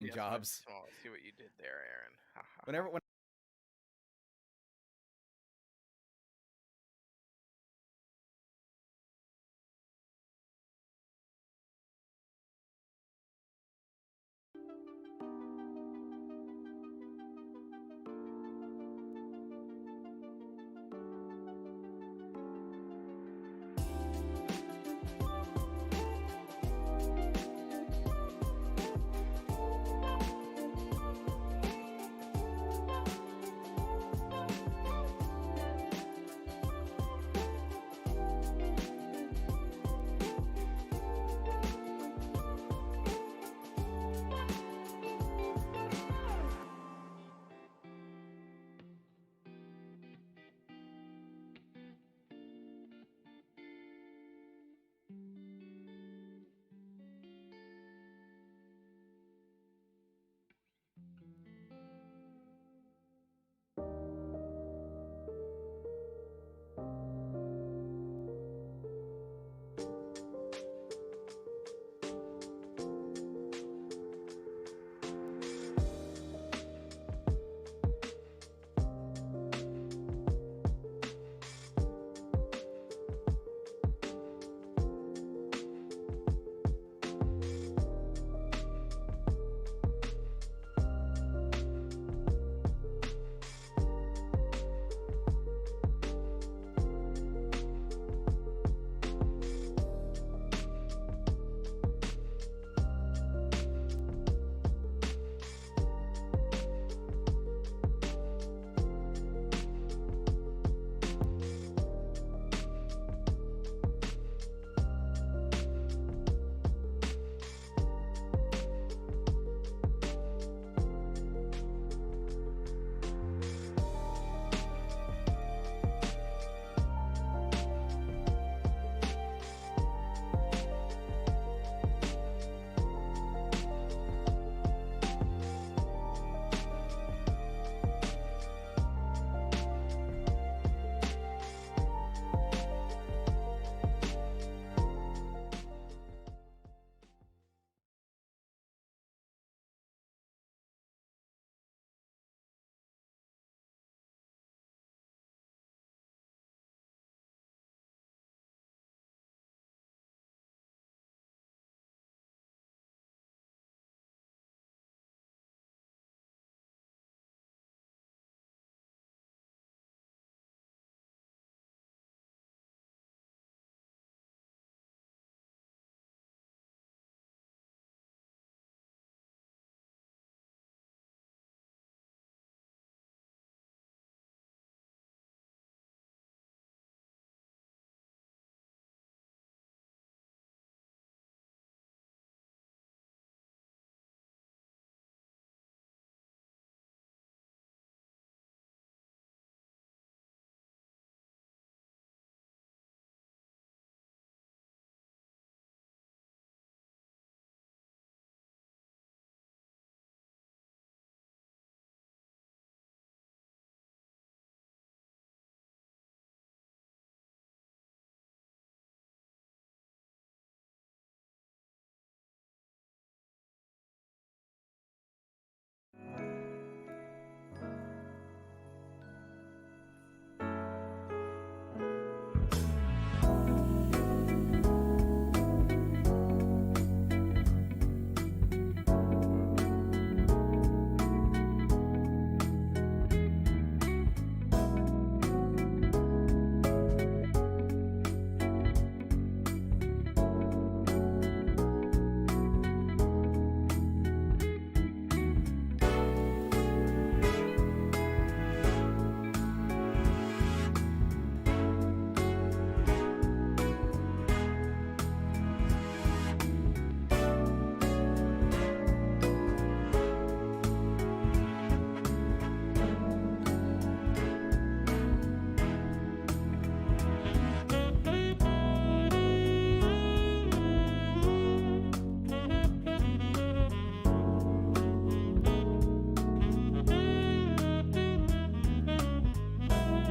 Yes, my jobs. small. See what you did there, Aaron. Ha, ha, ha. Whenever when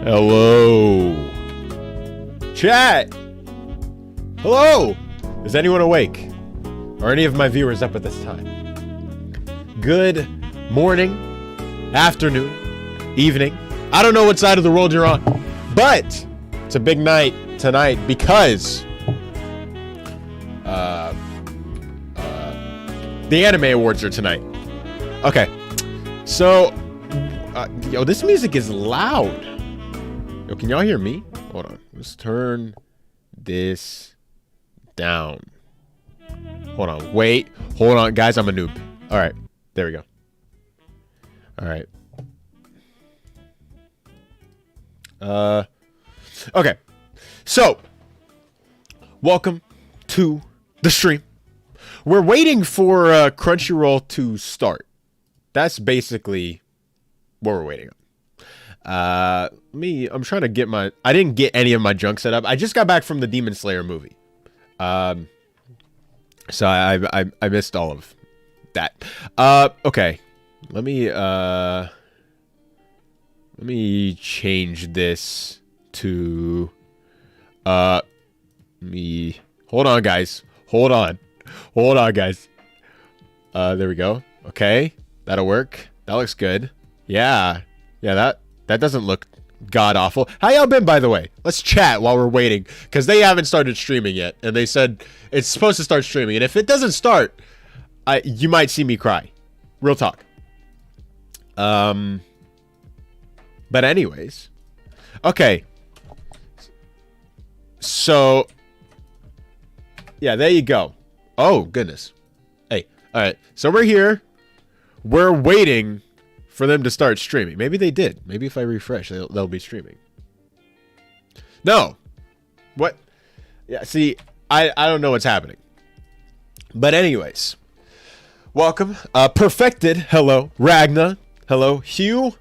Hello. Chat. Hello. Is anyone awake? Are any of my viewers up at this time? good morning, afternoon, evening. I don't know what side of the world you're on, but it's a big night tonight because the anime awards are tonight. Okay, so yo, this music is loud. Yo, can y'all hear me? Hold on, let's turn this down. Hold on, wait, hold on, guys, I'm a noob. All right, there we go. All right. Okay, so welcome to the stream. We're waiting for Crunchyroll to start. That's basically what we're waiting on. I'm trying to get I didn't get any of my junk set up. I just got back from the Demon Slayer movie. So I missed all of that. Okay. Let me change this to me. Hold on, guys. Hold on, guys. There we go. Okay, that'll work. That looks good. Yeah, that doesn't look god awful. How y'all been, by the way? Let's chat while we're waiting, because they haven't started streaming yet, and they said it's supposed to start streaming, and if it doesn't start, you might see me cry. Real talk. But anyways, okay. So, yeah, there you go. Oh, goodness. Hey, all right. So we're here. We're waiting for them to start streaming. Maybe they did. Maybe if I refresh, they'll be streaming. No. What? Yeah, see, I don't know what's happening. But anyways, welcome. Perfected. Hello. Ragna. Hello. Hugh.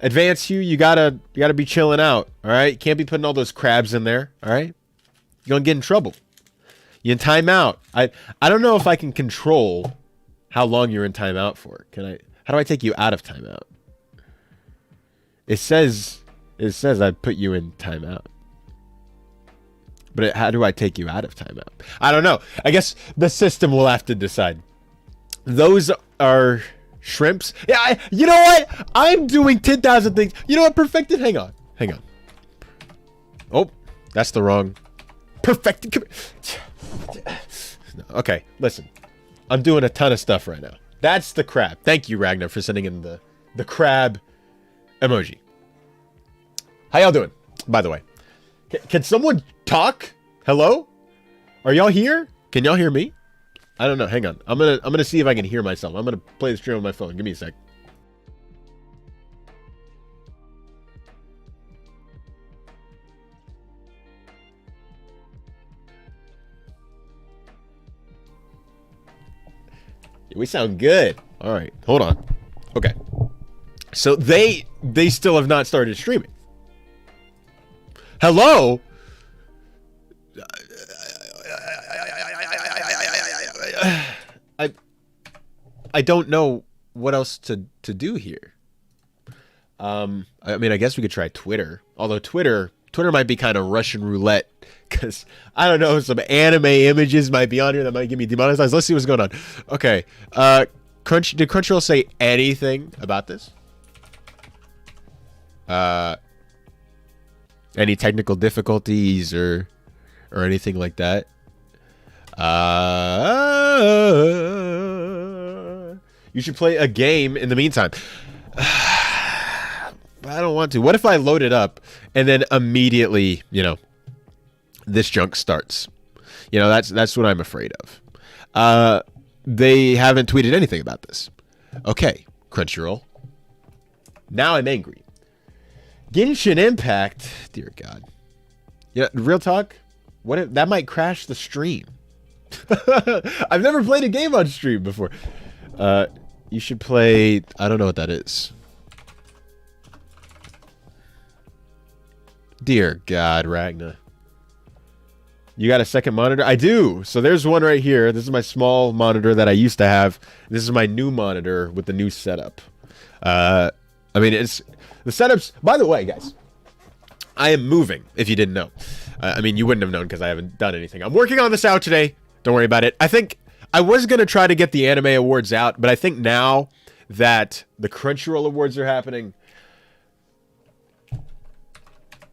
Advanced Hugh, you gotta be chilling out. All right, you can't be putting all those crabs in there. All right, you're gonna get in trouble. You in timeout. I don't know if I can control how long you're in timeout for. Can I? How do I take you out of timeout? It says I put you in timeout. But how do I take you out of timeout? I don't know. I guess the system will have to decide. Those are shrimps. Yeah, you know what? I'm doing 10,000 things. You know what? Perfected. Hang on. Oh, that's the wrong. Perfected. Okay, listen. I'm doing a ton of stuff right now. That's the crab. Thank you, Ragnar, for sending in the crab emoji. How y'all doing, by the way? Can someone talk? Hello? Are y'all here? Can y'all hear me? I don't know. Hang on. I'm gonna see if I can hear myself. I'm gonna play the stream on my phone. Give me a sec. We sound good. All right. Hold on. Okay. So they still have not started streaming. Hello? I don't know what else to do here. I mean, I guess we could try Twitter. Although Twitter might be kind of Russian roulette, because I don't know, some anime images might be on here that might get me demonetized. Let's see what's going on. Okay. Did Crunchyroll say anything about this? Any technical difficulties or anything like that? You should play a game in the meantime. I don't want to. What if I load it up and then immediately, this junk starts? That's what I'm afraid of. They haven't tweeted anything about this. Okay, Crunchyroll. Now I'm angry. Genshin Impact. Dear God. Real talk. What if that might crash the stream? I've never played a game on stream before. You should play. I don't know what that is. Dear God, Ragna. You got a second monitor? I do. So there's one right here. This is my small monitor that I used to have. This is my new monitor with the new setup. I mean, it's the setups. By the way, guys, I am moving. If you didn't know, I mean, you wouldn't have known because I haven't done anything. I'm working on this out today. Don't worry about it. I think I was going to try to get the anime awards out, but I think now that the Crunchyroll awards are happening,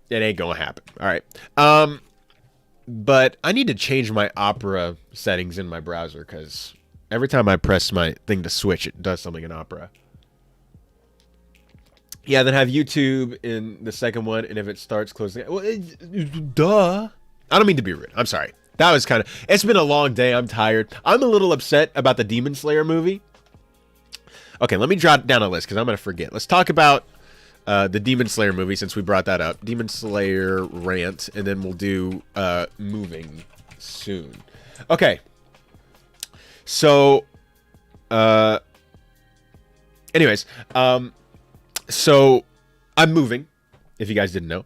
it ain't going to happen. All right. But I need to change my Opera settings in my browser because every time I press my thing to switch, it does something in Opera. Yeah, then have YouTube in the second one, and if it starts closing... Well, duh. I don't mean to be rude. I'm sorry. That was kind of... It's been a long day. I'm tired. I'm a little upset about the Demon Slayer movie. Okay, let me jot down a list because I'm going to forget. Let's talk about the Demon Slayer movie since we brought that up. Demon Slayer rant, and then we'll do moving soon. Okay. So, anyways, so I'm moving, if you guys didn't know.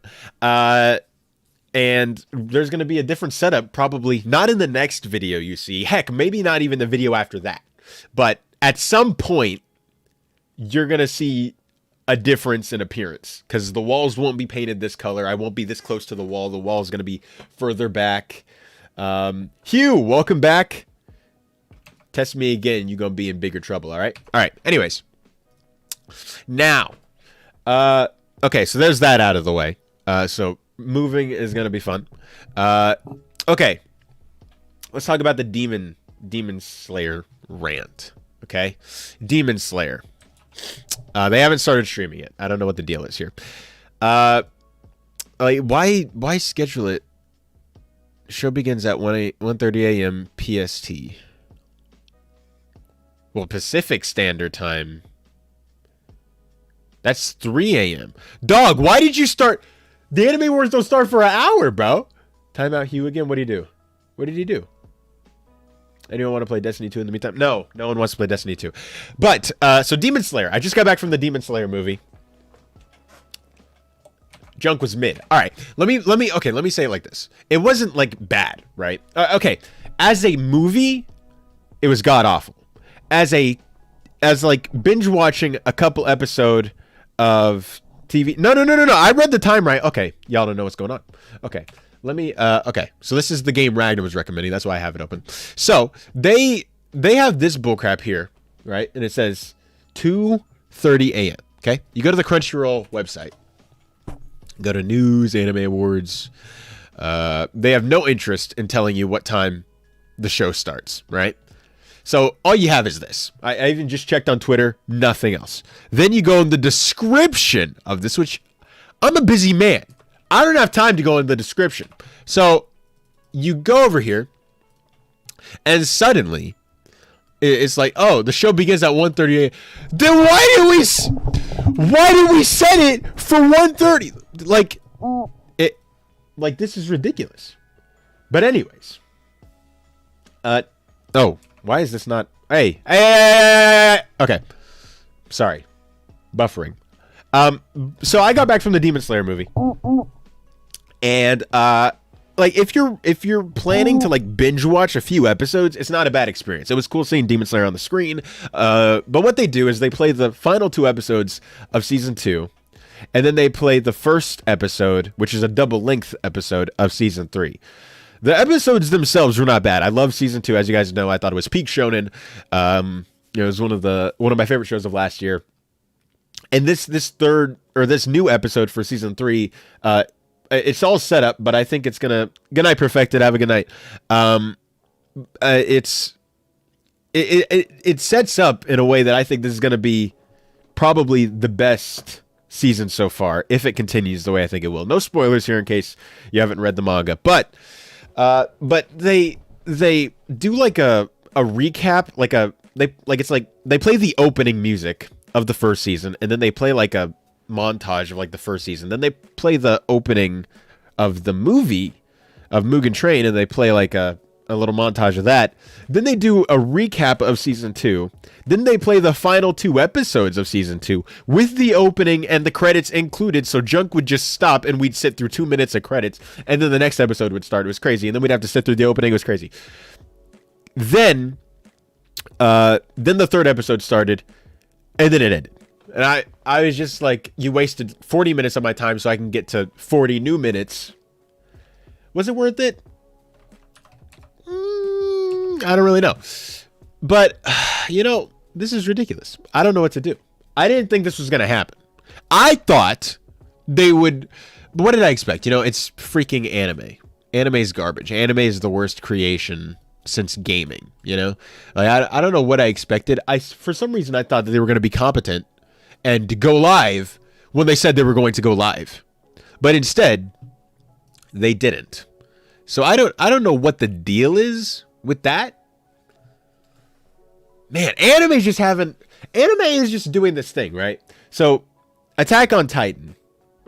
And there's going to be a different setup, probably not in the next video you see. Heck, maybe not even the video after that. But at some point, you're going to see a difference in appearance. Because the walls won't be painted this color. I won't be this close to the wall. The wall is going to be further back. Hugh, welcome back. Test me again. You're going to be in bigger trouble, all right? All right, anyways. Now... okay, so there's that out of the way. So moving is going to be fun. Okay. Let's talk about the Demon Slayer rant. Okay? Demon Slayer. They haven't started streaming yet. I don't know what the deal is here. Like why schedule it? Show begins at 1:30 a.m. PST. Well, Pacific Standard Time. That's 3 a.m. Dog, why did you start? The Anime Wars don't start for an hour, bro. Time out, Hugh again. What did he do? What did he do? Anyone want to play Destiny 2 in the meantime? No, no one wants to play Destiny 2. But, so Demon Slayer. I just got back from the Demon Slayer movie. Junk was mid. All right, let me say it like this. It wasn't like bad, right? Okay, as a movie, it was god awful. As like binge watching a couple episode of TV. No. I read the time right. Okay, y'all don't know what's going on. Okay, let me. Okay, so this is the game Ragnar was recommending. That's why I have it open. So they have this bullcrap here, right? And it says 2:30 a.m. Okay, you go to the Crunchyroll website. Go to News, Anime Awards. They have no interest in telling you what time the show starts, right? So all you have is this. I even just checked on Twitter, nothing else. Then you go in the description of this, which I'm a busy man. I don't have time to go in the description. So you go over here, and suddenly it's like, oh, the show begins at 1:30 a.m. Then why did we set it for 1:30? Like this is ridiculous. But anyways, oh. Why is this not... Hey. Okay. Sorry. Buffering. So I got back from the Demon Slayer movie. And, like, if you're planning to, like, binge watch a few episodes, it's not a bad experience. It was cool seeing Demon Slayer on the screen. But what they do is they play the final 2 episodes of Season 2. And then they play the first episode, which is a double-length episode of Season 3. The episodes themselves were not bad. I love Season 2. As you guys know, I thought it was peak shonen. It was one of my favorite shows of last year. And this new episode for Season 3, it's all set up, but I think it's gonna... Good night, Perfected. Have a good night. It sets up in a way that I think this is gonna be probably the best season so far, if it continues the way I think it will. No spoilers here in case you haven't read the manga, but they do like a recap, they play the opening music of the first season, and then they play like a montage of like the first season. Then they play the opening of the movie of Mugen Train, and they play like a little montage of that. Then they do a recap of Season 2. Then they play the final 2 episodes of Season 2 with the opening and the credits included, so Junk would just stop and we'd sit through 2 minutes of credits, and then the next episode would start. It was crazy, and then we'd have to sit through the opening. It was crazy. Then the third episode started, and then it ended. And I was just like, you wasted 40 minutes of my time so I can get to 40 new minutes. Was it worth it? I don't really know. But, this is ridiculous. I don't know what to do. I didn't think this was going to happen. I thought they would. But what did I expect? It's freaking anime. Anime is garbage. Anime is the worst creation since gaming, I don't know what I expected. For some reason, I thought that they were going to be competent and go live when they said they were going to go live. But instead, they didn't. So I don't know what the deal is with that. Man, anime is just doing this thing, right? So Attack on Titan.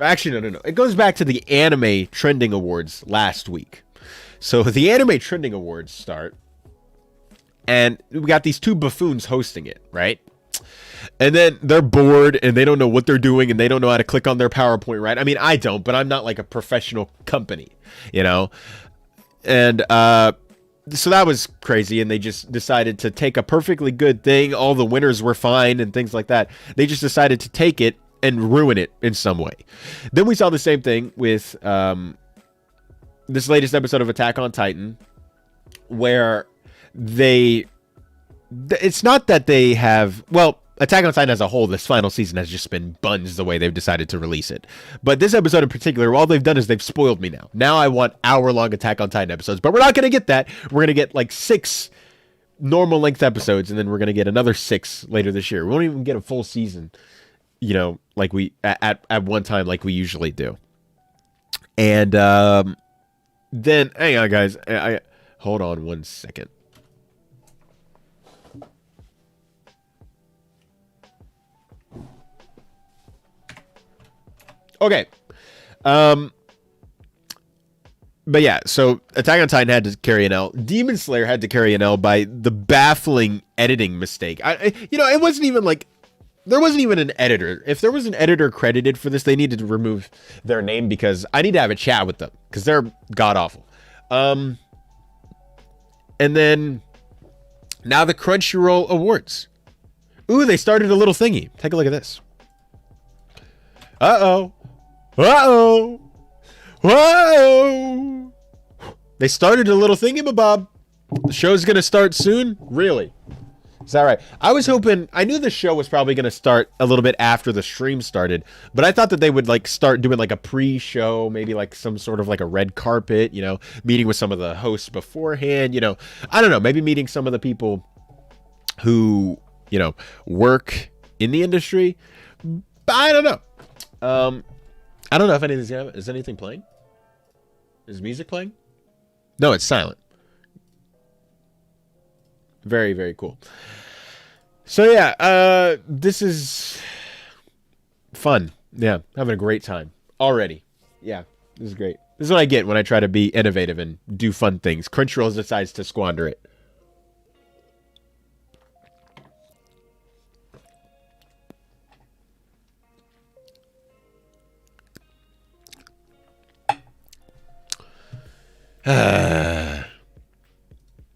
Actually, no. It goes back to the Anime Trending Awards last week. So the Anime Trending Awards start, and we got these two buffoons hosting it, right? And then they're bored, and they don't know what they're doing, and they don't know how to click on their PowerPoint, right? I mean, I don't, but I'm not like a professional company, And so that was crazy, and they just decided to take a perfectly good thing. All the winners were fine and things like that. They just decided to take it and ruin it in some way. Then we saw the same thing with this latest episode of Attack on Titan, where it's not that they have, Attack on Titan as a whole, this final season has just been buns the way they've decided to release it. But this episode in particular, all they've done is they've spoiled me now. Now I want hour-long Attack on Titan episodes, but we're not going to get that. We're going to get like 6 normal length episodes, and then we're going to get another 6 later this year. We won't even get a full season, like we at one time like we usually do. And then hang on, guys. I hold on one second. Okay. But yeah, so Attack on Titan had to carry an L. Demon Slayer had to carry an L by the baffling editing mistake. It wasn't even like there wasn't even an editor. If there was an editor credited for this, they needed to remove their name because I need to have a chat with them because they're god awful. And then now the Crunchyroll Awards. Ooh, they started a little thingy. Take a look at this. Uh-oh. Uh-oh. Whoa. They started a little thingamabob. The show's going to start soon? Really? Is that right? I was hoping, I knew the show was probably going to start a little bit after the stream started, but I thought that they would like start doing like a pre-show, maybe like some sort of like a red carpet, meeting with some of the hosts beforehand, I don't know, maybe meeting some of the people who, work in the industry. But I don't know. I don't know if anything's happening. Is anything playing? Is music playing? No, it's silent. Very, very cool. So yeah, this is fun. Yeah, having a great time already. Yeah, this is great. This is what I get when I try to be innovative and do fun things. Crunchyroll decides to squander it.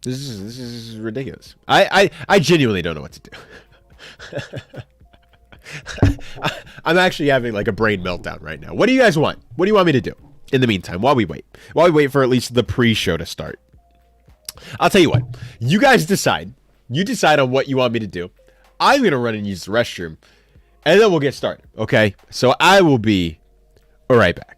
This is ridiculous. I genuinely don't know what to do. I'm actually having like a brain meltdown right now. What do you guys want? What do you want me to do in the meantime while we wait? While we wait for at least the pre-show to start. I'll tell you what. You guys decide. You decide on what you want me to do. I'm going to run and use the restroom. And then we'll get started. Okay? So I will be right back.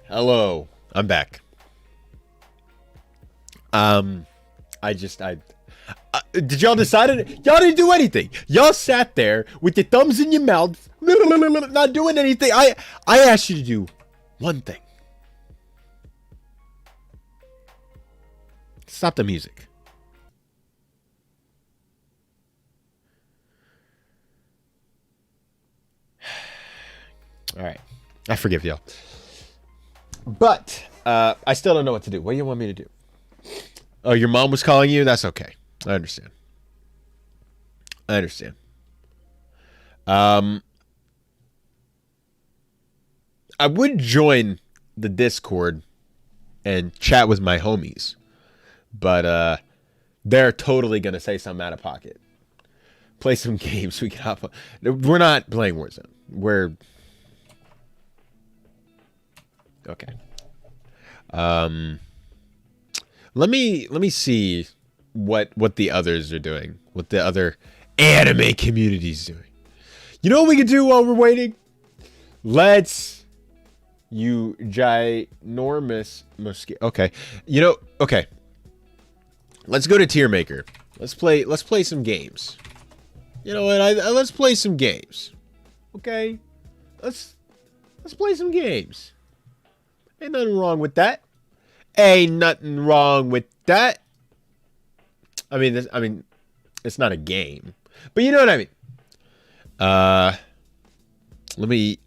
Hello. I'm back. I did y'all decide it? Y'all didn't do anything. Y'all sat there with your thumbs in your mouth, not doing anything. I asked you to do one thing. Stop the music. All right. I forgive y'all. But I still don't know what to do. What do you want me to do? Oh, your mom was calling you? That's okay. I understand. I understand. I would join the Discord and chat with my homies, but they're totally gonna say something out of pocket. Play some games. We can hop on. We're not playing Warzone. We're okay. Let me see what the others are doing. What the other anime community's doing. You know what we could do while we're waiting? Let's you ginormous mosquito. Okay. You know, okay. Let's go to Tier Maker. Let's play some games. You know what? Let's play some games. Okay? Let's play some games. Ain't nothing wrong with that. Ain't nothing wrong with that. I mean, it's not a game, but you know what I mean. Let me.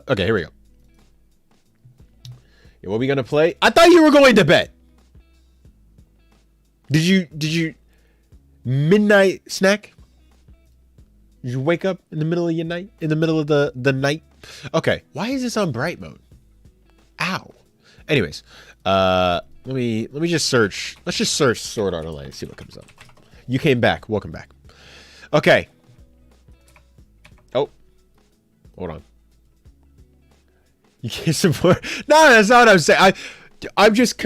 Okay, here we go. Yeah, what are we gonna play? I thought you were going to bed. Did you midnight snack? Did you wake up in the middle of your night? In the middle of the night? Okay. Why is this on bright mode? Ow. Anyways, let me just search. Let's just search Sword Art Online and see what comes up. You came back. Welcome back. Okay. Oh. Hold on. You can't support. No, that's not what I'm saying. I'm just.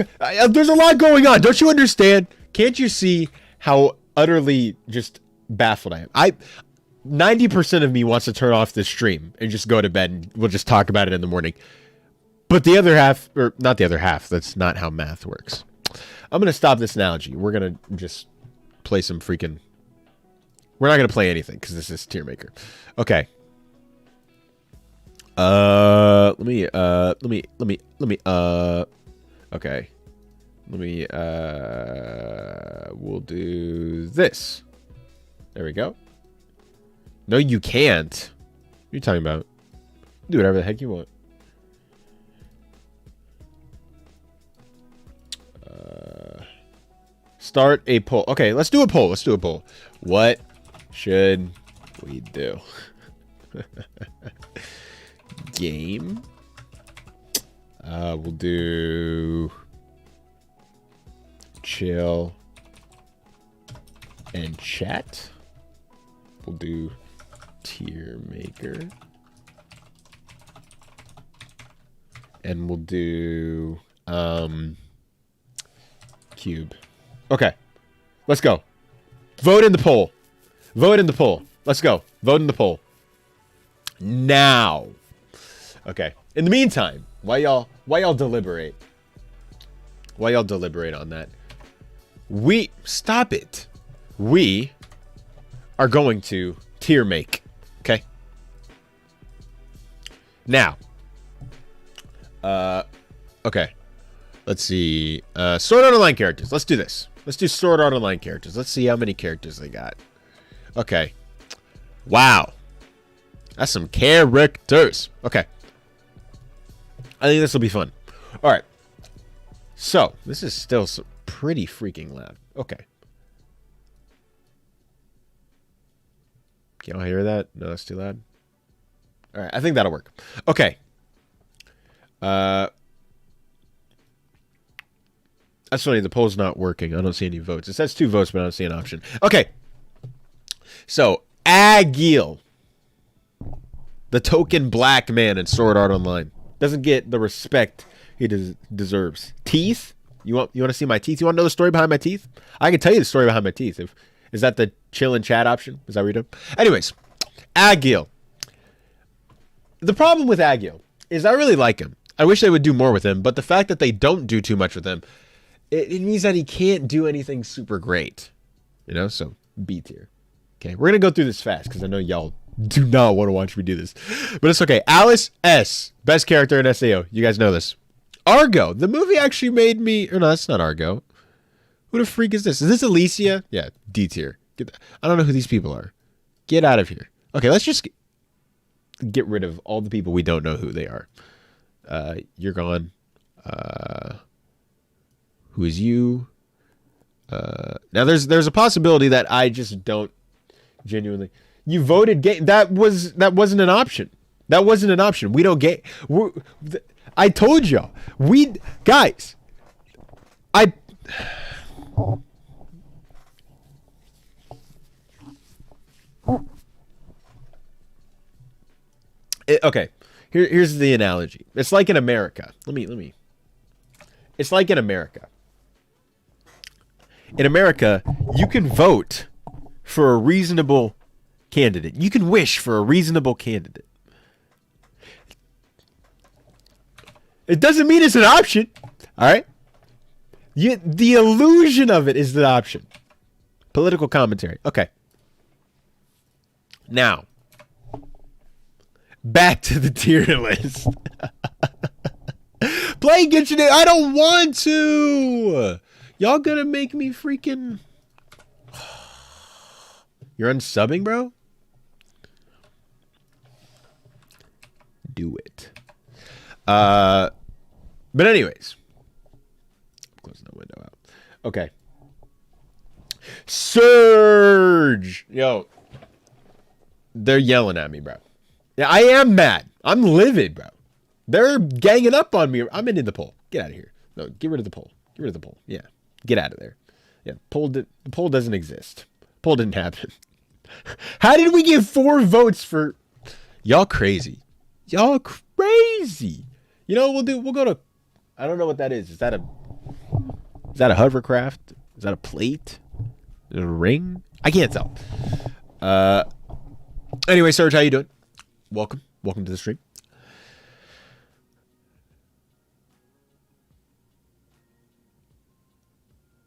There's a lot going on. Don't you understand? Can't you see how utterly just baffled I am? 90% of me wants to turn off this stream and just go to bed and we'll just talk about it in the morning. But the other half, or not the other half, that's not how math works. I'm going to stop this analogy. We're going to just play some freaking... We're not going to play anything because this is Tier Maker. Okay. Okay. We'll do this. There we go. No, you can't. What are you talking about? Do whatever the heck you want. Start a poll. Okay, let's do a poll. Let's do a poll. What should we do? Game. We'll do chill and chat. We'll do Tier Maker. And we'll do Cube. Okay. Let's go. Vote in the poll. Vote in the poll. Let's go. Vote in the poll. Now. Okay. In the meantime, why y'all deliberate? Why y'all deliberate on that? Stop it. We are going to tier make. Okay? Now. Okay. Let's see. Sword Art Online characters. Let's do this. Let's do Sword Art Online characters. Let's see how many characters they got. Okay. Wow. That's some characters. Okay. I think this will be fun. All right. So, this is still pretty freaking loud. Okay. Can y'all hear that? No, that's too loud. All right. I think that'll work. Okay. That's funny. The poll's not working. I don't see any votes. It says 2 votes, but I don't see an option. Okay. So, Agil, the token black man in Sword Art Online, doesn't get the respect he deserves. Teeth? You want to see my teeth? You want to know the story behind my teeth? I can tell you the story behind my teeth. Is that the chill and chat option? Is that what you're doing? Anyways, Agil. The problem with Agil is I really like him. I wish they would do more with him, but the fact that they don't do too much with him, it means that he can't do anything super great. You know, so B tier. Okay, we're going to go through this fast because I know y'all do not want to watch me do this. But it's okay. Alice S. Best character in SAO. You guys know this. Argo. The movie actually made me... Or no, that's not Argo. Who the freak is this? Is this Alicia? Yeah, D tier. I don't know who these people are. Get out of here. Okay, let's just get rid of all the people we don't know who they are. You're gone. Who is you? Now there's a possibility that I just don't genuinely. You voted gay. That wasn't an option. That wasn't an option. We don't get. I told y'all. We guys. Okay. Here's the analogy. It's like in America. Let me. It's like in America. In America, you can vote for a reasonable candidate. You can wish for a reasonable candidate. It doesn't mean it's an option. All right? The illusion of it is the option. Political commentary. Okay. Now, back to the tier list. Play Genshin. I don't want to. Y'all gonna make me freaking... You're unsubbing, bro? Do it. But anyways. I'm closing that window out. Okay. Surge! Yo. They're yelling at me, bro. Yeah, I am mad. I'm livid, bro. They're ganging up on me. I'm into the poll. Get out of here. No, get rid of the poll. Get rid of the poll. Yeah. Get out of there. Yeah, the poll doesn't exist. Poll didn't happen. How did we get 4 votes for... Y'all crazy. Y'all crazy. You know what we'll go to... I don't know what that is. Is that a hovercraft? Is that a plate? Is it a ring? I can't tell. Anyway, Serge, how you doing? Welcome. Welcome to the stream.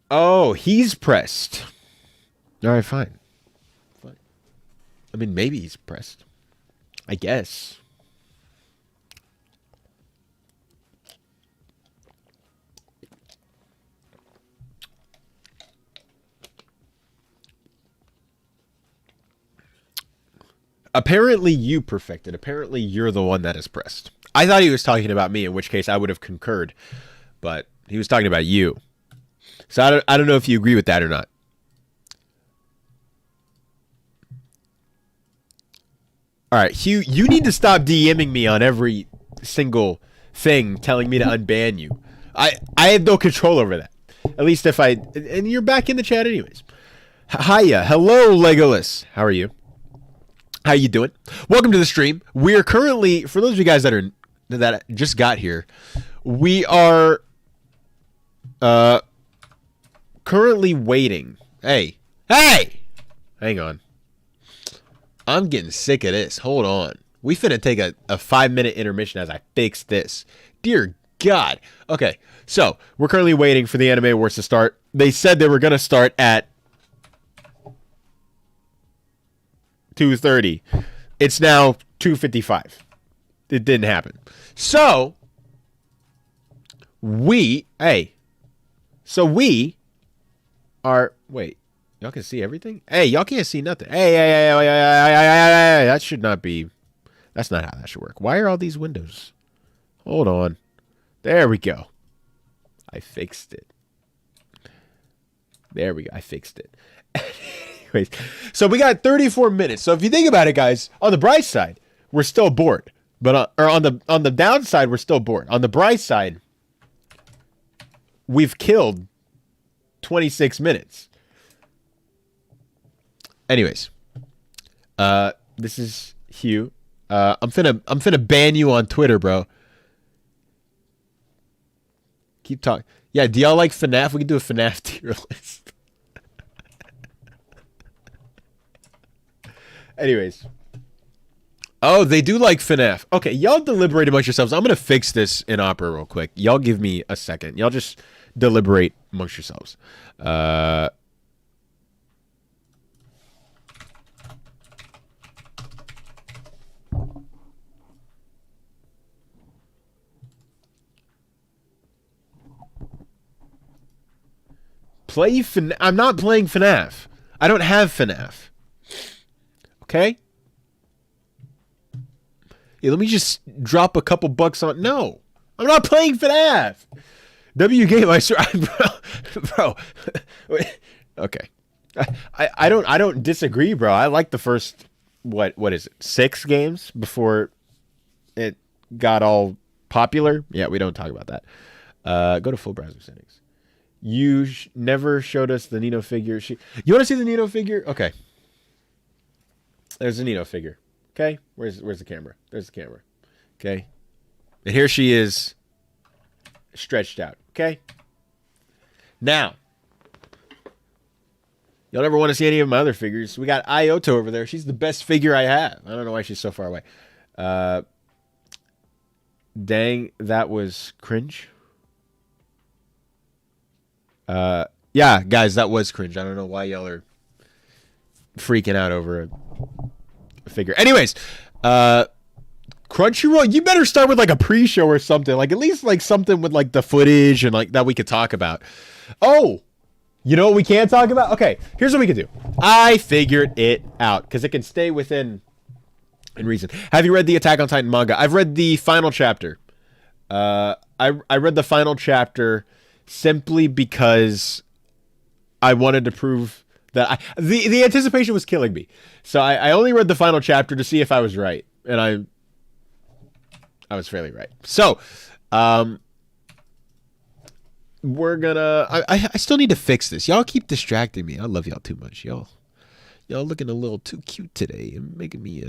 Oh, he's pressed. All right, fine. Fine. I mean, maybe he's pressed. I guess. Apparently you perfected. Apparently you're the one that is pressed. I thought he was talking about me, in which case I would have concurred. But he was talking about you. So I don't know if you agree with that or not. All right, Hugh, you need to stop DMing me on every single thing telling me to unban you. I have no control over that. At least if I... And you're back in the chat anyways. Hiya. Hello, Legolas. How are you? How you doing? Welcome to the stream. We are currently... For those of you guys that just got here, we are... currently waiting. Hey! Hang on. I'm getting sick of this. Hold on. We finna take a 5-minute intermission as I fix this. Dear God. Okay, so we're currently waiting for the Anime Awards to start. They said they were gonna start at 2:30. It's now 2:55. It didn't happen. So we are... Wait, y'all can see everything? Hey, y'all can't see nothing. Hey, that should not be... That's not how that should work. Why are all these windows? Hold on. There we go. I fixed it. There we go. I fixed it. Anyways, so we got 34 minutes. So if you think about it, guys, on the bright side, we're still bored. But on the downside, we're still bored. On the bright side, we've killed 26 minutes. Anyways, this is Hugh. I'm finna ban you on Twitter, bro. Keep talking. Yeah, do y'all like FNAF? We can do a FNAF tier list. Anyways. Oh, they do like FNAF. Okay, y'all deliberate amongst yourselves. I'm gonna fix this in Opera real quick. Y'all give me a second. Y'all just deliberate amongst yourselves. Uh, play FNAF. I'm not playing FNAF. I don't have FNAF. Okay? Yeah, let me just drop a couple bucks on. No, I'm not playing FNAF. W game, I swear, bro. Okay, I don't disagree, bro. I like the first what is it 6 games before it got all popular. Yeah, we don't talk about that. Go to full browser settings. You never showed us the Nino figure. You want to see the Nino figure? Okay, there's the Nino figure. Okay, where's the camera? There's the camera. Okay, and here she is, stretched out. Okay, now y'all never want to see any of my other figures. We got Ioto over there. She's the best figure I have. I don't know why she's so far away. Dang, that was cringe. Yeah, guys, that was cringe. I don't know why y'all are freaking out over a figure. Anyways, Crunchyroll, you better start with like a pre-show or something. Like at least like something with like the footage and like that we could talk about. Oh, you know what we can talk about? Okay, here's what we can do. I figured it out because it can stay within in reason. Have you read the Attack on Titan manga? I've read the final chapter. I read the final chapter simply because I wanted to prove that the anticipation was killing me. So I only read the final chapter to see if I was right, and I was fairly right. So, we're gonna. I still need to fix this. Y'all keep distracting me. I love y'all too much. Y'all looking a little too cute today and making me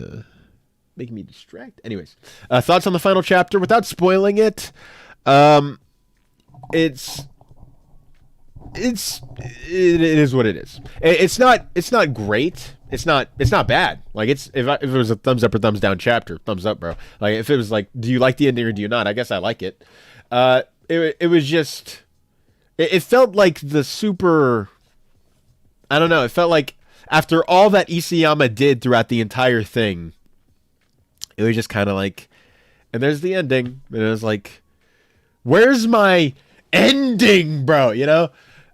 distract. Anyways, thoughts on the final chapter without spoiling it. It is what it is. It's not great. It's not bad. Like if it was a thumbs up or thumbs down chapter, thumbs up, bro. Like if it was like, do you like the ending or do you not? I guess I like it. It was just, it felt like the super, I don't know. It felt like after all that Isayama did throughout the entire thing, it was just kind of like, and there's the ending, and it was like, where's my ending, bro? You know,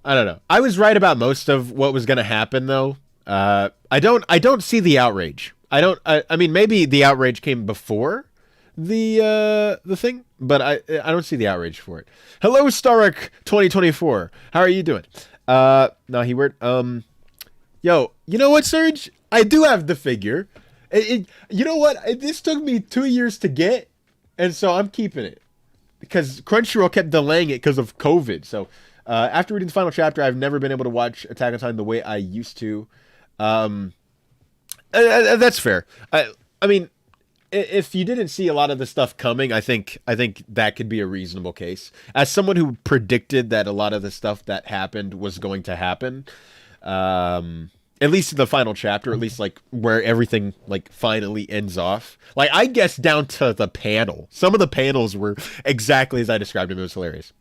I don't know. I was right about most of what was gonna happen, though. I don't see the outrage. I mean, maybe the outrage came before the thing, but I don't see the outrage for it. Hello, Starrick 2024. How are you doing? No, he word. Yo, you know what, Serge? I do have the figure. You know what? This took me 2 years to get, and so I'm keeping it because Crunchyroll kept delaying it because of COVID. So after reading the final chapter, I've never been able to watch Attack on Titan the way I used to. That's fair. I mean, if you didn't see a lot of the stuff coming, I think that could be a reasonable case. As someone who predicted that a lot of the stuff that happened was going to happen, at least in the final chapter, at least like where everything like finally ends off. Like I guess down to the panel. Some of the panels were exactly as I described them. It was hilarious.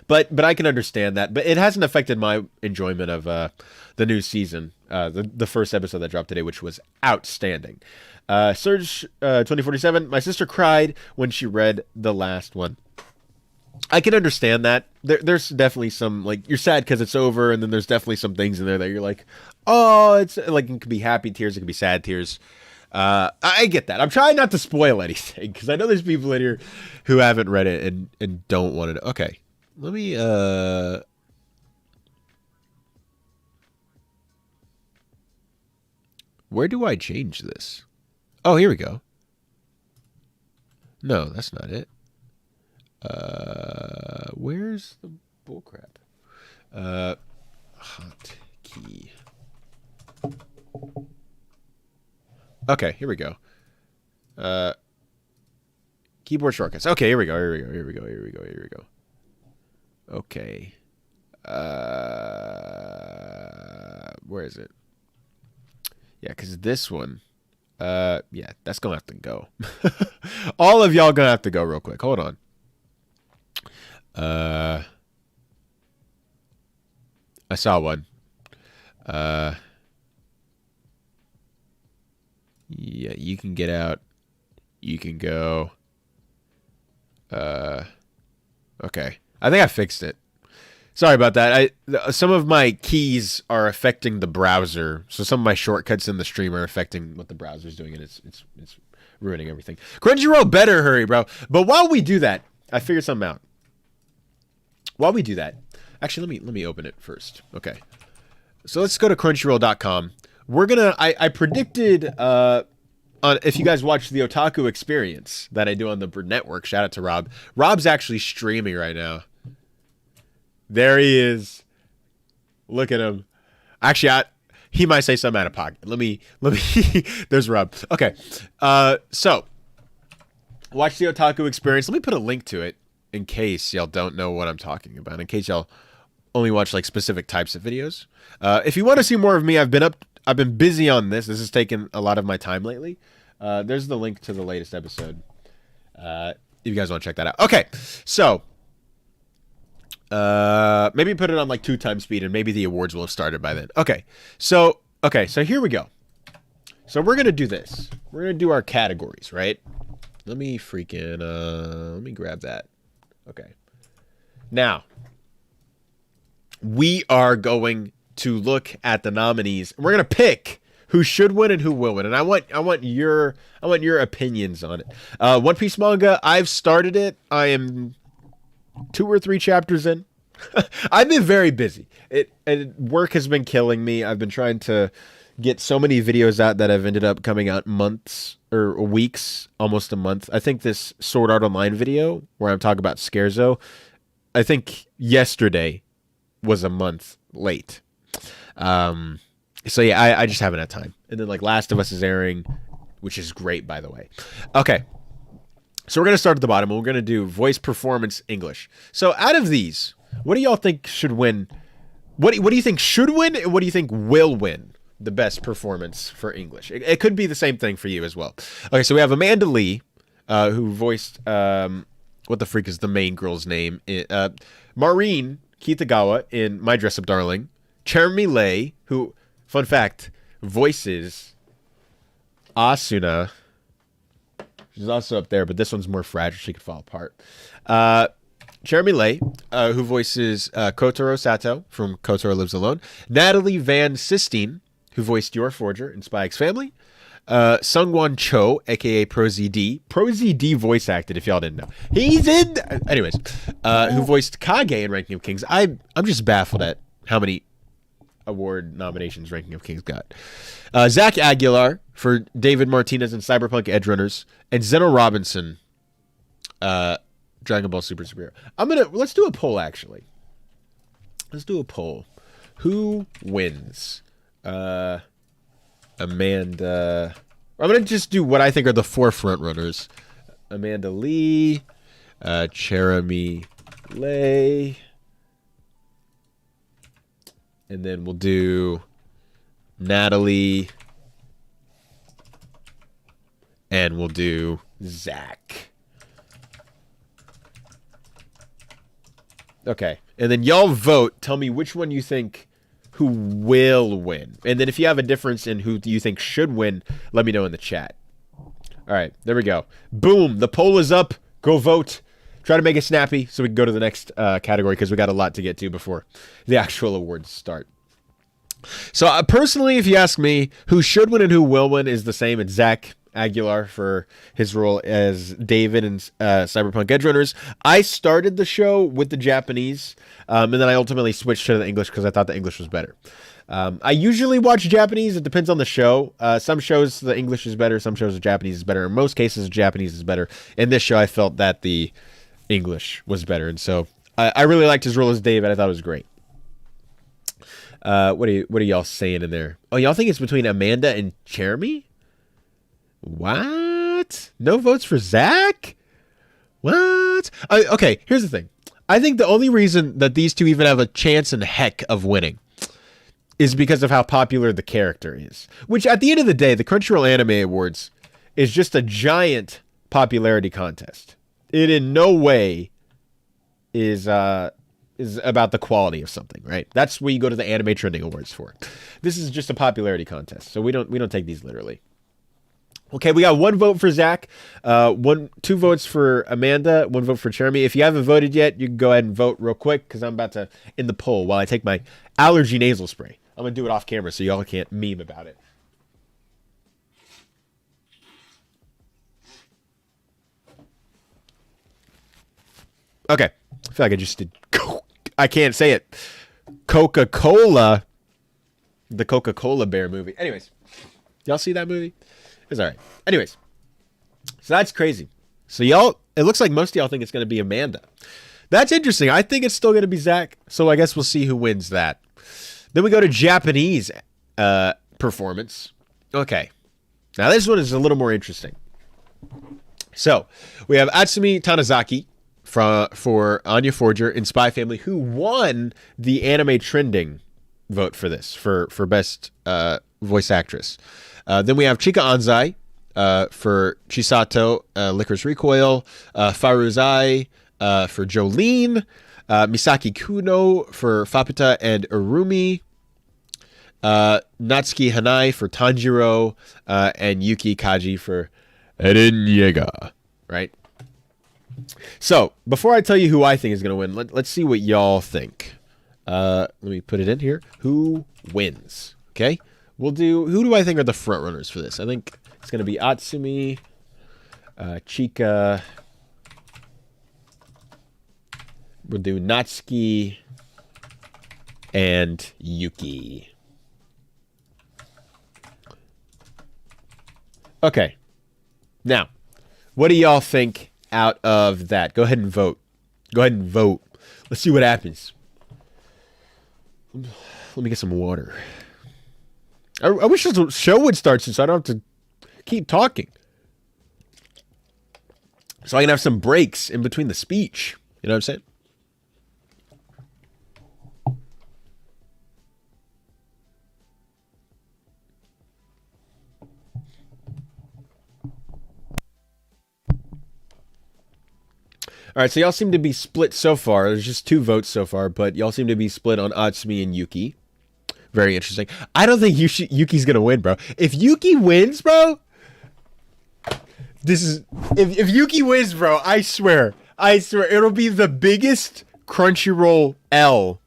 But I can understand that. But it hasn't affected my enjoyment of the new season, the first episode that dropped today, which was outstanding. Surge 2047. My sister cried when she read the last one. I can understand that. There's definitely some like you're sad because it's over, and then there's definitely some things in there that you're like, oh, it's like it could be happy tears, it could be sad tears. I get that. I'm trying not to spoil anything because I know there's people in here who haven't read it and don't want to. Okay. Let me, where do I change this? Oh, here we go. No, that's not it. Where's the bullcrap? Hotkey. Okay, here we go. Keyboard shortcuts. Okay, here we go. Okay. Where is it? Yeah, because this one, Yeah, that's gonna have to go. All of y'all gonna have to go real quick. Hold on. I saw one. Yeah, you can get out. You can go. Okay. I think I fixed it. Sorry about that. Some of my keys are affecting the browser, so some of my shortcuts in the stream are affecting what the browser's doing, and it's ruining everything. Crunchyroll better hurry, bro. But while we do that, I figured something out. While we do that, actually, let me open it first. Okay. So let's go to Crunchyroll.com. We're gonna. I predicted. If you guys watch the Otaku Experience that I do on the network, shout out to Rob. Rob's actually streaming right now. There he is. Look at him. Actually, he might say something out of pocket. Let me. There's Rob. Okay. So watch the Otaku Experience. Let me put a link to it in case y'all don't know what I'm talking about. In case y'all only watch like specific types of videos. If you want to see more of me, I've been busy on this. This has taken a lot of my time lately. There's the link to the latest episode. If you guys want to check that out. Okay, so maybe put it on like 2x speed, and maybe the awards will have started by then. Okay, so here we go. So we're gonna do this. We're gonna do our categories, right? Let me grab that. Okay. Now we are going to look at the nominees. We're gonna pick who should win and who will win, and I want your opinions on it. One Piece manga, I've started it. I am 2 or 3 chapters in. I've been very busy. Work has been killing me. I've been trying to get so many videos out that have ended up coming out months or weeks, almost a month. I think this Sword Art Online video where I'm talking about Scarezo, I think yesterday was a month late. So yeah, I just haven't had time. And then like Last of Us is airing, which is great, by the way. Okay. So we're going to start at the bottom, and we're going to do voice performance English. So out of these, what do y'all think should win? What do you think should win, and what do you think will win the best performance for English? It could be the same thing for you as well. Okay, so we have Amanda Lee, who voiced, what the freak is the main girl's name? Maureen Kitagawa in My Dress Up Darling. Cherami Leigh, who, fun fact, voices Asuna. She's also up there, but this one's more fragile. She could fall apart. Cherami Leigh, who voices Kotaro Sato from Kotaro Lives Alone. Natalie Van Sistine, who voiced Yor Forger in Spy X Family. Sungwon Cho, a.k.a. ProZD. ProZD voice acted, if y'all didn't know. He's in... Anyways, who voiced Kage in Ranking of Kings. I'm just baffled at how many award nominations Ranking of Kings got. Zach Aguilar for David Martinez in Cyberpunk Edgerunners, and Zeno Robinson, Dragon Ball Super Superhero. Let's do a poll, actually. Let's do a poll. Who wins? Amanda. I'm gonna just do what I think are the 4 front runners. Amanda Lee, Cherami Leigh, and then we'll do Natalie, and we'll do Zach. Okay, and then y'all vote. Tell me which one you think who will win. And then if you have a difference in who you think should win, let me know in the chat. All right, there we go. Boom, the poll is up. Go vote. Try to make it snappy so we can go to the next category because we got a lot to get to before the actual awards start. So personally, if you ask me, who should win and who will win is the same. It's Zach Aguilar for his role as David in Cyberpunk Edgerunners. I started the show with the Japanese, and then I ultimately switched to the English because I thought the English was better. I usually watch Japanese. It depends on the show. Some shows the English is better. Some shows the Japanese is better. In most cases, Japanese is better. In this show, I felt that the English was better, and so I really liked his role as David. I thought it was great. What are y'all saying in there? Oh, y'all think it's between Amanda and Cherami? What? No votes for Zach? What? Okay, here's the thing. I think the only reason that these two even have a chance in heck of winning is because of how popular the character is. Which, at the end of the day, the Crunchyroll Anime Awards is just a giant popularity contest. It in no way is about the quality of something, right? That's what you go to the Anime Trending Awards for. This is just a popularity contest, so we don't take these literally. Okay, we got 1 vote for Zach, 2 votes for Amanda, 1 vote for Jeremy. If you haven't voted yet, you can go ahead and vote real quick because I'm about to end the poll while I take my allergy nasal spray. I'm gonna do it off camera so y'all can't meme about it. Okay, I feel like I just did. I can't say it. Coca-Cola, the Coca-Cola Bear movie. Anyways, y'all see that movie? It's all right. Anyways, so that's crazy. So y'all, it looks like most of y'all think it's going to be Amanda. That's interesting. I think it's still going to be Zach. So I guess we'll see who wins that. Then we go to Japanese performance. Okay. Now this one is a little more interesting. So we have Atsumi Tanizaki for Anya Forger in Spy Family, who won the Anime Trending vote for this, for best voice actress. Then we have Chika Anzai for Chisato, Licorice Recoil, Faruzai for Jolene, Misaki Kuno for Fapita and Urumi, Natsuki Hanai for Tanjiro, and Yuki Kaji for Eren Yeager, right? So, before I tell you who I think is going to win, let's see what y'all think. Let me put it in here. Who wins? Okay? We'll do... Who do I think are the front runners for this? I think it's going to be Atsumi, Chika. We'll do Natsuki and Yuki. Okay. Now, what do y'all think out of that? Go ahead and vote. Go ahead and vote. Let's see what happens. Let me get some water. I wish this show would start so I don't have to keep talking. So I can have some breaks in between the speech. You know what I'm saying? All right, so y'all seem to be split so far. There's just 2 votes so far, but y'all seem to be split on Atsumi and Yuki. Very interesting. I don't think Yuki's gonna win, bro. If Yuki wins, bro, this is if Yuki wins, bro. I swear, it'll be the biggest Crunchyroll L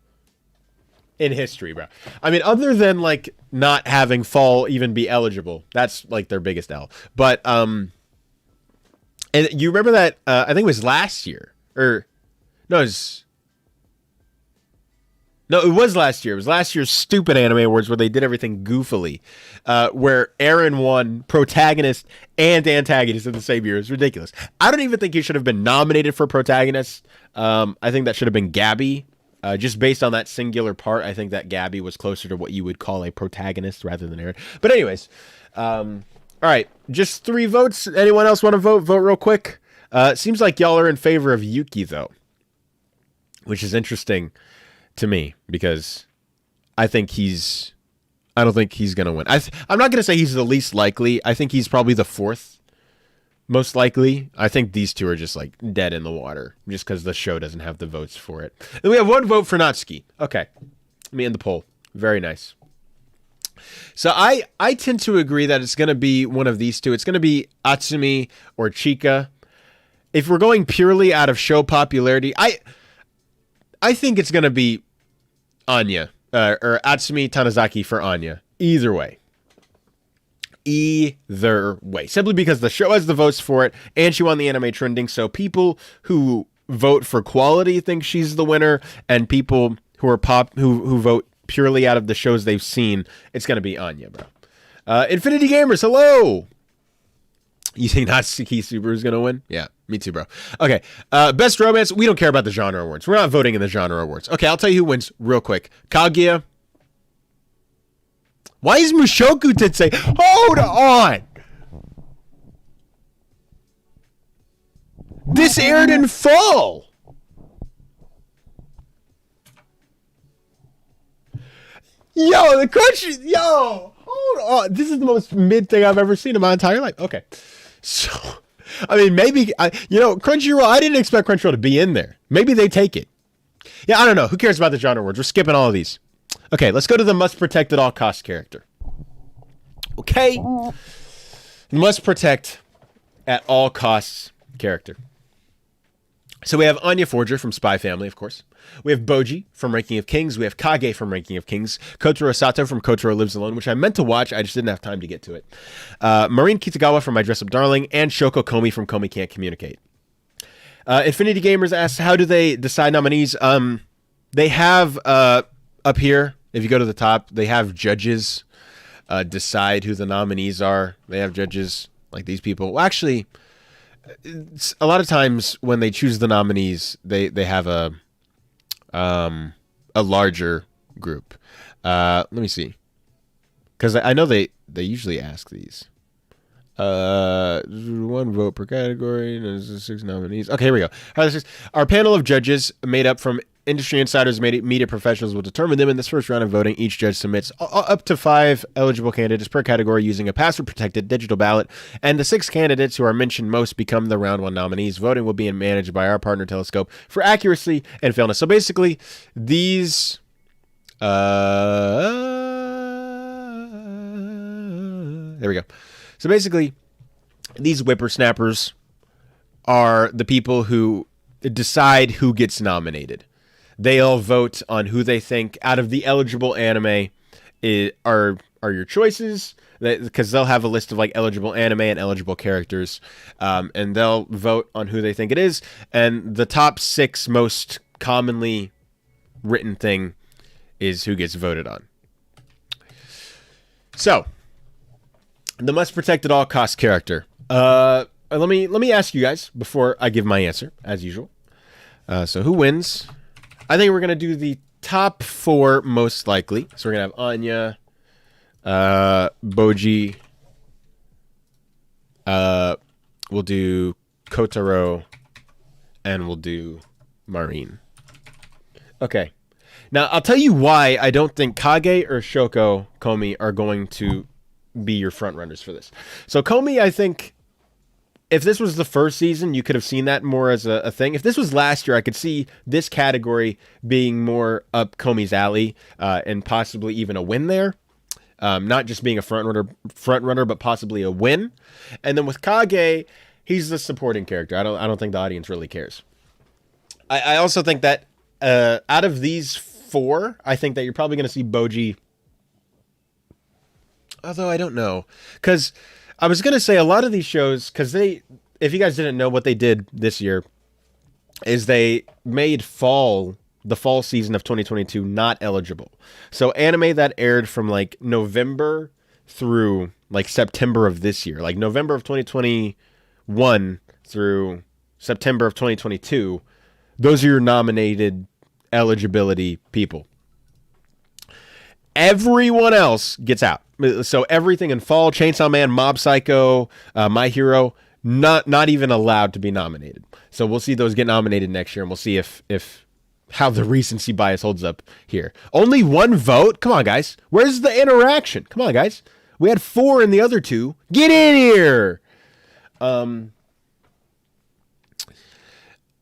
in history, bro. I mean, other than like not having Fall even be eligible, that's like their biggest L. But and you remember that? I think it was last year, or no, it was last year. It was last year's stupid Anime Awards where they did everything goofily, where Eren won protagonist and antagonist in the same year. It's ridiculous. I don't even think he should have been nominated for protagonist. I think that should have been Gabby. Just based on that singular part, I think that Gabby was closer to what you would call a protagonist rather than Eren. But anyways, all right, just 3 votes. Anyone else want to vote? Vote real quick. It seems like y'all are in favor of Yuki, though, which is interesting to me because I don't think he's going to win. I'm not going to say he's the least likely. I think he's probably the 4th most likely. I think these 2 are just like dead in the water just because the show doesn't have the votes for it. Then we have 1 vote for Natsuki. Okay. Let me end the poll. Very nice. So I tend to agree that it's going to be one of these 2. It's going to be Atsumi or Chika. If we're going purely out of show popularity, I think it's going to be Anya, or Atsumi Tanizaki for Anya. Either way. Simply because the show has the votes for it, and she won the Anime Trending, so people who vote for quality think she's the winner, and people who are who vote purely out of the shows they've seen, it's going to be Anya, bro. Infinity Gamers, hello! You think Natsuki Subaru is going to win? Yeah, me too, bro. Okay, Best Romance. We don't care about the genre awards. We're not voting in the genre awards. Okay, I'll tell you who wins real quick. Kaguya. Why is Mushoku Tensei? Hold on! This aired in fall! Yo, the crunchy. Yo, hold on. This is the most mid thing I've ever seen in my entire life. Okay, so I mean, maybe Crunchyroll. I didn't expect Crunchyroll to be in there. Maybe they take it. Yeah, I don't know. Who cares about the genre words? We're skipping all of these. Okay, let's go to the must protect at all costs character. Okay, must protect at all costs character. So we have Anya Forger from Spy Family, of course. We have Boji from Ranking of Kings. We have Kage from Ranking of Kings. Kotaro Sato from Kotaro Lives Alone, which I meant to watch. I just didn't have time to get to it. Marine Kitagawa from My Dress Up Darling. And Shoko Komi from Komi Can't Communicate. Infinity Gamers asks, how do they decide nominees? They have, up here, if you go to the top, they have judges decide who the nominees are. They have judges like these people. Well, actually, a lot of times when they choose the nominees, they have a larger group. Let me see, because I know they usually ask these. One vote per category. There's 6 nominees. Okay, here we go. Our panel of judges, made up from industry insiders, media professionals, will determine them in this first round of voting. Each judge submits up to 5 eligible candidates per category using a password-protected digital ballot, and the 6 candidates who are mentioned most become the round 1 nominees. Voting will be managed by our partner Telescope for accuracy and fairness. So basically, these there we go. So basically, these whippersnappers are the people who decide who gets nominated. They all vote on who they think out of the eligible anime are your choices, because they'll have a list of like eligible anime and eligible characters, and they'll vote on who they think it is. And the top 6 most commonly written thing is who gets voted on. So, the must protect at all costs character. Let me ask you guys before I give my answer, as usual. So who wins? I think we're gonna do the top 4 most likely. So we're gonna have Anya, Boji. We'll do Kotaro, and we'll do Marine. Okay. Now I'll tell you why I don't think Kage or Shoko Komi are going to be your front runners for this. So Komi, I think, if this was the first season, you could have seen that more as a thing. If this was last year, I could see this category being more up Komi's alley, and possibly even a win there. Not just being a front runner, but possibly a win. And then with Kage, he's the supporting character. I don't think the audience really cares. I also think that out of these 4, I think that you're probably going to see Boji. Although I don't know, because I was going to say a lot of these shows, because if you guys didn't know what they did this year, is they made the fall season of 2022 not eligible. So anime that aired from like November through like September of this year, like November of 2021 through September of 2022, those are your nominated eligibility people. Everyone else gets out. So everything in fall, Chainsaw Man, Mob Psycho, My Hero, not even allowed to be nominated. So we'll see those get nominated next year, and we'll see if how the recency bias holds up here. Only 1 vote? Come on, guys. Where's the interaction? Come on, guys. We had 4 in the other 2. Get in here! Now,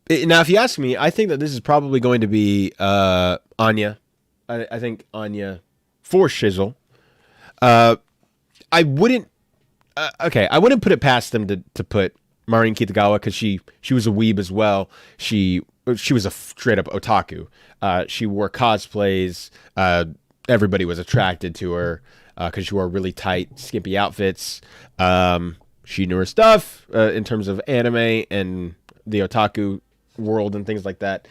if you ask me, I think that this is probably going to be Anya. I think Anya for Shizzle. I wouldn't put it past them to put Marine Kitagawa, because she was a weeb as well. She was a straight up otaku. She wore cosplays. Everybody was attracted to her because she wore really tight, skimpy outfits. She knew her stuff in terms of anime and the otaku world and things like that.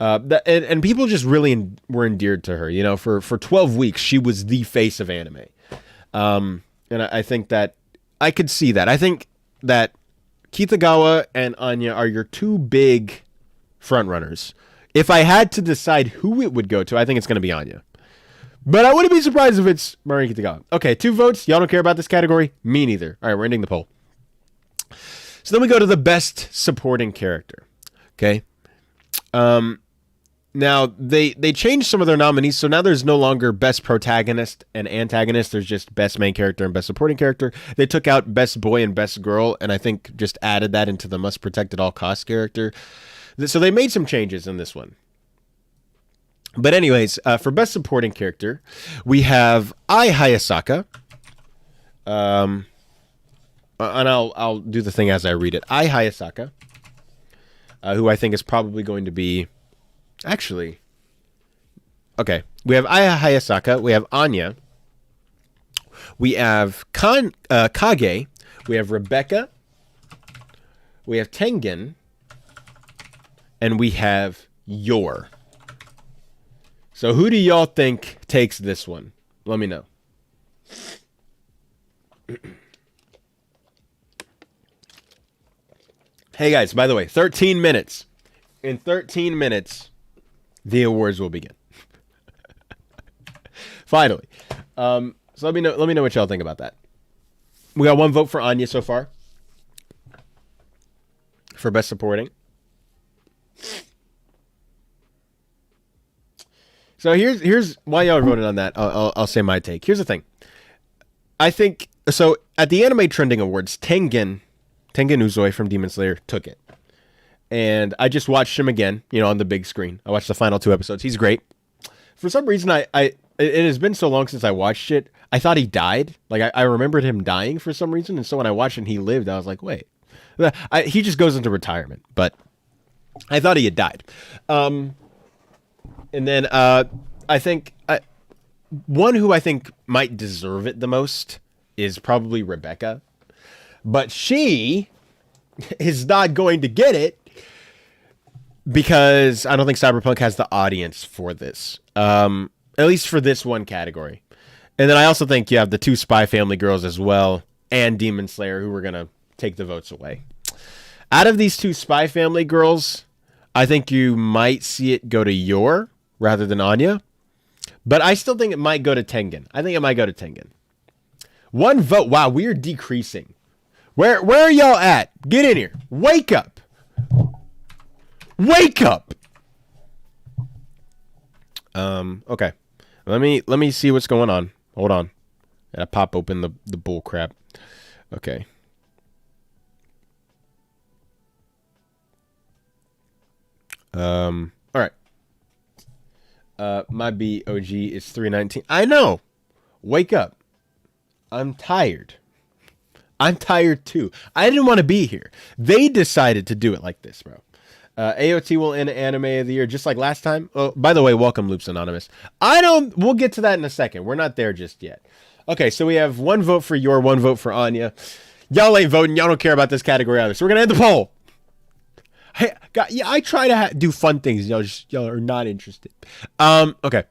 And people just really were endeared to her. You know, for 12 weeks, she was the face of anime. And I think that I could see that. I think that Kitagawa and Anya are your 2 big front runners. If I had to decide who it would go to, I think it's going to be Anya. But I wouldn't be surprised if it's Marine Kitagawa. Okay, 2 votes. Y'all don't care about this category? Me neither. All right, we're ending the poll. So then we go to the best supporting character. Okay. Now they changed some of their nominees, so now there's no longer best protagonist and antagonist. There's just best main character and best supporting character. They took out best boy and best girl, and I think just added that into the must protect at all costs character. So they made some changes in this one. But anyways, for best supporting character, we have Ai Hayasaka. And I'll do the thing as I read it. Ai Hayasaka, who I think is probably going to be. Actually, okay. We have Aya Hayasaka. We have Anya. We have Kage. We have Rebecca. We have Tengen. And we have Yor. So who do y'all think takes this one? Let me know. Hey guys, by the way, 13 minutes. In 13 minutes... the awards will begin. Finally. So let me know what y'all think about that. We got one vote for Anya so far. For best supporting. So here's why y'all voted on that. I'll say my take. Here's the thing. I think so at the Anime Trending Awards, Tengen Uzui from Demon Slayer took it. And I just watched him again, on the big screen. I watched the final 2 episodes. He's great. For some reason, it has been so long since I watched it. I thought he died. Like, I remembered him dying for some reason. And so when I watched it and he lived, I was like, wait. He just goes into retirement. But I thought he had died. And then I think one who I think might deserve it the most is probably Rebecca. But she is not going to get it. Because I don't think Cyberpunk has the audience for this. At least for this one category. And then I also think you have the 2 Spy Family girls as well. And Demon Slayer who are going to take the votes away. Out of these 2 Spy Family girls, I think you might see it go to Yor rather than Anya. But I still think it might go to Tengen. I think it might go to Tengen. 1 vote. Wow, we are decreasing. Where are y'all at? Get in here. Wake up. Wake up. Okay. Let me see what's going on. Hold on. Gotta pop open the bull crap. Okay. All right. My BOG is 319. I know. Wake up. I'm tired. I'm tired too. I didn't want to be here. They decided to do it like this, bro. AOT will end Anime of the Year just like last time. Oh, by the way, welcome, Loops Anonymous. We'll get to that in a second. We're not there just yet. Okay, so we have 1 vote for Yor, 1 vote for Anya. Y'all ain't voting. Y'all don't care about this category either. So we're going to end the poll. Hey, God, yeah, I try to do fun things. Y'all are not interested. Okay.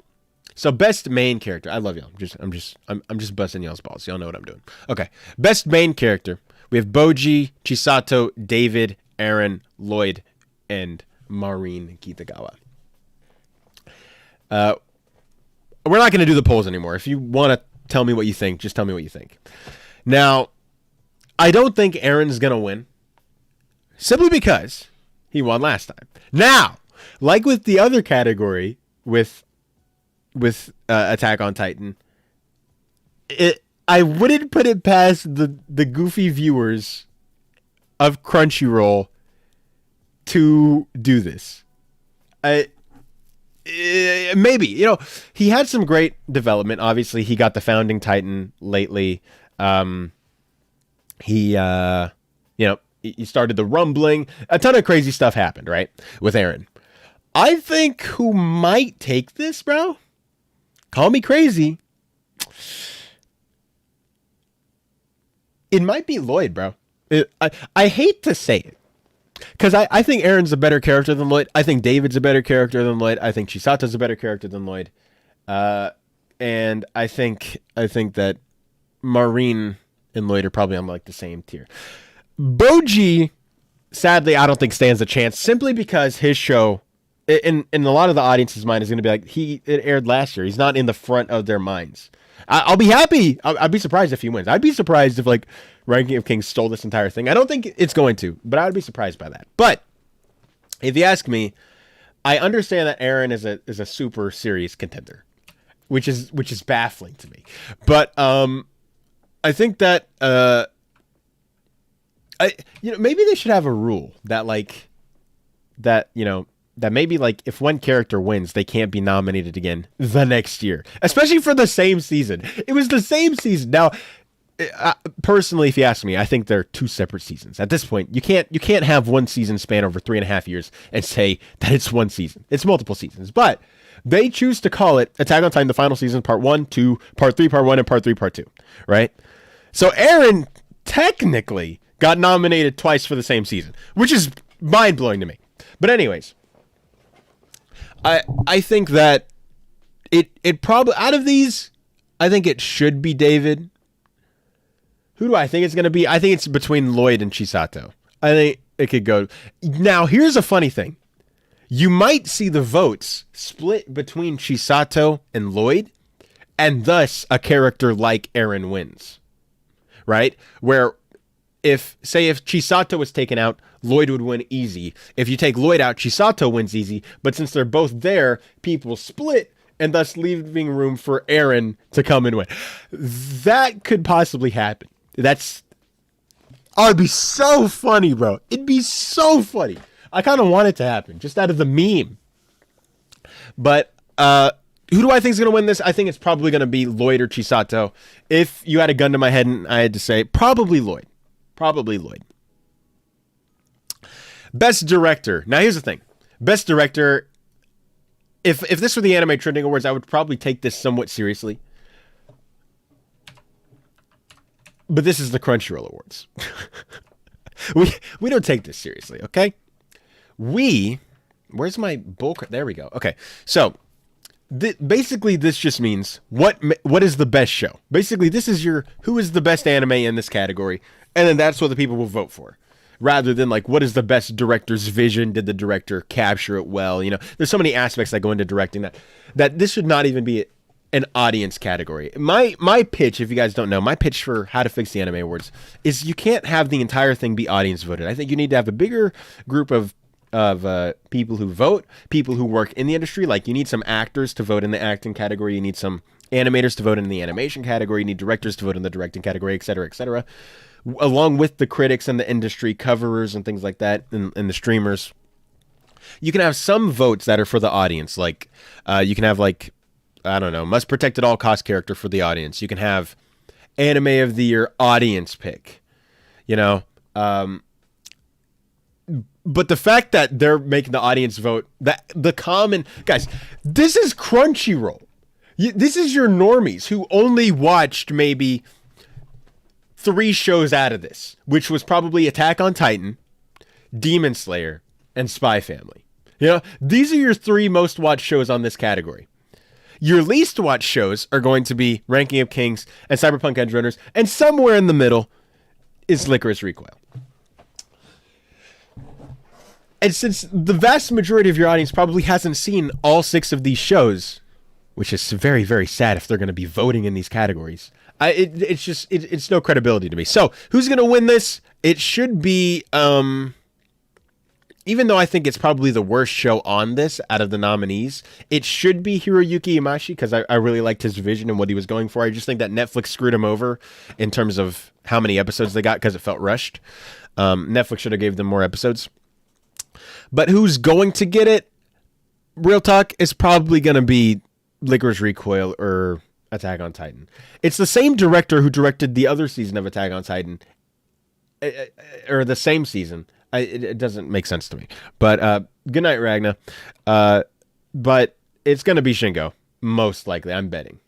So best main character. I love y'all. I'm just busting y'all's balls. Y'all know what I'm doing. Okay. Best main character. We have Boji, Chisato, David, Aaron, Lloyd, and Maureen Kitagawa. We're not going to do the polls anymore. If you want to tell me what you think, just tell me what you think. Now, I don't think Aaron's going to win. Simply because he won last time. Now, like with the other category with Attack on Titan, I wouldn't put it past the goofy viewers of Crunchyroll to do this. Maybe, he had some great development. Obviously, he got the Founding Titan lately. He started the rumbling. A ton of crazy stuff happened, right? With Aaron. I think who might take this, bro? Call me crazy. It might be Lloyd, bro. I hate to say it. Because I think Aaron's a better character than Lloyd. I think David's a better character than Lloyd. I think Chisato's a better character than Lloyd. And I think that Maureen and Lloyd are probably on like the same tier. Boji, sadly, I don't think stands a chance simply because his show, in a lot of the audience's mind, is going to be like, it aired last year. He's not in the front of their minds. I'll be happy. I'd be surprised if he wins. I'd be surprised if like Ranking of Kings stole this entire thing. I don't think it's going to, but I would be surprised by that. But if you ask me, I understand that Aaron is a super serious contender, which is baffling to me. But I think that maybe they should have a rule that like that that maybe like if one character wins, they can't be nominated again the next year, especially for the same season. It was the same season. Now, personally, if you ask me, I think they're two separate seasons. At this point, you can't have one season span over 3.5 years and say that it's one season. It's multiple seasons, but they choose to call it Attack on Titan: The Final Season, Part 1, 2, Part 3, Part 1, and Part 3, Part 2. Right? So Aaron technically got nominated twice for the same season, which is mind blowing to me. But anyways, I think that it probably out of these, I think it should be David. Who do I think it's going to be? I think it's between Lloyd and Chisato. I think it could go. Now, here's a funny thing. You might see the votes split between Chisato and Lloyd, and thus a character like Eren wins. Right? Where if Chisato was taken out, Lloyd would win easy. If you take Lloyd out, Chisato wins easy. But since they're both there, people split, and thus leaving room for Eren to come and win. That could possibly happen. It'd be so funny, bro. It'd be so funny. I kind of want it to happen, just out of the meme. But who do I think is going to win this? I think it's probably going to be Lloyd or Chisato. If you had a gun to my head and I had to say, probably Lloyd. Probably Lloyd. Best director. Now, here's the thing. Best director, if this were the Anime Trending Awards, I would probably take this somewhat seriously. But this is the Crunchyroll Awards. we don't take this seriously, okay? Where's my bulk? There we go. Okay, so basically this just means what is the best show. Basically, this is who is the best anime in this category, and then that's what the people will vote for. Rather than like, what is the best director's vision? Did the director capture it well? There's so many aspects that go into directing that this should not even be an audience category. My pitch, if you guys don't know, my pitch for How to Fix the Anime Awards is you can't have the entire thing be audience voted. I think you need to have a bigger group of people who vote, people who work in the industry. Like, you need some actors to vote in the acting category. You need some animators to vote in the animation category. You need directors to vote in the directing category, et cetera, along with the critics and the industry coverers and things like that, and the streamers. You can have some votes that are for the audience. Like, you can have like, I don't know, must protect at all cost character for the audience. You can have anime of the year audience pick, but the fact that they're making the audience vote, that the common guys, this is Crunchyroll. This is your normies who only watched maybe 3 shows out of this, which was probably Attack on Titan, Demon Slayer, and Spy Family. These are your 3 most watched shows on this category. Your least watched shows are going to be Ranking of Kings and Cyberpunk Edge Runners, and somewhere in the middle is Licorice Recoil. And since the vast majority of your audience probably hasn't seen all 6 of these shows, which is very, very sad if they're going to be voting in these categories, it's no credibility to me. So, who's going to win this? It should be, even though I think it's probably the worst show on this out of the nominees, it should be Hiroyuki Imaishi, because I really liked his vision and what he was going for. I just think that Netflix screwed him over in terms of how many episodes they got, because it felt rushed. Netflix should have gave them more episodes. But who's going to get it? Real talk, is probably going to be Licorice Recoil or Attack on Titan. It's the same director who directed the other season of Attack on Titan, or the same season. It doesn't make sense to me. But good night, Ragna. But it's going to be Shingo, most likely, I'm betting.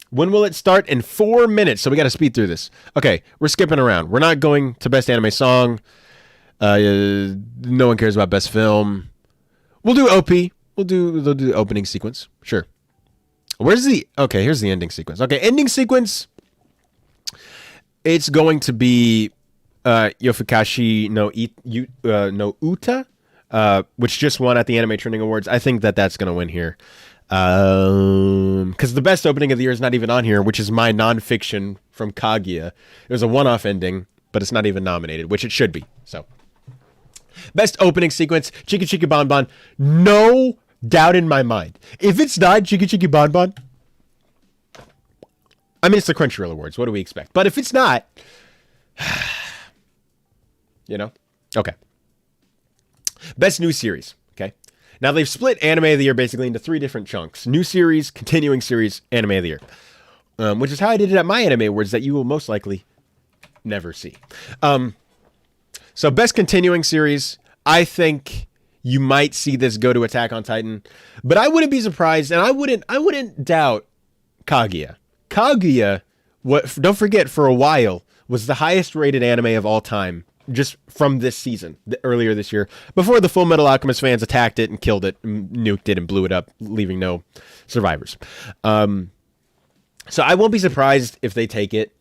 When will it start? In 4 minutes, so we got to speed through this. Okay, we're skipping around. We're not going to Best Anime Song. No one cares about Best Film. We'll do OP. They'll do the opening sequence. Sure. Here's the ending sequence. Okay, ending sequence. It's going to be Yofukashi no Uta, which just won at the Anime Trending Awards. I think that's going to win here. Because the best opening of the year is not even on here, which is my nonfiction from Kaguya. It was a one-off ending, but it's not even nominated, which it should be. So, best opening sequence, Chiki Chiki Bon Bon. No doubt in my mind. If it's not Chiki Chiki Bon Bon, I mean, it's the Crunchyroll Awards. What do we expect? But if it's not, you know? Okay. Best new series. Okay. Now they've split Anime of the Year basically into 3 different chunks. New series, continuing series, Anime of the Year. Which is how I did it at my Anime Awards that you will most likely never see. So best continuing series, I think you might see this go to Attack on Titan. But I wouldn't be surprised, and I wouldn't doubt Kaguya. Kaguya, don't forget, for a while, was the highest rated anime of all time, just from this season, earlier this year, before the Full Metal Alchemist fans attacked it and killed it, and nuked it and blew it up, leaving no survivors. So I won't be surprised if they take it.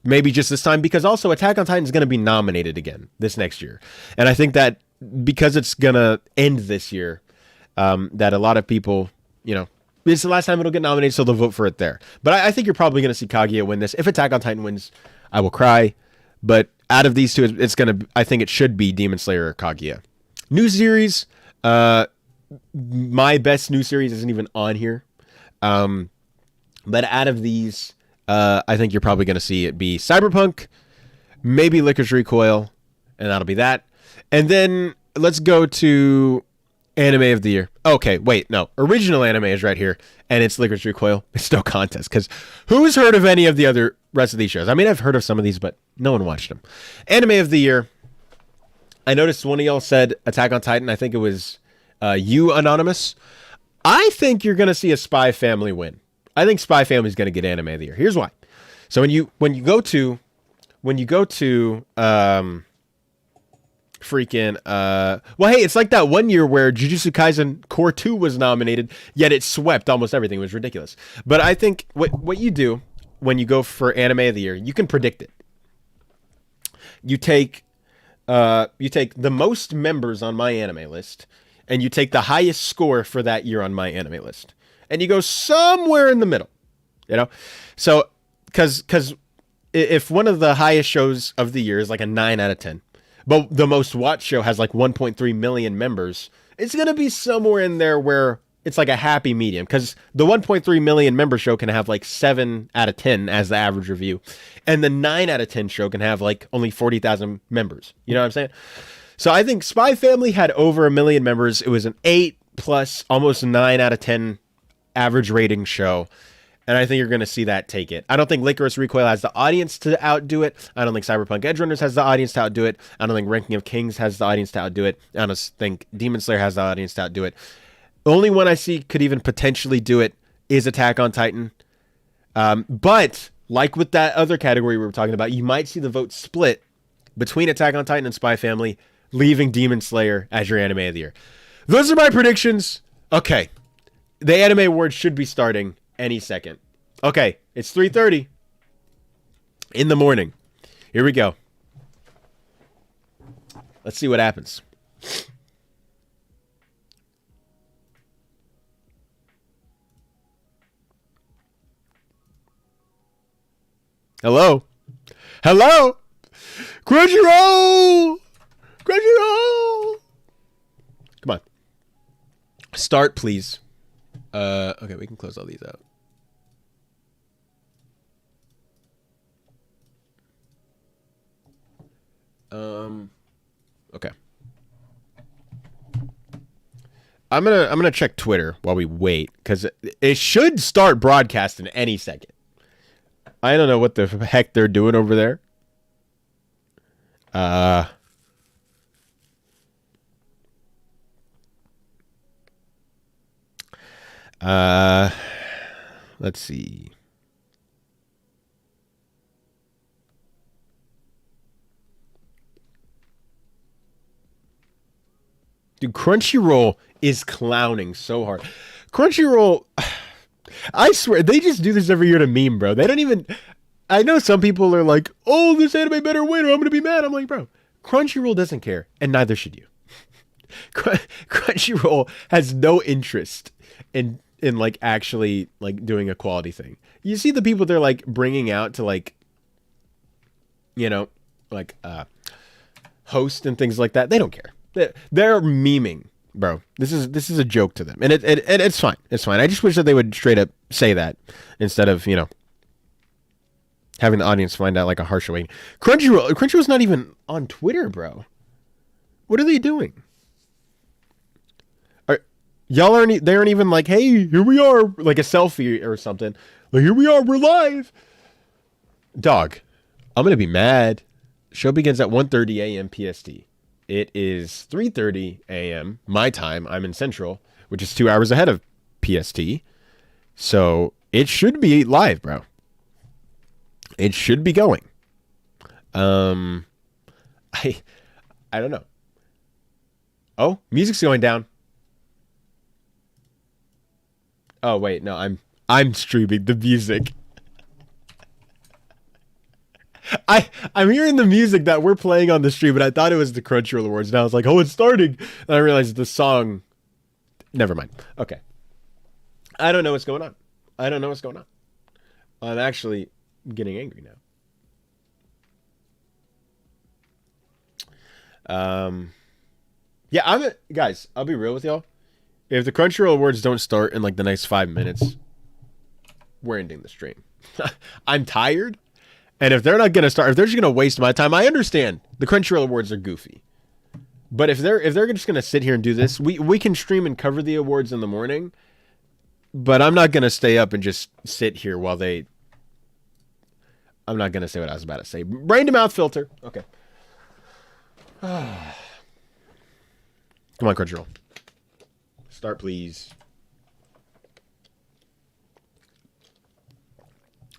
Maybe just this time, because also Attack on Titan is going to be nominated again this next year. And I think that because it's going to end this year, that a lot of people, it's the last time it'll get nominated, so they'll vote for it there. But I think you're probably going to see Kaguya win this. If Attack on Titan wins, I will cry. But out of these two, I think it should be Demon Slayer or Kaguya. New series, my best new series isn't even on here. But out of these, I think you're probably going to see it be Cyberpunk, maybe Licorice Recoil, and that'll be that. And then let's go to Anime of the Year. Okay, wait, no. Original anime is right here, and it's Licorice Recoil. It's no contest, because who's heard of any of the other rest of these shows? I mean, I've heard of some of these, but no one watched them. Anime of the Year. I noticed one of y'all said Attack on Titan. I think it was you, Anonymous. I think you're going to see a Spy Family win. I think Spy Family is going to get Anime of the Year. Here's why. So when you go to well, hey, it's like that one year where Jujutsu Kaisen Core 2 was nominated, yet it swept almost everything. It was ridiculous. But I think what you do when you go for Anime of the Year, you can predict it. You take the most members on my anime list, and you take the highest score for that year on my anime list, and you go somewhere in the middle, So, because if one of the highest shows of the year is like a 9 out of 10, but the most watched show has like 1.3 million members, it's going to be somewhere in there where it's like a happy medium, because the 1.3 million member show can have like 7 out of 10 as the average review, and the 9 out of 10 show can have like only 40,000 members. You know what I'm saying? So I think Spy Family had over 1 million members. It was an 8 plus almost 9 out of 10 average rating show. And I think you're going to see that take it. I don't think Licorice Recoil has the audience to outdo it. I don't think Cyberpunk Edgerunners has the audience to outdo it. I don't think Ranking of Kings has the audience to outdo it. I don't think Demon Slayer has the audience to outdo it. The only one I see could even potentially do it is Attack on Titan. But like with that other category we were talking about, you might see the vote split between Attack on Titan and Spy Family, leaving Demon Slayer as your Anime of the Year. Those are my predictions. Okay. The Anime Awards should be starting any second. Okay, it's 3:30 in the morning. Here we go. Let's see what happens. Hello? Hello? Crunchyroll! Crunchyroll! Come on. Start, please. Okay, we can close all these out. Okay. I'm gonna check Twitter while we wait, because it should start broadcasting any second. I don't know what the heck they're doing over there. Let's see. Dude, Crunchyroll is clowning so hard. Crunchyroll, I swear, they just do this every year to meme, bro. They don't even... I know some people are like, oh, this anime better win or I'm going to be mad. I'm like, bro, Crunchyroll doesn't care, and neither should you. Crunchyroll has no interest in like actually like doing a quality thing. You see the people they're like bringing out to like, like host and things like that. They don't care. They're memeing bro. This is a joke to them, and it's fine. It's fine. I just wish that they would straight up say that instead of having the audience find out like a harsh way. Crunchyroll's not even on Twitter, bro. What are they doing? Y'all aren't. They aren't even like, hey, here we are, like a selfie or something. Like, here we are, we're live. Dog, I'm gonna be mad. Show begins at 1:30 a.m. PST. It is 3:30 a.m. my time. I'm in Central, which is 2 hours ahead of PST. So it should be live, bro. It should be going. I don't know. Oh, music's going down. Oh wait, no, I'm streaming the music. I'm hearing the music that we're playing on the stream, but I thought it was the Crunchyroll Awards. And I was like, oh, it's starting. And I realized the song. Never mind. Okay. I don't know what's going on. I'm actually getting angry now. Yeah, guys, I'll be real with y'all. If the Crunchyroll Awards don't start in like the next 5 minutes, we're ending the stream. I'm tired. And if they're not going to start, if they're just going to waste my time, I understand. The Crunchyroll Awards are goofy. But if they're just going to sit here and do this, we can stream and cover the awards in the morning. But I'm not going to stay up and just sit here while they... I'm not going to say what I was about to say. Brain to mouth filter. Okay. Come on, Crunchyroll. Start, please.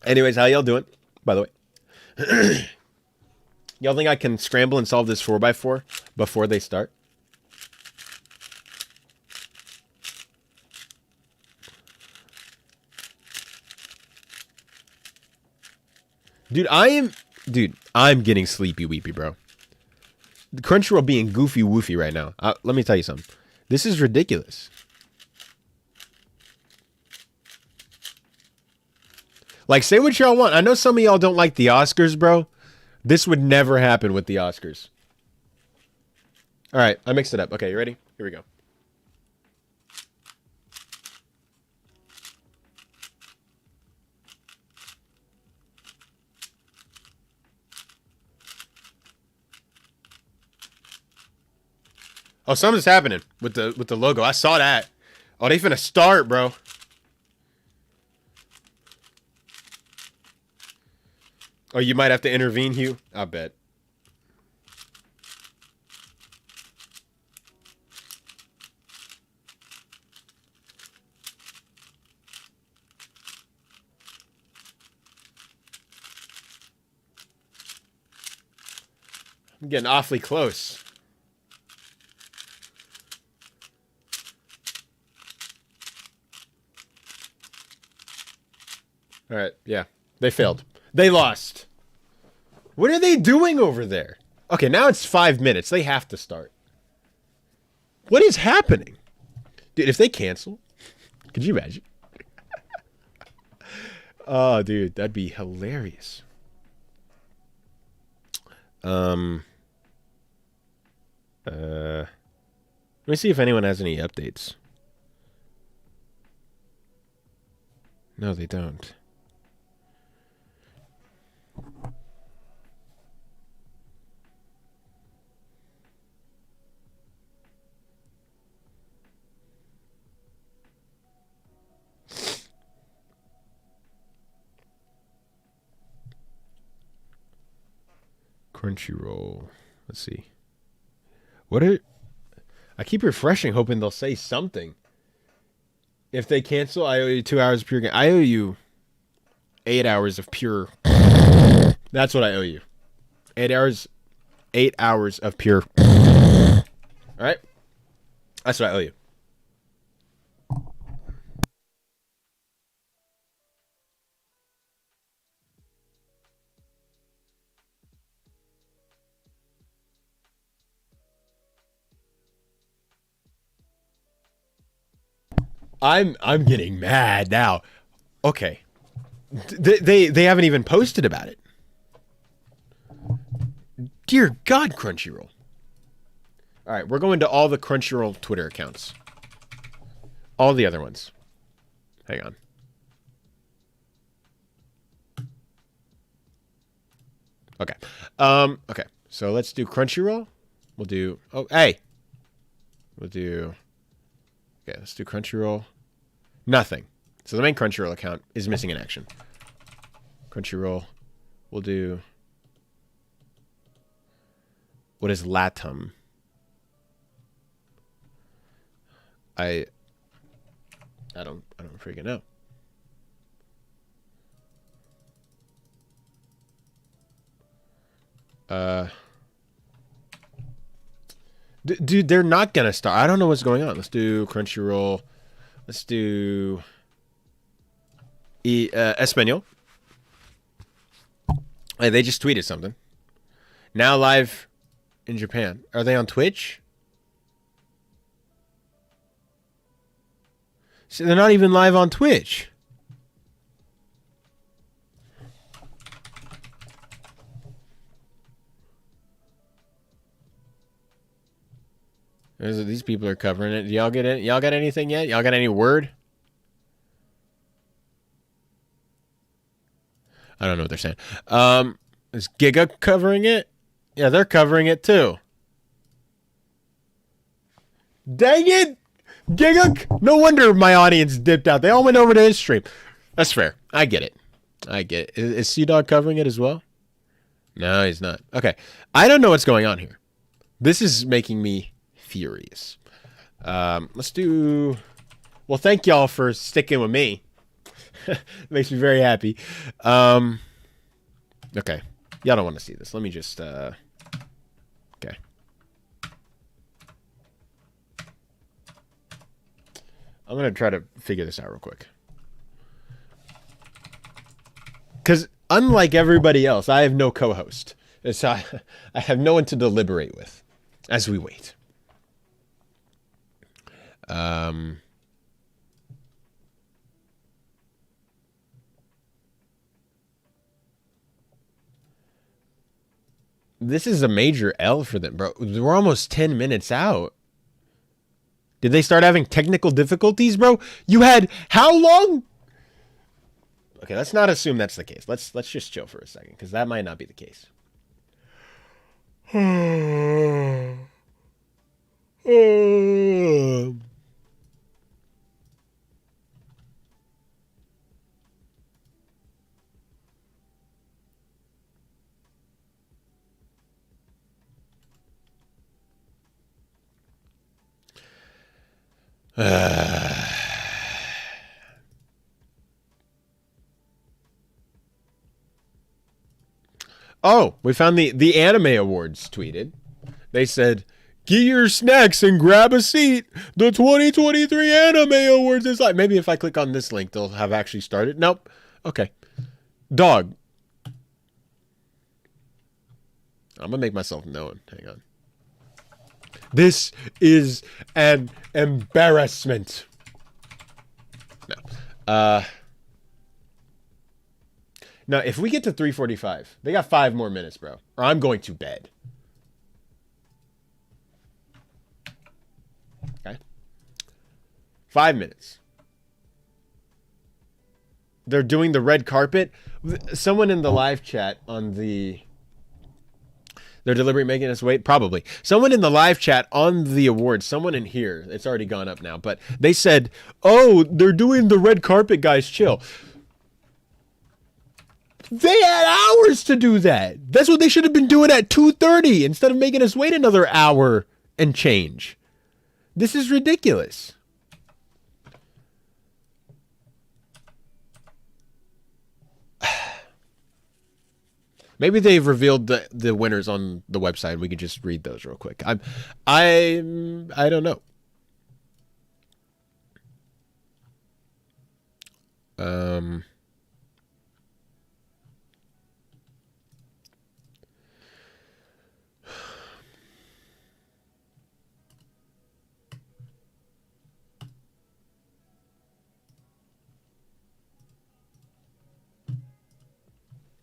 Anyways, how y'all doing? By the way. Y'all think I can scramble and solve this 4x4 before they start? Dude, I'm getting sleepy weepy, bro. The Crunchyroll being goofy woofy right now. Let me tell you something. This is ridiculous. Like, say what y'all want. I know some of y'all don't like the Oscars, bro. This would never happen with the Oscars. All right, I mixed it up. Okay, you ready? Here we go. Oh, something's happening with the logo. I saw that. Oh, they finna start, bro. Oh, you might have to intervene, Hugh. I bet. I'm getting awfully close. All right, yeah. They failed. They lost. What are they doing over there? Okay, now it's 5 minutes. They have to start. What is happening? Dude, if they cancel, could you imagine? Oh, dude, that'd be hilarious. Let me see if anyone has any updates. No, they don't. Crunchyroll. Let's see. I keep refreshing, hoping they'll say something. If they cancel, I owe you 2 hours of pure game. I owe you 8 hours of pure. That's what I owe you. 8 hours. 8 hours of pure. All right. That's what I owe you. I'm getting mad now. Okay. They haven't even posted about it. Dear God, Crunchyroll. All right, we're going to all the Crunchyroll Twitter accounts. All the other ones. Hang on. Okay. Okay. So let's do Crunchyroll. We'll do... Oh, hey! We'll do... Okay, let's do Crunchyroll. Nothing. So the main Crunchyroll account is missing in action. Crunchyroll. We'll do... What is Latum? I don't freaking know. Dude, they're not gonna start. I don't know what's going on. Let's do Crunchyroll. Let's do Espanol. Hey, they just tweeted something. Now live in Japan. Are they on Twitch? So they're not even live on Twitch. These people are covering it. Y'all get it? Y'all got anything yet? Y'all got any word? I don't know what they're saying. Is Giga covering it? Yeah, they're covering it too. Dang it! Giga! No wonder my audience dipped out. They all went over to his stream. That's fair. I get it. I get it. Is Sea-Dog covering it as well? No, he's not. Okay. I don't know what's going on here. This is making me furious. Let's do... Well, thank y'all for sticking with me. Makes me very happy. Okay. Y'all don't want to see this. Let me just... Okay. I'm going to try to figure this out real quick. Because unlike everybody else, I have no co-host. So I have no one to deliberate with as we wait. This is a major L for them, bro. We're almost 10 minutes out. Did they start having technical difficulties, bro? You had how long? Okay, let's not assume that's the case. Let's just chill for a second, because that might not be the case. Oh, we found the Anime Awards tweeted. They said, get your snacks and grab a seat. The 2023 Anime Awards is like... Maybe if I click on this link, they'll have actually started. Nope. Okay. Dog. I'm going to make myself known. Hang on. This is an embarrassment. No. Now, if we get to 3:45, they got 5 more minutes, bro. Or I'm going to bed. Okay? 5 minutes. They're doing the red carpet. Someone in the live chat on the... They're deliberately making us wait? Probably. Someone in the live chat on the awards, someone in here, it's already gone up now, but they said, oh, they're doing the red carpet, guys, chill. They had hours to do that. That's what they should have been doing at 2:30 instead of making us wait another hour and change. This is ridiculous. Maybe they've revealed the winners on the website. We could just read those real quick. I don't know.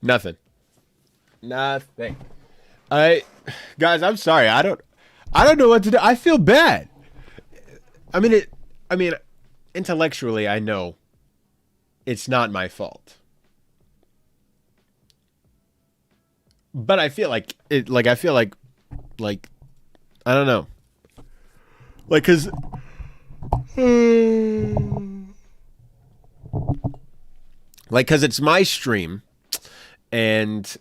Nothing. Nothing. Guys, I'm sorry. I don't know what to do. I feel bad. I mean, I mean, intellectually, I know it's not my fault, but I feel like it. Like I feel like I don't know. Like, cause, cause it's my stream, and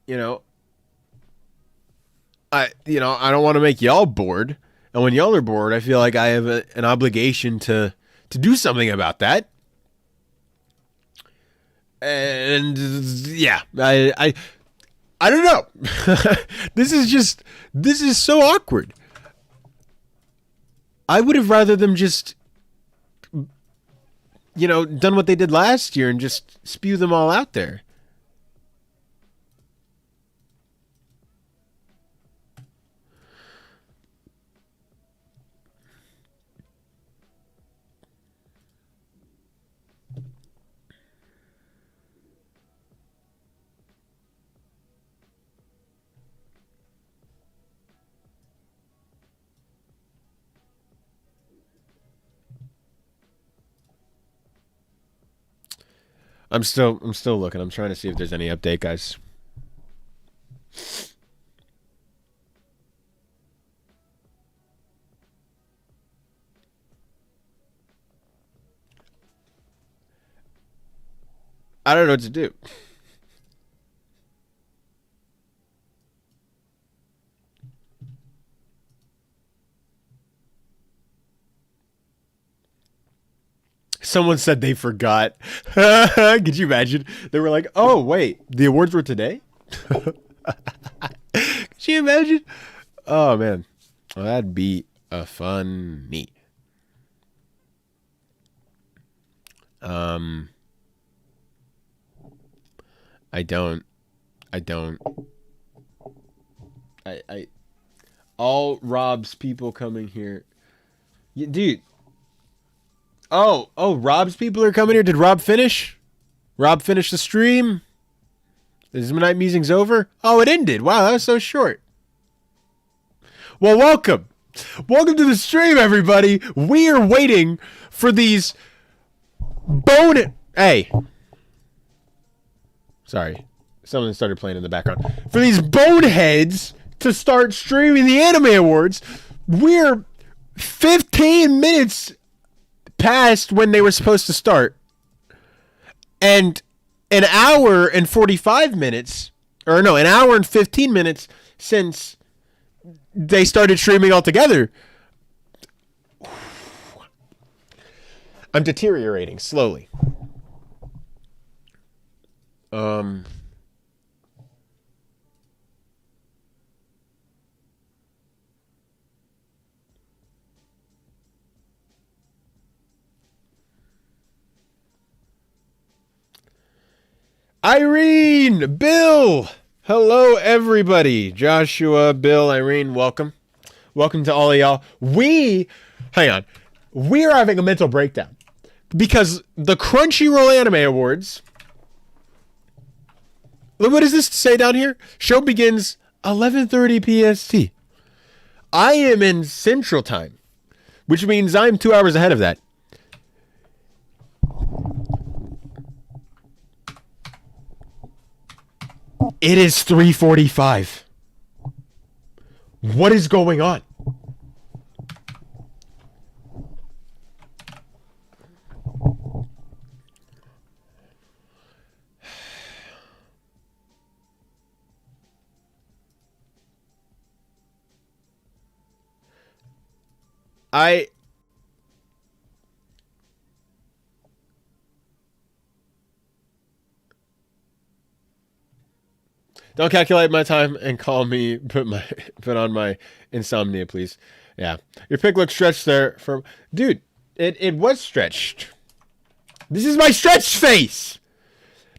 you know, I don't want to make y'all bored, and when y'all are bored, I feel like I have an obligation to do something about that. And yeah, I don't know. This is so awkward. I would have rather them just done what they did last year and just spew them all out there. I'm still looking. I'm trying to see if there's any update, guys. I don't know what to do. Someone said they forgot. Could you imagine? They were like, "Oh wait, the awards were today." Could you imagine? Oh man, well, that'd be a funny. Um, I don't. I don't. I all Rob's people coming here. Dude. Oh, Rob's people are coming here. Did Rob finish? Rob finished the stream? Is Midnight Musings over? Oh, it ended. Wow, that was so short. Well, welcome. Welcome to the stream, everybody. We are waiting for these Hey. Sorry. Someone started playing in the background. For these boneheads to start streaming the Anime Awards. We're 15 minutes past when they were supposed to start. And an hour and 45 minutes, or no, an hour and 15 minutes since they started streaming altogether. I'm deteriorating slowly. Irene, Bill, hello everybody. Joshua, Bill, Irene, welcome. Welcome to all of y'all. Hang on. We're having a mental breakdown because the Crunchyroll Anime Awards. What does this say down here? Show begins 11:30 PST. I am in Central Time, which means I'm 2 hours ahead of that. It is 3:45. What is going on? Don't calculate my time and call me. Put on my insomnia, please. Yeah, your pick looks stretched there. Dude, it was stretched. This is my stretched face.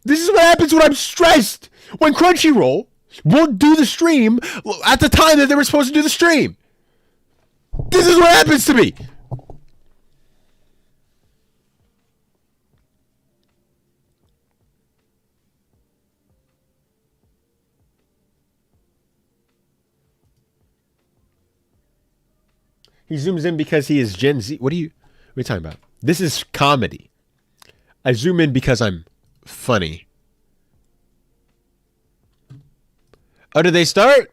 This is what happens when I'm stressed. When Crunchyroll won't do the stream at the time that they were supposed to do the stream. This is what happens to me. He zooms in because he is Gen Z. What are you talking about? This is comedy. I zoom in because I'm funny. Oh, did they start?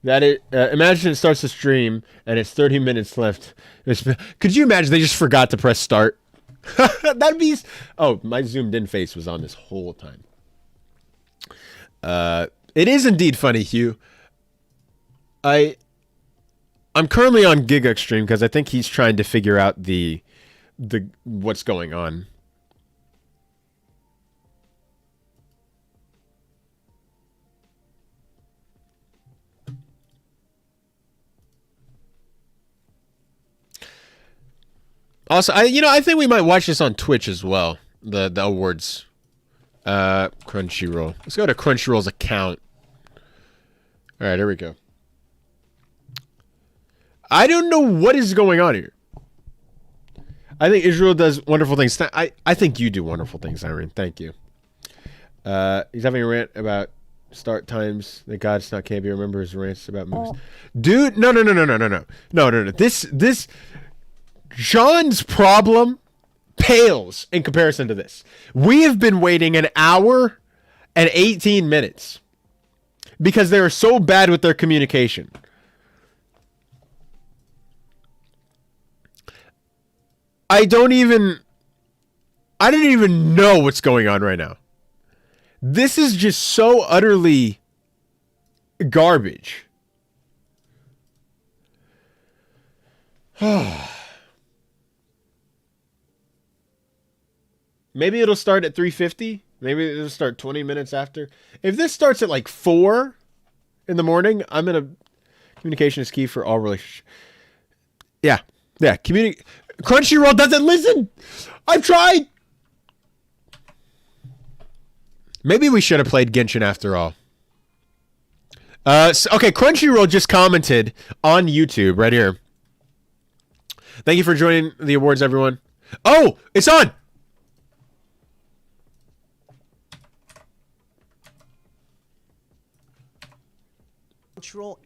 That it. Imagine it starts to stream and it's 30 minutes left. Could you imagine they just forgot to press start? That'd be. Oh, my zoomed in face was on this whole time. It is indeed funny, Hugh. I'm currently on Gig Extreme because I think he's trying to figure out the what's going on. Also, I think we might watch this on Twitch as well. The awards. Crunchyroll. Let's go to Crunchyroll's account. All right, here we go. I don't know what is going on here. I think Israel does wonderful things. I think you do wonderful things, Irene. Thank you. He's having a rant about start times. That God it's not can't be remember his rants about movies. Dude, no. This John's problem pales in comparison to this. We have been waiting an hour and 18 minutes because they are so bad with their communication. I don't even know what's going on right now. This is just so utterly garbage. Maybe it'll start at 3:50. Maybe it'll start 20 minutes after. If this starts at like 4 in the morning, communication is key for all relationships. Yeah. Crunchyroll doesn't listen. I've tried. Maybe we should have played Genshin after all. Okay, Crunchyroll just commented on YouTube right here. Thank you for joining the awards, everyone. Oh, it's on.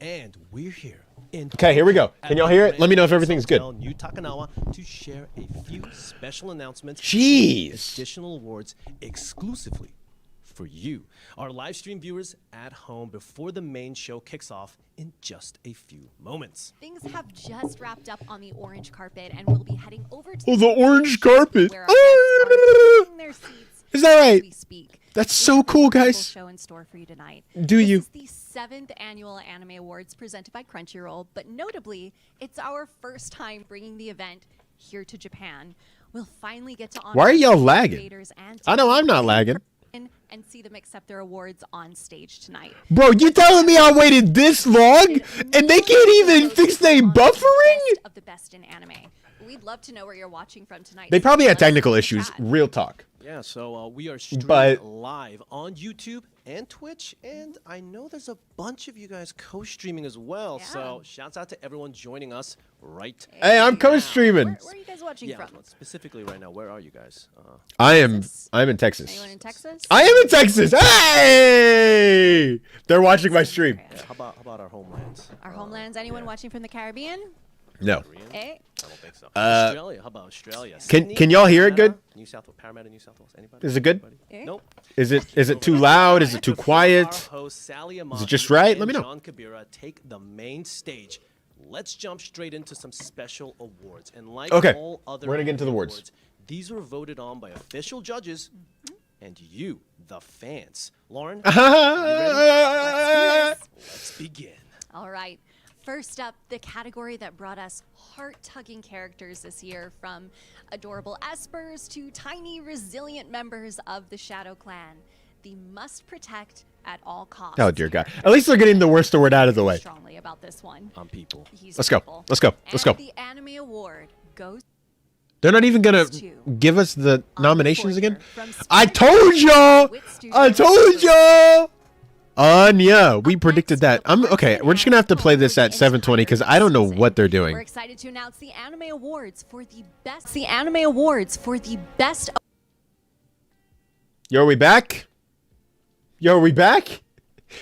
And we're here. Okay, here we go. Can y'all hear it? Let me know if everything's good. New Takanawa to share a few special announcements. Jeez. Additional awards exclusively for you, our live stream viewers at home, before the main show kicks off in just a few moments. Things have just wrapped up on the orange carpet, and we'll be heading over to the orange carpet. where our guests are taking their seats. Is that right? As we speak. That's so cool, guys. Show in store for you tonight. Do you? This is the 7th annual Anime Awards presented by Crunchyroll, but notably, it's our first time bringing the event here to Japan. We'll finally get to honor Why are y'all lagging? creators and I know I'm not lagging. and see them accept their awards on stage tonight. Bro, you telling me I waited this long and they can't even fix their buffering? Of the best in anime. We'd love to know where you're watching from tonight. They probably had Let us technical know in the issues. chat. Real talk. Yeah, so we are streaming But- live on YouTube and Twitch, and I know there's a bunch of you guys co-streaming as well. Yeah. So shouts out to everyone joining us right. Hey, I'm co-streaming. Where are you guys watching Yeah, from? well, specifically right now, where are you guys? I'm in Anyone Texas. in Texas? I am in Texas. Hey! They're watching my stream. Yeah, how about our homelands? Our homelands. Anyone watching from the Caribbean? No. Korean? Eh? I don't think so. Australia. How about Australia? Can y'all hear it good? Parramatta, New South Wales. Anybody? Is it good? Anybody? Eh? Nope. Is it too loud? Is it too quiet? Our hosts, Sally Is it just right? Let me know. John Kabira take the main stage. Let's jump straight into some special awards. And like Okay, all other we're gonna get into the awards. awards, these were voted on by official judges and you, the fans. Lauren, are you ready? Let's begin. All right. First up, the category that brought us heart-tugging characters this year, from adorable espers to tiny, resilient members of the Shadow Clan. The must protect at all costs. Oh dear God! At least they're getting the worst award out of the way. Strongly about this one. I'm people. He's Let's go. people. Let's go. Let's go. And the Anime Award goes They're not even gonna to give us the nominations Unfortunate again. from I Spider- told y'all. Wit Studio I told y'all. Anya, we Up predicted next, that. I'm okay. We're just gonna have to play this at 7:20 because I don't know what they're We're doing. excited to announce the Anime Awards for the best. The Anime Awards for the best Yo, are we back? Yo, are we back?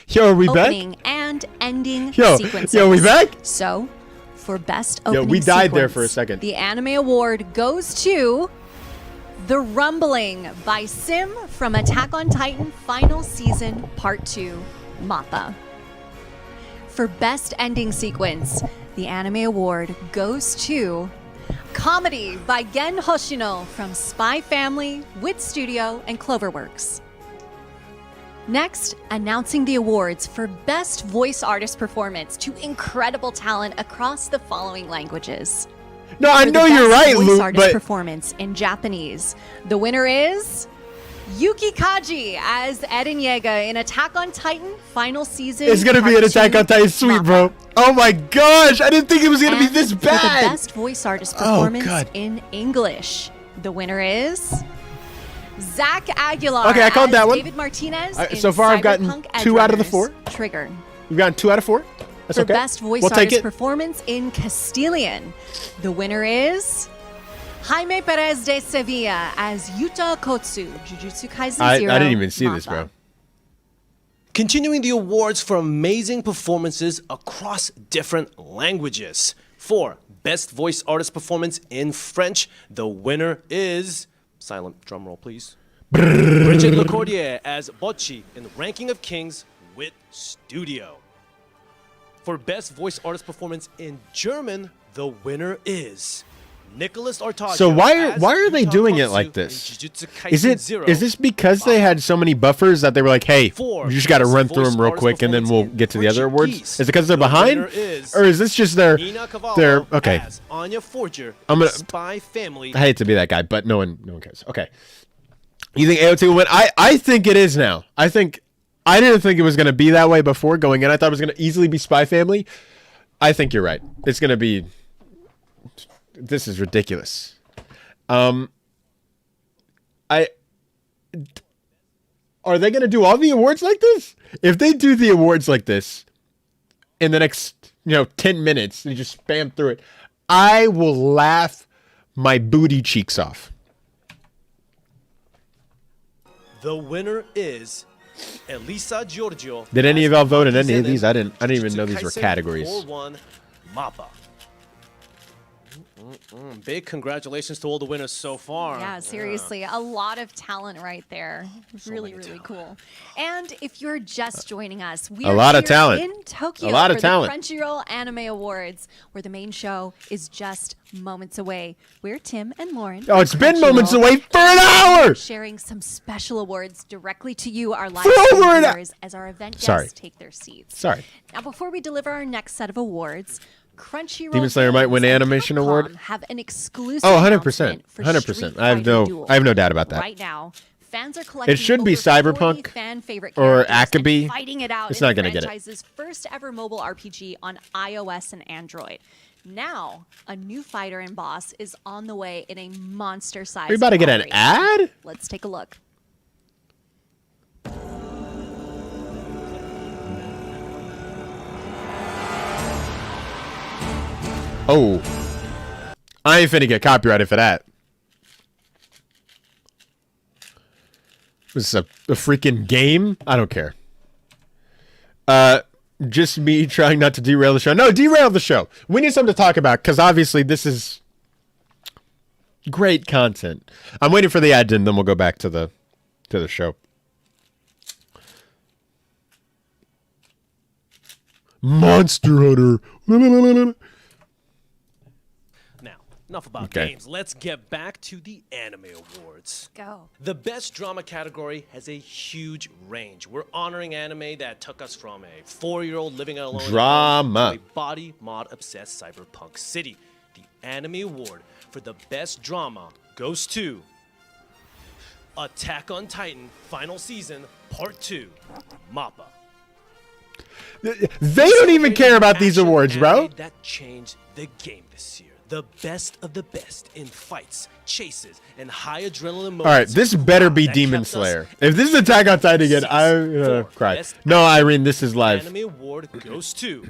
Yo, are we back? opening and ending Yo, sequences. yo, we back? So, for best Yo, opening we died there sequence, for a second. The Anime Award goes to The Rumbling by Sim from Attack on Titan Final Season Part 2, MAPPA. For best ending sequence, the Anime Award goes to Comedy by Gen Hoshino from Spy Family, Wit Studio, and Cloverworks. Next, announcing the awards for Best Voice Artist Performance to incredible talent across the following languages. No, I For the know you're best right, voice Luke, artist but performance in Japanese, the winner is Yuki Kaji as Eren Yeager in Attack on Titan Final Season. it's gonna be Part an Attack 2, on Titan sweep, MAPPA. bro. Oh my gosh, I didn't think it was gonna be And this for the bad. best voice artist Oh, performance God. in English, the winner is Zach Aguilar. Okay, I called as that one. David Martinez. Alright, in so far I've gotten Cyberpunk 2 out of the Edgerunners. 4. Trigger. We've gotten 2 out of 4. That's For okay. best voice We'll take artist it. performance in Castilian, the winner is Jaime Perez de Sevilla as Yuta Kotsu, Jujutsu Kaisen I 0. didn't even see this, MAPPA. bro. Continuing the awards for amazing performances across different languages. For Best Voice Artist Performance in French, the winner is... Silent drum roll, please. Bridget Lecordier as Bocchi in Ranking of Kings Wit Studio. For Best Voice Artist Performance in German, the winner is... Nicholas Artaggio. So why as are they Yuta doing it Kotsu like in this? Jujutsu Is Kaisen it 0. is this because they had so many buffers that they were like, hey, For you just got to best run through voice them real artist quick and then we'll performance in get to the other awards? Portuguese, Is it because they're the behind, winner is or is this just their Nina Cavallo their okay? as Anya Forger, I'm gonna- Spy Family. I hate to be that guy, but no one cares. Okay, you think AOT will win? I think it is now. I didn't think it was going to be that way before going in. I thought it was going to easily be Spy Family. I think you're right. It's going to be. This is ridiculous. Are they going to do all the awards like this? If they do the awards like this in the next, 10 minutes and just spam through it, I will laugh my booty cheeks off. The winner is Elisa Giorgio. Did any as of y'all vote in any of Zen these? I didn't even Jujutsu know these were Kaisen categories. 4-1 MAPPA. Big congratulations to all the winners so far. Yeah, seriously, a lot of talent right there. Really, really cool. And if you're just joining us, we A are lot of here talent. in Tokyo A lot of for talent. the Crunchyroll Anime Awards, where the main show is just moments away. We're Tim and Lauren. Oh, it's from been moments Crunchyroll, away for an hour. sharing some special awards directly to you, our live For stream over an hour. viewers, as our event guests Sorry. take their seats. Sorry. Now, before we deliver our next set of awards, Crunchyroll Demon Slayer might win Games and animation Capcom award? have an exclusive Oh, 100%. announcement for 100%. Street I have Fighter no Duel. doubt about that. Right now, fans are collecting should be over 40 Cyberpunk fan favorite or characters and Akabe. fighting it out It's in not the gonna get it. franchise's first ever mobile RPG on iOS and Android. Now, a new fighter and boss is on the way in a monster-sized Are you about to get an operation. ad? Let's take a look. Oh. I ain't finna get copyrighted for that. This is a freaking game? I don't care. Just me trying not to derail the show. No, derail the show. We need something to talk about because obviously this is great content. I'm waiting for the ad and then we'll go back to the show. Monster Hunter. Now, enough about Okay. games. Let's get back to the Anime Awards. Go. The best drama category has a huge range. We're honoring anime that took us from a 4-year-old living alone in Drama. to a body mod obsessed cyberpunk city. The Anime Award for the best drama goes to Attack on Titan Final Season Part 2, MAPPA. They don't even care about these Action awards, bro. anime that changed the game this year. The best of the best in fights, chases, and high adrenaline moments. All right, this better be that Demon kept us Slayer. If this is Attack on Titan again, I'm gonna cry. Best No, Irene, this is live. Anime award goes to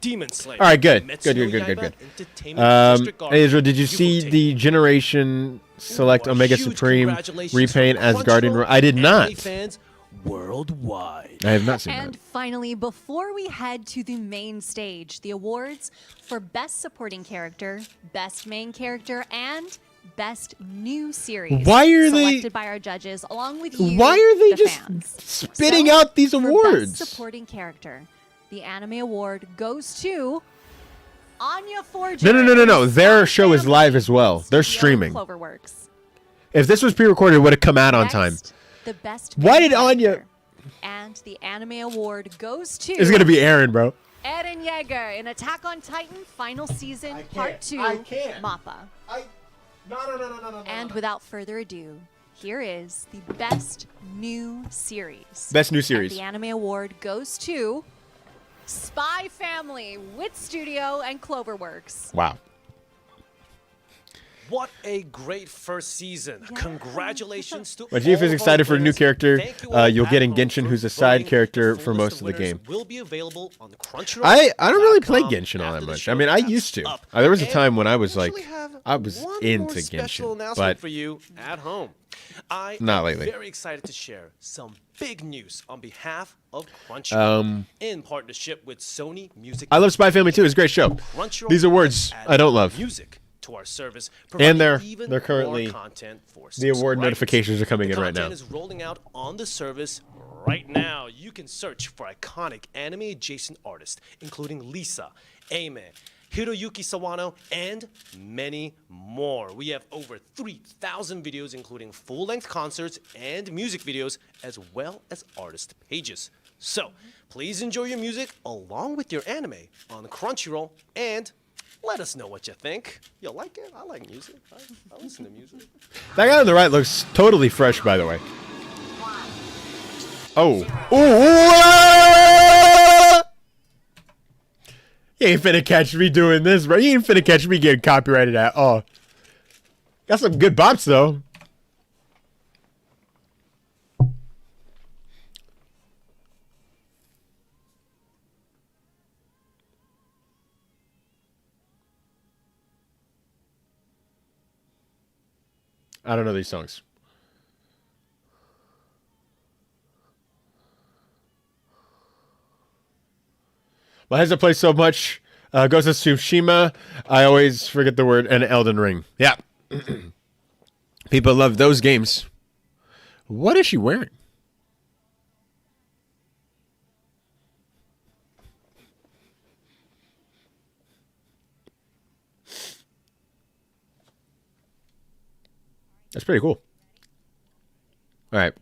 Demon Slayer. All right, good. Kimetsu Good, no good, good, good, Yaiba good. Entertainment District Garden. Israel, did you see take the Generation Select Ooh, a Omega huge Supreme congratulations repaint from as Guardian? Crunchyroll I did anime not. Fans worldwide. I have not seen And that. finally, before we head to the main stage, the awards for Best Supporting Character, Best Main Character, and Best New Series. Why are they- selected by our judges, along with you, Why are they the just fans. spitting So, out these for awards? Best Supporting Character, the Anime Award goes to Anya Forger. No. Their Spy show is Family, live as well. They're Studio streaming. Cloverworks. If this was pre-recorded, it would have come out on time. Next, the best Why main did Anya- character. And the Anime Award goes to It's gonna be Aaron, bro. Eren Yeager in Attack on Titan Final Season Part 2 Mappa. No. And without further ado, here is the Best New Series. Best New And Series. the Anime Award goes to Spy Family, Wit Studio, and Cloverworks. Wow. What a great first season. Congratulations to But Chief all is of excited our for a new winners. character. Thank you all You'll get in at home Genshin, for who's a side voting. character The for full most list of the winners game. will be available on Crunchyroll. I don't really play Genshin all that after the much. show I mean, I wraps used to. up. There was a And time when I we was like, actually have I was one into more special Genshin, announcement but for you at home. I not am lately. very excited to share some big news on behalf of Crunchyroll in partnership with Sony Music. I love Spy Family too. It's a great show. Crunchyroll These awards has I don't love. music to our service, And providing even they're currently- more content for the award subscribers. notifications are coming The in right now. content is rolling out on the service right now. You can search for iconic anime adjacent artists, including Lisa, Ame, Hiroyuki Sawano, and many more. We have over 3,000 videos, including full-length concerts and music videos, as well as artist pages. So, please enjoy your music along with your anime on Crunchyroll, and let us know what you think. You like it? I like music. I listen to music. That guy on the right looks totally fresh, by the way. Oh. Ooh. You ain't finna catch me doing this, bro. You ain't finna catch me getting copyrighted at all. Got some good bops, though. I don't know these songs. My headset plays so much. Ghost of Tsushima. I always forget the word. And Elden Ring. Yeah. People love those games. What is she wearing? That's pretty cool. All right.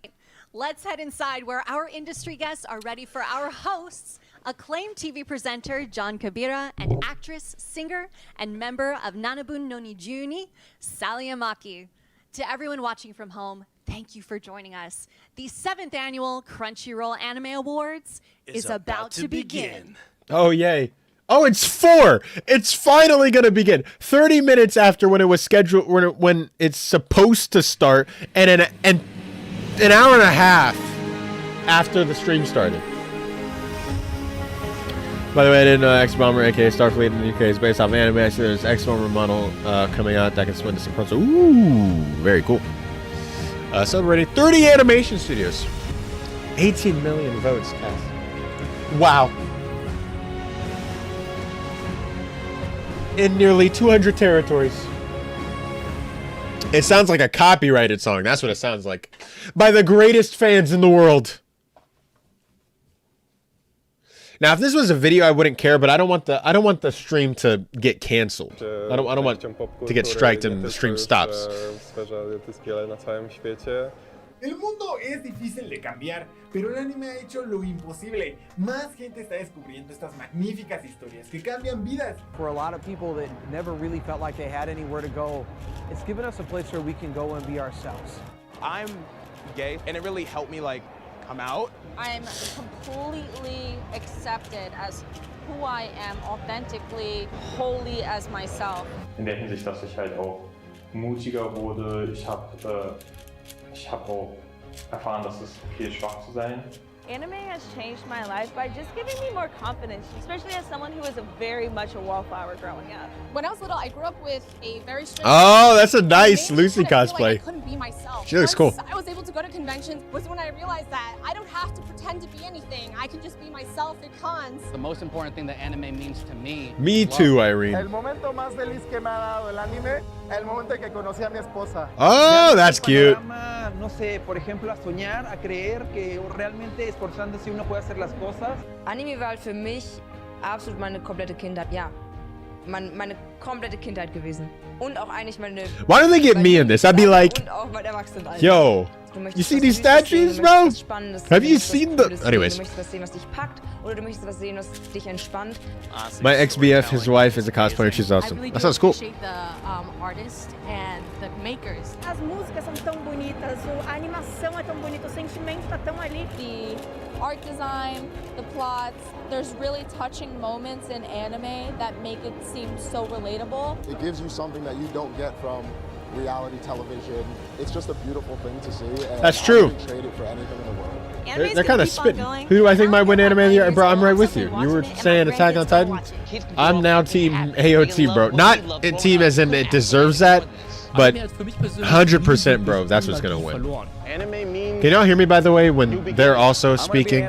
Let's head inside where our industry guests are ready for our hosts, acclaimed TV presenter John Kabira, and actress, singer, and member of Nanabun no Nijuni, Sally Amaki. To everyone watching from home, thank you for joining us. The 7th annual Crunchyroll Anime Awards is about to begin. Oh, yay. Oh, it's 4. It's finally going to begin. 30 minutes after when it was scheduled, when it's supposed to start, and an hour and a half after the stream started. By the way, I didn't know X-Bomber, aka Starfleet in the UK, is based off anime. Actually, there's X-Bomber model coming out that can swim to some console. Ooh, very cool. Celebrating 30 animation studios. 18 million votes cast. Wow. In nearly 200 territories. It sounds like a copyrighted song. That's what it sounds like. By the greatest fans in the world. Now, if this was a video, I wouldn't care, but I don't want the stream to get canceled. I don't want to get striked and the stream stops. El mundo es difícil de cambiar, pero el anime ha hecho lo imposible. Más gente está descubriendo estas magníficas historias que cambian vidas. For a lot of people that never really felt like they had anywhere to go, it's given us a place where we can go and be ourselves. I'm gay, and it really helped me like come out. I'm completely accepted as who I am authentically, wholly as myself. In der Hinsicht, dass ich halt auch mutiger wurde. Ich habe auch erfahren, dass es okay ist, schwach zu sein. Anime has changed my life by just giving me more confidence, especially as someone who was very much a wallflower growing up. When I was little, I grew up with a very strict. Oh, that's a nice Lucy cosplay. Like I couldn't be myself. She looks cool. Once I was able to go to conventions was when I realized that I don't have to pretend to be anything. I can just be myself at cons. The most important thing that anime means to me. Me too, Irene. El momento más feliz que me ha dado el anime, el momento en que conocí a mi esposa. Oh, that's cute. No sé, por ejemplo, a soñar, a creer que realmente esforzándose uno puede hacer las cosas. Anime war für mich absolut meine komplette Kindheit, ja. Meine komplette Kindheit gewesen. Und auch eigentlich meine... Why don't they get me in this? I'd be like, und auch mein Erwachsenenalter. yo, you see these statues, bro? Have you seen the... Anyways. Du möchtest was sehen, was dich packt, oder du möchtest was sehen, was dich entspannt. My ex-BF, his wife, is a cosplayer. She's awesome. That sounds cool. The artist and the makers. As músicas são tão bonitas, a animação é tão bonita, o sentimento tá tão ali. The art design, the plots, there's really touching moments in anime that make it seem so relatable. It gives you something that you don't get from reality television. It's just a beautiful thing to see. And That's true. I wouldn't trade it for anything in the world. They're kind of spitting. Who do I think might win anime of the year? Bro, I'm right with you. You were saying Attack on Titan? I'm now team AOT, bro. Not in team as in it deserves that, but 100% bro, that's what's going to win. Can y'all hear me, by the way, when they're also speaking?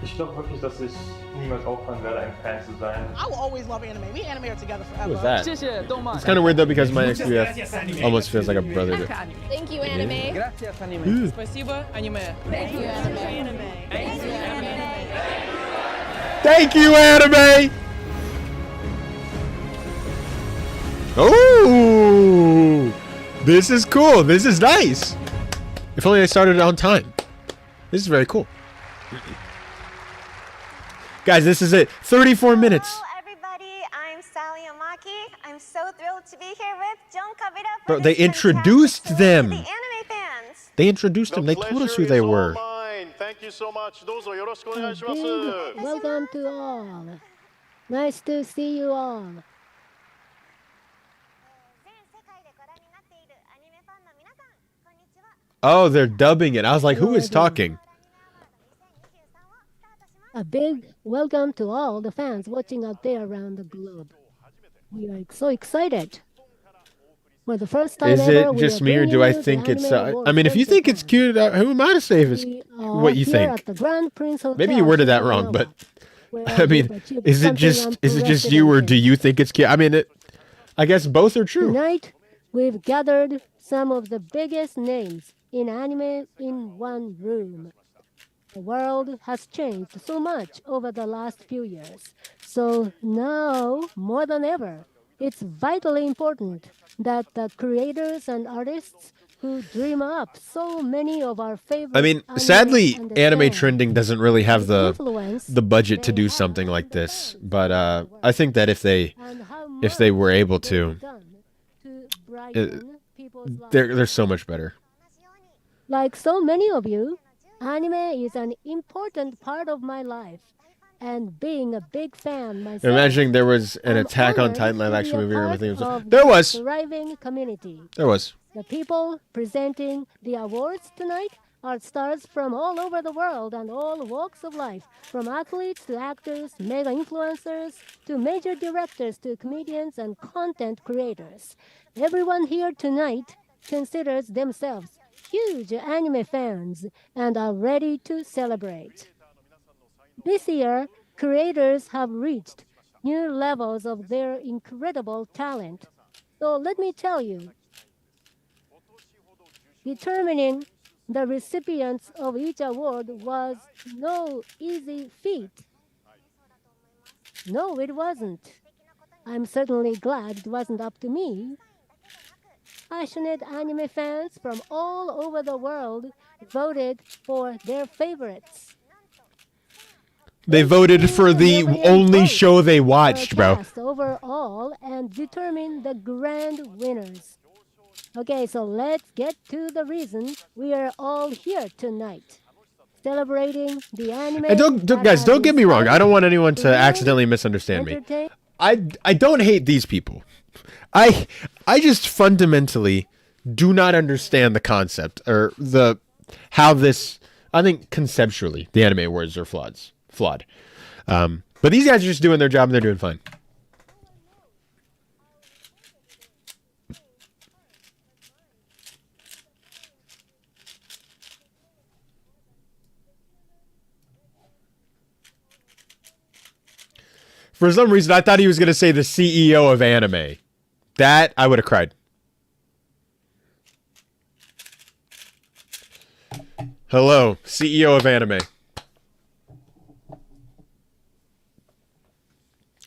Ich glaube wirklich, dass ich niemals aufhören werde, ein Fan zu sein. I will always love anime. We anime are together forever. Who was that? It's kind of weird, though, because my ex-BF almost feels like a brother. Thank you, anime. Gracias, anime. Спасибо, anime. Thank you, anime. Thank you, anime. Thank you, anime! Oh, this is cool. This is nice. If only I started on time. This is very cool. Guys, this is it. 34 minutes. Hello, everybody. I'm Sally Amaki. I'm so thrilled to be here with John Kavira. Bro, they introduced them. The anime fans. They introduced them. They told us who they were. Thank you so much. Welcome to all. Nice to see you all. Oh, they're dubbing it. I was like, who is talking? A big welcome to all the fans watching out there around the globe. We are so excited. For the first time Is ever, it just me, or do I think it's... I mean, if you think it's cute, who am I to say if it's what you think? Maybe you worded that wrong, but... I mean, is it just you, or do you think it's cute? I mean, I guess both are true. Tonight, we've gathered some of the biggest names in anime in one room. The world has changed so much over the last few years. So now, more than ever, it's vitally important that the creators and artists who dream up so many of our favorite... I mean, sadly, anime trending doesn't really have the budget to do something like this. But I think that if they were able to, they're so much better. Like so many of you, anime is an important part of my life, and being a big fan myself. Imagining there was an Attack on Titan live action movie or anything. There was. Thriving community. There was. The people presenting the awards tonight are stars from all over the world and all walks of life, from athletes to actors, mega influencers, to major directors to comedians and content creators. Everyone here tonight considers themselves huge anime fans and are ready to celebrate. This year, creators have reached new levels of their incredible talent. So let me tell you, determining the recipients of each award was no easy feat. No, it wasn't. I'm certainly glad it wasn't up to me. Passionate anime fans from all over the world voted for their favorites. They voted for the only show they watched, bro. Overall, and determine the grand winners. Okay, so let's get to the reason we are all here tonight. celebrating the anime. And guys, don't get me wrong. I don't want anyone to accidentally misunderstand me. I don't hate these people. I just fundamentally do not understand the concept or how this. I think conceptually the anime awards are flawed. But these guys are just doing their job and they're doing fine. For some reason, I thought he was going to say the CEO of anime. That, I would have cried. Hello, CEO of anime.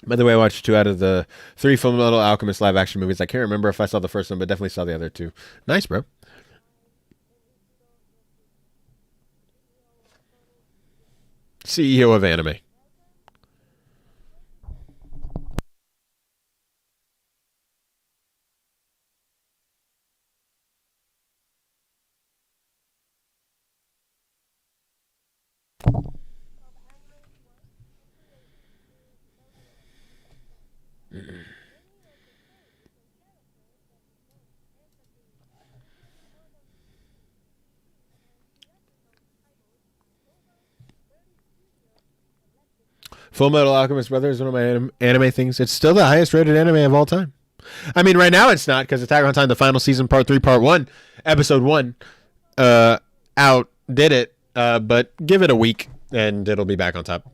By the way, I watched 2 out of the 3 Fullmetal Alchemist live-action movies. I can't remember if I saw the first one, but definitely saw the other 2. Nice, bro. CEO of anime. Fullmetal Alchemist Brother is one of my anime things. It's still the highest rated anime of all time. I mean, right now it's not because Attack on Titan, the final season, part 3, part 1, episode 1, outdid it. But give it a week and it'll be back on top.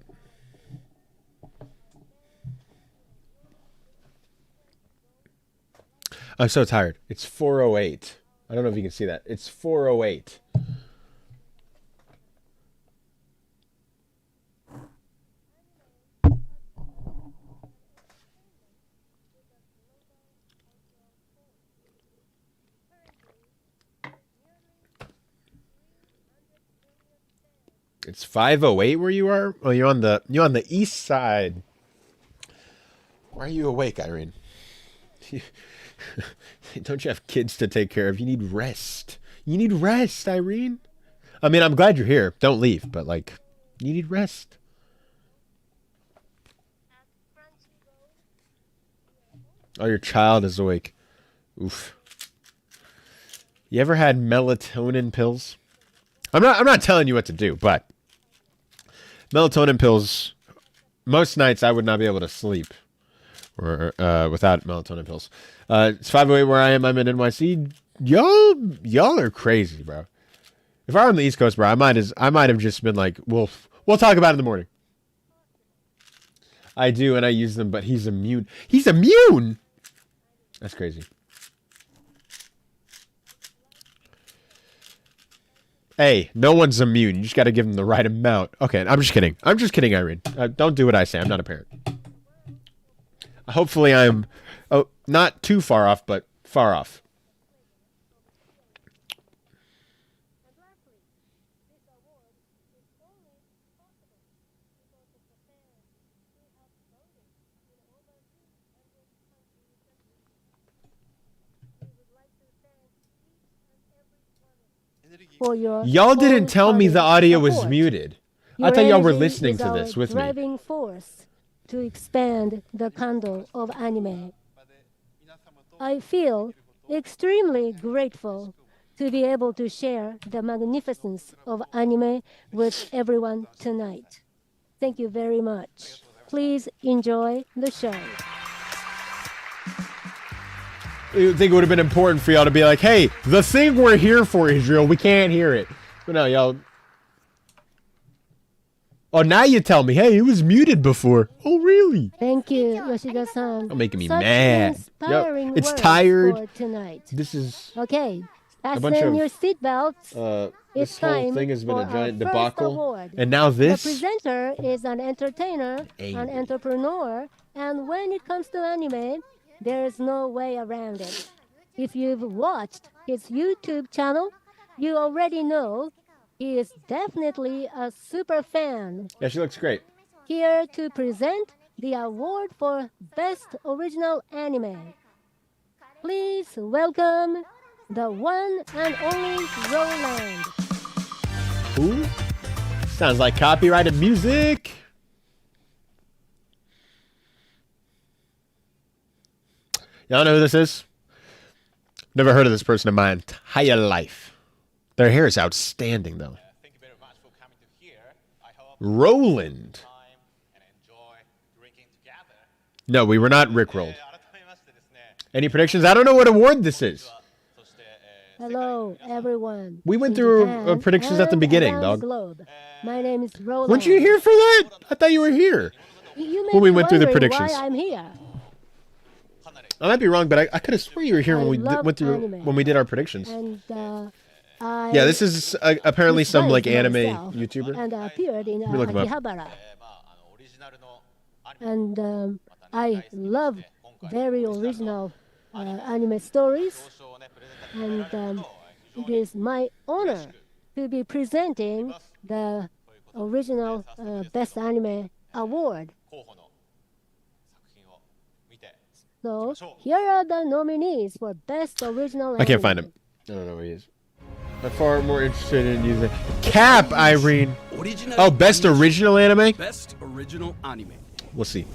I'm so tired. It's 4:08. I don't know if you can see that. It's 4:08. It's 5:08 where you are? Oh, you're on the east side. Why are you awake, Irene? Don't you have kids to take care of? You need rest. You need rest, Irene. I mean, I'm glad you're here. Don't leave, but like, you need rest. Oh, your child is awake. Oof. You ever had melatonin pills? I'm not telling you what to do, but melatonin pills, most nights I would not be able to sleep or without melatonin pills. It's 5:08 where I am. I'm in NYC. Y'all are crazy, bro. If I were on the East Coast, bro, I might have just been like, we'll talk about it in the morning. I do, and I use them, but he's immune. He's immune? That's crazy. Hey, no one's immune. You just got to give them the right amount. Okay, I'm just kidding. I'm just kidding, Irene. Don't do what I say. I'm not a parent. Hopefully I'm not too far off, but far off. For your Y'all didn't tell me the audio was support. muted. Your I thought y'all were energy listening is to our this with me. driving force to expand the candle of anime. I feel extremely grateful to be able to share the magnificence of anime with everyone tonight. Thank you very much. Please enjoy the show. You think it would have been important for y'all to be like, hey, the thing we're here for, Israel, we can't hear it. But no, y'all. Oh, now you tell me, hey, it was muted before. Oh, really? Thank you, Yoshida-san. You're making me Such mad. inspiring Yo, it's words tired. for tonight. This is Okay, bunch fasten of, your seatbelts. this It's whole time thing has been for a giant our first debacle. award. And now this. The presenter is an entertainer, an Angry. entrepreneur, and when it comes to anime, there's no way around it. If you've watched his YouTube channel, you already know he is definitely a super fan. Yeah, she looks great. Here to present the award for Best Original Anime. Please welcome the one and only Roland. Who? Sounds like copyrighted music. Y'all know who this is? Never heard of this person in my entire life. Their hair is outstanding, though. Roland. No, we were not rickrolled. Any predictions? I don't know what award this is. Hello, everyone. We went in through Japan predictions at the and beginning, around dog. the globe. My name is Roland. Weren't you here for that? I thought you were here. You may When we be went through the wondering predictions. why I'm here. I might be wrong, but I could have swore you were here I when we love went through anime. when we did our predictions. And Yeah, this is apparently some like disguised anime myself YouTuber. And appeared in Let me look him up. Akihabara. And I love very original anime stories. And it is my honor to be presenting the original Best Anime Award. So here are the nominees for Best Original Anime. I can't find him. I don't know where he is. I'm far more interested in using Cap Irene. Oh, Best Original Anime. Best Original Anime. We'll see.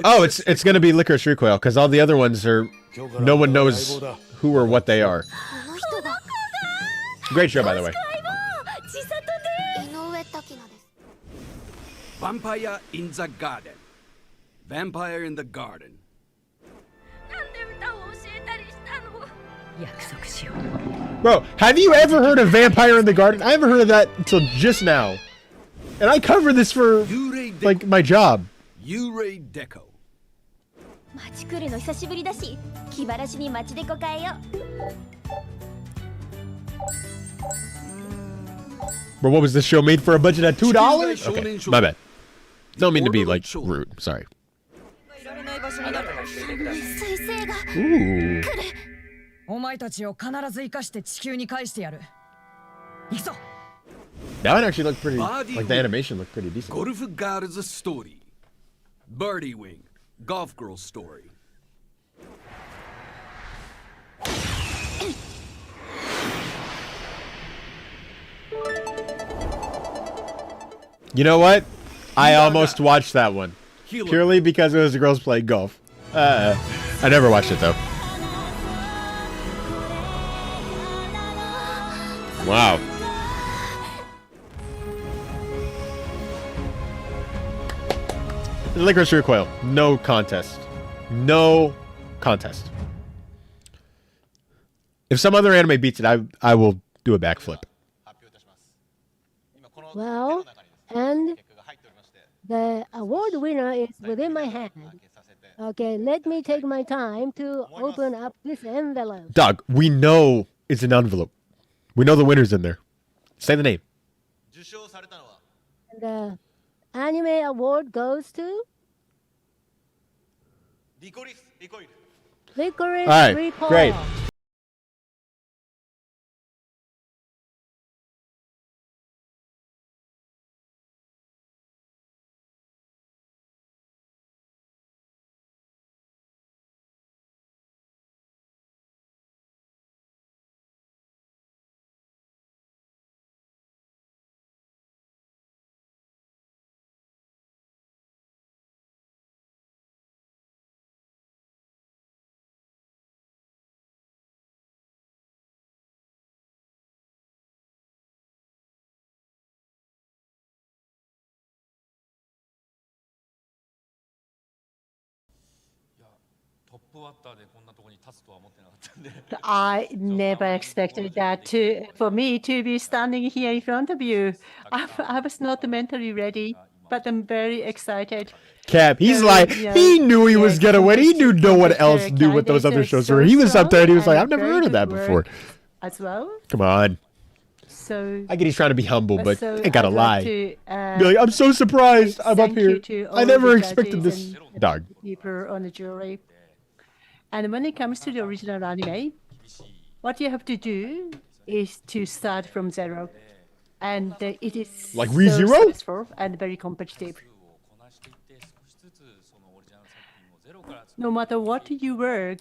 Oh, it's gonna be Licorice Recoil because all the other ones are no one knows who or what they are. Great show, by the way. Vampire in the Garden. Vampire in the Garden. Bro, have you ever heard of Vampire in the Garden? I haven't heard of that until just now. And I cover this for, like, my job. Yurei Deco. 街来るの久しぶりだし、気晴らしに街デコ変えよう。 Bro, what was this show made for a budget at $2? Okay, my bad. Don't mean to be, like, rude. Sorry. Ooh. お前たちを必ず生かして地球に返してやる。行くぞ。 That one actually looked pretty, like the animation looked pretty decent. Golf Girls Story. Birdie Wing. Golf Girl Story. You know what? I almost watched that one. Purely because it was the girls playing golf. I never watched it though. Wow. Licorice Recoil. No contest. No contest. If some other anime beats it, I will do a backflip. Well, and the award winner is within my hand. Okay, let me take my time to open up this envelope. Dog, we know it's an envelope. We know the winner's in there. Say the name. The anime award goes to Licorice All right, Recoil. great. I never expected that for me to be standing here in front of you. I was not mentally ready, but I'm very excited. Cap, he's like, he knew he was gonna win. He knew no one else knew what those other shows were. He was up there and he was like, I've never heard of that before. As well. Come on. So I get he's trying to be humble, but so ain't gotta I'd lie. like to, Be like, I'm so surprised. I'm up thank you here. to I all never the expected judges this. and Dog. people on the jury. And when it comes to the original anime, what you have to do is to start from zero. And it is Like so ReZero? stressful and very competitive. No matter what you work,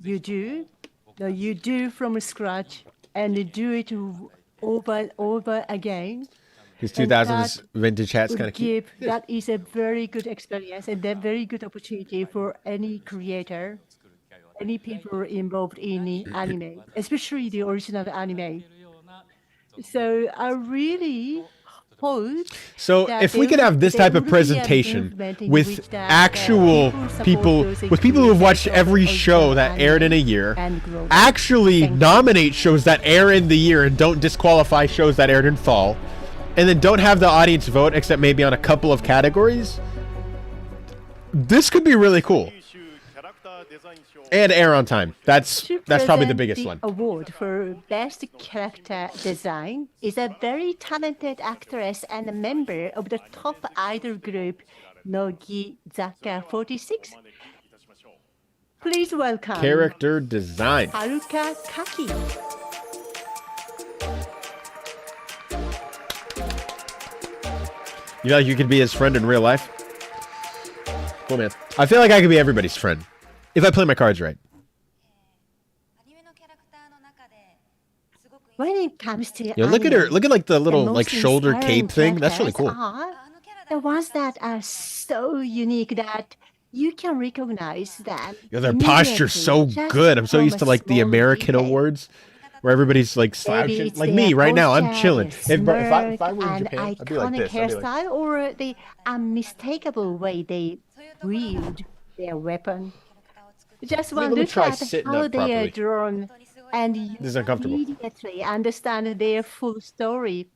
you do from scratch and do it over and over again. His And 2000s that vintage hat's would kind of cute. that is a very good experience and a very good opportunity for any creator, any people involved in the anime, especially the original anime. So I really hope So that if we could have this there type of would be a presentation movement in with which that, actual support people, those with people who have watched creators of every original show that aired in a anime year, and grow them. actually nominate shows that air in the year and don't disqualify shows that aired in fall, and then don't have the audience vote except maybe on a couple of categories, this could be really cool. And air on time. That's probably the biggest one. Award for Best Character Design is a very talented actress and a member of the top idol group Nogizaka 46. Please welcome Character design. Haruka Kaki. You feel like you could be his friend in real life? Cool, man. I feel like I could be everybody's friend. If I play my cards right. When it comes to Yo, look at her. Look at like the little most like shoulder inspiring cape thing. That's really characters cool. are the ones that are so unique that you can recognize them. Yo, their posture's so immediately, good. I'm just so used to from a like the small American detail. awards where everybody's like Maybe slouching. it's Like their me right now, I'm posture, chilling. their If I smirk, were in and Japan, I'd be like iconic this. I'd be like, hairstyle or the unmistakable way they wield their weapon. Just one let me look try at sitting how up they are properly. drawn, and you This is uncomfortable. immediately understand their full story.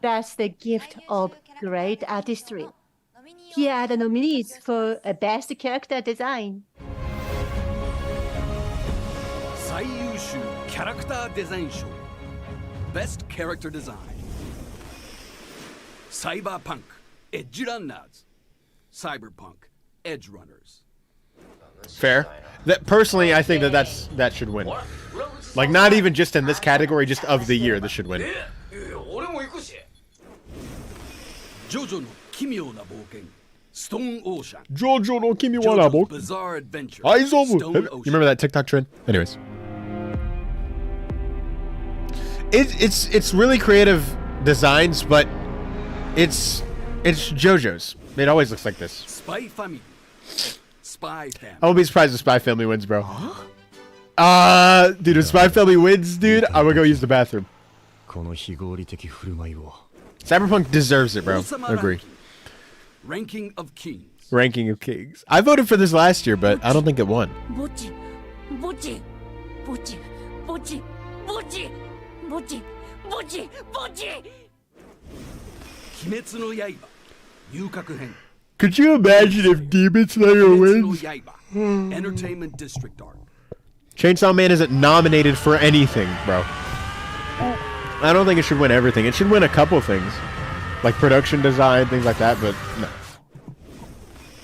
That's the gift of great artistry. Here are the nominees for a Best Character Design. 最優秀キャラクターデザイン賞 Best Character Design サイバーパンクエッジランナーズ Cyberpunk Edge Runners Fair. That personally, I think that should win. Like not even just in this category, just of the year, this should win. ジョジョの奇妙な冒険 Stone Ocean Jojo no Kimi wa na boku. Bizarre Adventure Aizobu. Stone You remember that TikTok trend? Anyways. It's really creative designs, but it's JoJo's. It always looks like this. Spy Family Spy Family I won't be surprised if Spy Family wins, bro. Dude, if Spy Family wins, dude, I'm gonna go use the bathroom. この非合理的振る舞いを Cyberpunk deserves it, bro. I agree. Ranking of Kings Ranking of Kings. I voted for this last year, but I don't think it won. ぼちぼちぼちぼちぼちぼちぼちぼち鬼滅の刃遊郭編 Could you imagine if Demon Slayer 鬼滅の wins? 刃 Entertainment District Arc Chainsaw Man isn't nominated for anything, bro. I don't think it should win everything. It should win a couple things. Like production design, things like that, but no.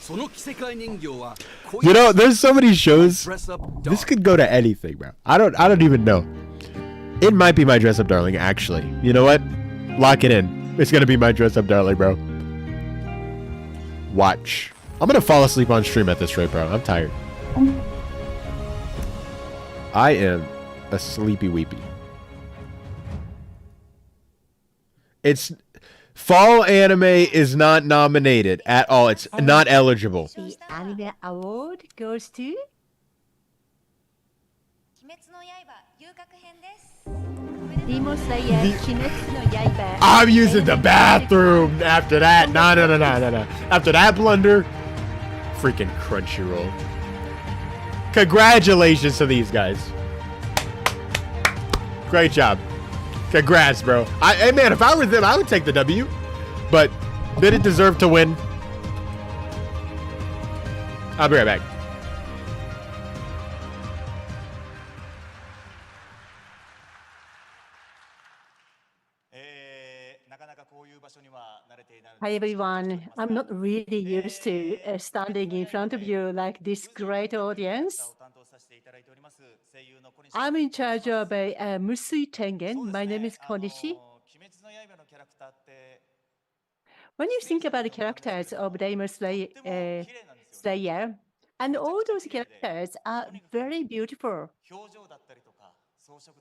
その着せ替え人形は You know, there's so many shows. Dress Up This could go to anything, bro. I don't even know. It might be my dress up darling, actually. You know what? Lock it in. It's gonna be my dress up darling, bro. Watch. I'm gonna fall asleep on stream at this rate, bro. I'm tired. I am a sleepy weepy. It's fall anime is not nominated at all. It's not eligible. The anime award goes to Demon Slayer Kimetsu no Yaiba. I'm using the bathroom after that. No. After that blunder, freaking Crunchyroll. Congratulations to these guys. Great job. Congrats, bro. Hey, man, if I were them, I would take the W. But did it deserve to win? I'll be right back. Hi everyone. I'm not really used to standing in front of you like this great audience. I'm in charge of Musui Tengen. My name is Konishi. When you think about the characters of Demon Slayer, and all those characters are very beautiful.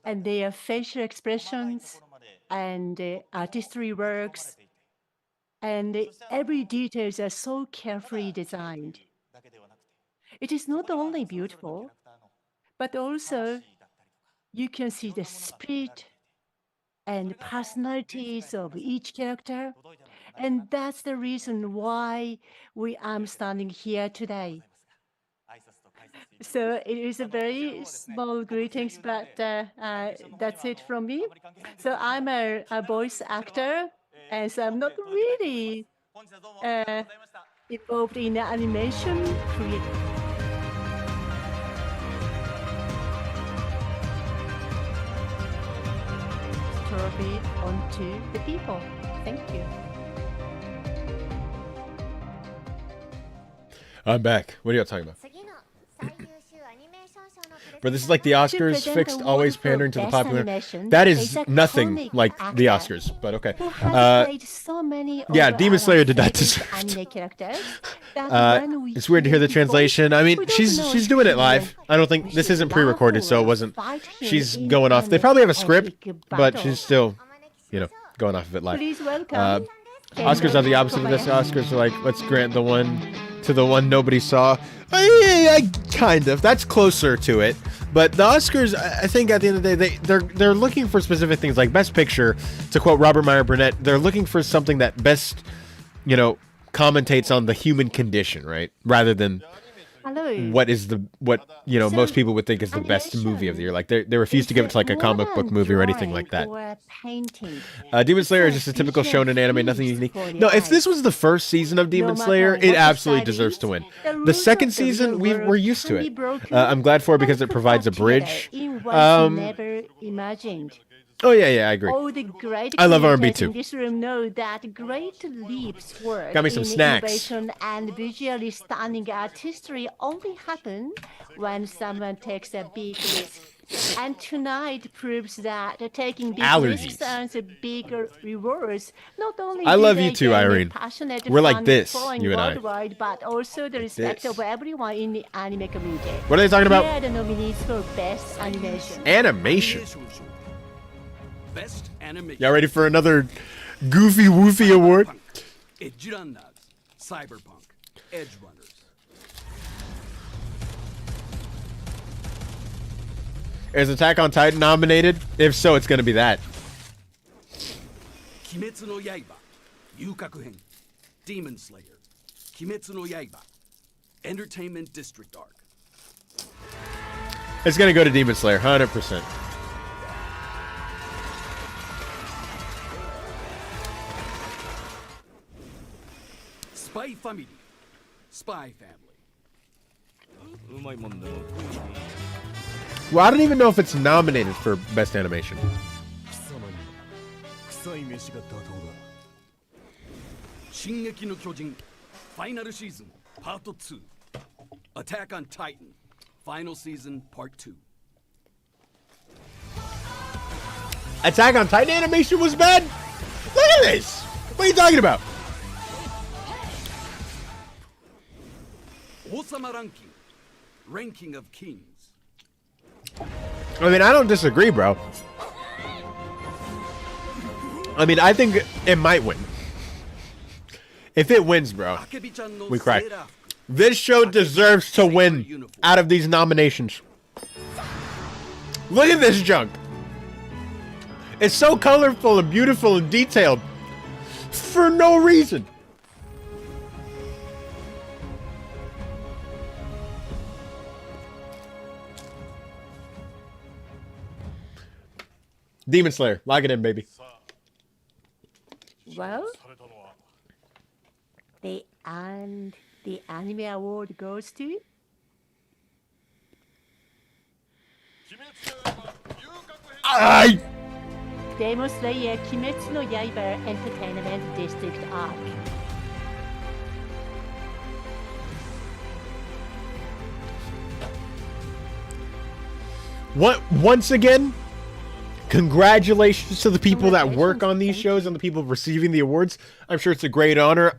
and their facial expressions and artistry works and every details are so carefully designed. It is not only beautiful, but also you can see the spirit and personalities of each character. And that's the reason why I'm standing here today. So it is a very small greetings, but that's it from me. So I'm a voice actor, and so I'm not really involved in animation creation. Trophy onto the people. Thank you. I'm back. What are y'all talking about? Bro, this is like the Oscars fixed, always pandering to the popular. That is nothing like the Oscars, but okay. Yeah, Demon Slayer did not deserve it. It's weird to hear the translation. I mean, she's doing it live. I don't think this isn't pre-recorded, so it wasn't. She's going off. They probably have a script, but she's still, going off of it live. Oscars are the opposite of this. Oscars are like, let's grant the one to the one nobody saw. Kind of. That's closer to it. But the Oscars, I think at the end of the day, they're looking for specific things, like Best Picture, to quote Robert Meyer Burnett, they're looking for something that best, commentates on the human condition, right? Rather than what most people would think is the best movie of the year. Like they refuse to give it to like a comic book movie or anything like that. Demon Slayer is just a typical shonen anime, nothing unique. No, if this was the first season of Demon Slayer, it absolutely deserves to win. The second season, we're used to it. I'm glad for it because it provides a bridge. Oh yeah, I agree. I love R&B too. This room know that great leaps work Got me some snacks. innovation and visually stunning artistry only happen when someone takes a big risk. And tonight proves that taking big risks earns bigger rewards. Not only I love you too, Irene. We're like this, you and I. Worldwide, but also the respect of everyone in the anime community. What are they talking about? Here are the nominees for best animation. Animation. Best animation. Y'all ready for another goofy woofy award? Edgerunners, Cyberpunk, Edge Runners. Is Attack on Titan nominated? If so, it's going to be that. Kimetsu no Yaiba, Yukaku Hen, Demon Slayer, Kimetsu no Yaiba, Entertainment District Arc. It's going to go to Demon Slayer, 100%. Spy Family, Spy Family. Well, I don't even know if it's nominated for Best Animation. Shingeki no Kyojin, Final Season, Part 2. Attack on Titan, Final Season, Part 2. Attack on Titan animation was bad? Look at this! What are you talking about? Osama Ranking, Ranking of Kings. I mean, I don't disagree, bro. I mean, I think it might win. If it wins, bro, we cry. This show deserves to win out of these nominations. Look at this junk. It's so colorful and beautiful and detailed for no reason. Demon Slayer, lock it in, baby. Well, the anime award goes to Demon Slayer Kimetsu no Yaiba Entertainment District Arc. Once again, congratulations to the people that work on these shows and the people receiving the awards. I'm sure it's a great honor.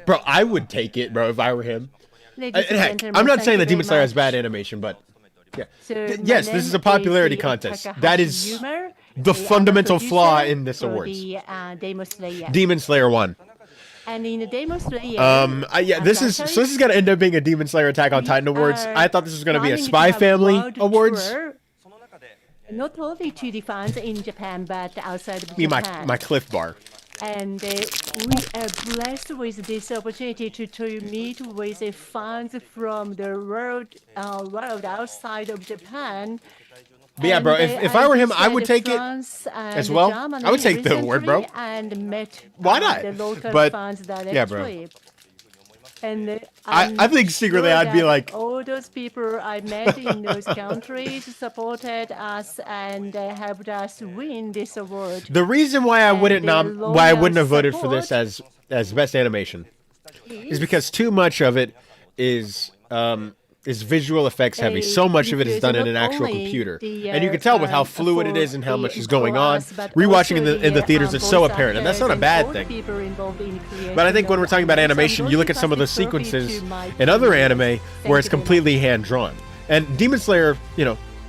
Bro, I would take it, bro, if I were him. Heck, I'm not saying that Demon Slayer has bad animation, but Yeah. So Yes, my this is a name popularity the contest. Takahashi That is Yuma. the I'm a fundamental flaw producer in this for awards. The, Demon Slayer. Demon Slayer 1. And in the Demon Slayer, Yeah, this is so. This is gonna end up being a Demon Slayer Attack on Titan awards. I thought this was gonna be a planning to Spy have Family world awards. tour, not only to the fans in Japan, but outside of Me, Japan. my Cliff Bar. And we are blessed with this opportunity to meet with the fans from the world outside of Japan. But yeah, bro, if I were him, I would take it as well. I would take the award, bro. And met Why not? the local But fans directly. yeah, bro. And I think secretly I'd be like, all those people I met in those countries supported us and helped us win this award. the reason why I wouldn't have voted for this as best animation is because too much of it is visual effects heavy. So much of it is done in an actual computer, and you can tell with how fluid it is and how much is going on. Rewatching in the theaters, it's so apparent, and that's not a bad thing. But I think when we're talking about animation, you look at some of the sequences in other anime where it's completely hand drawn, and Demon Slayer,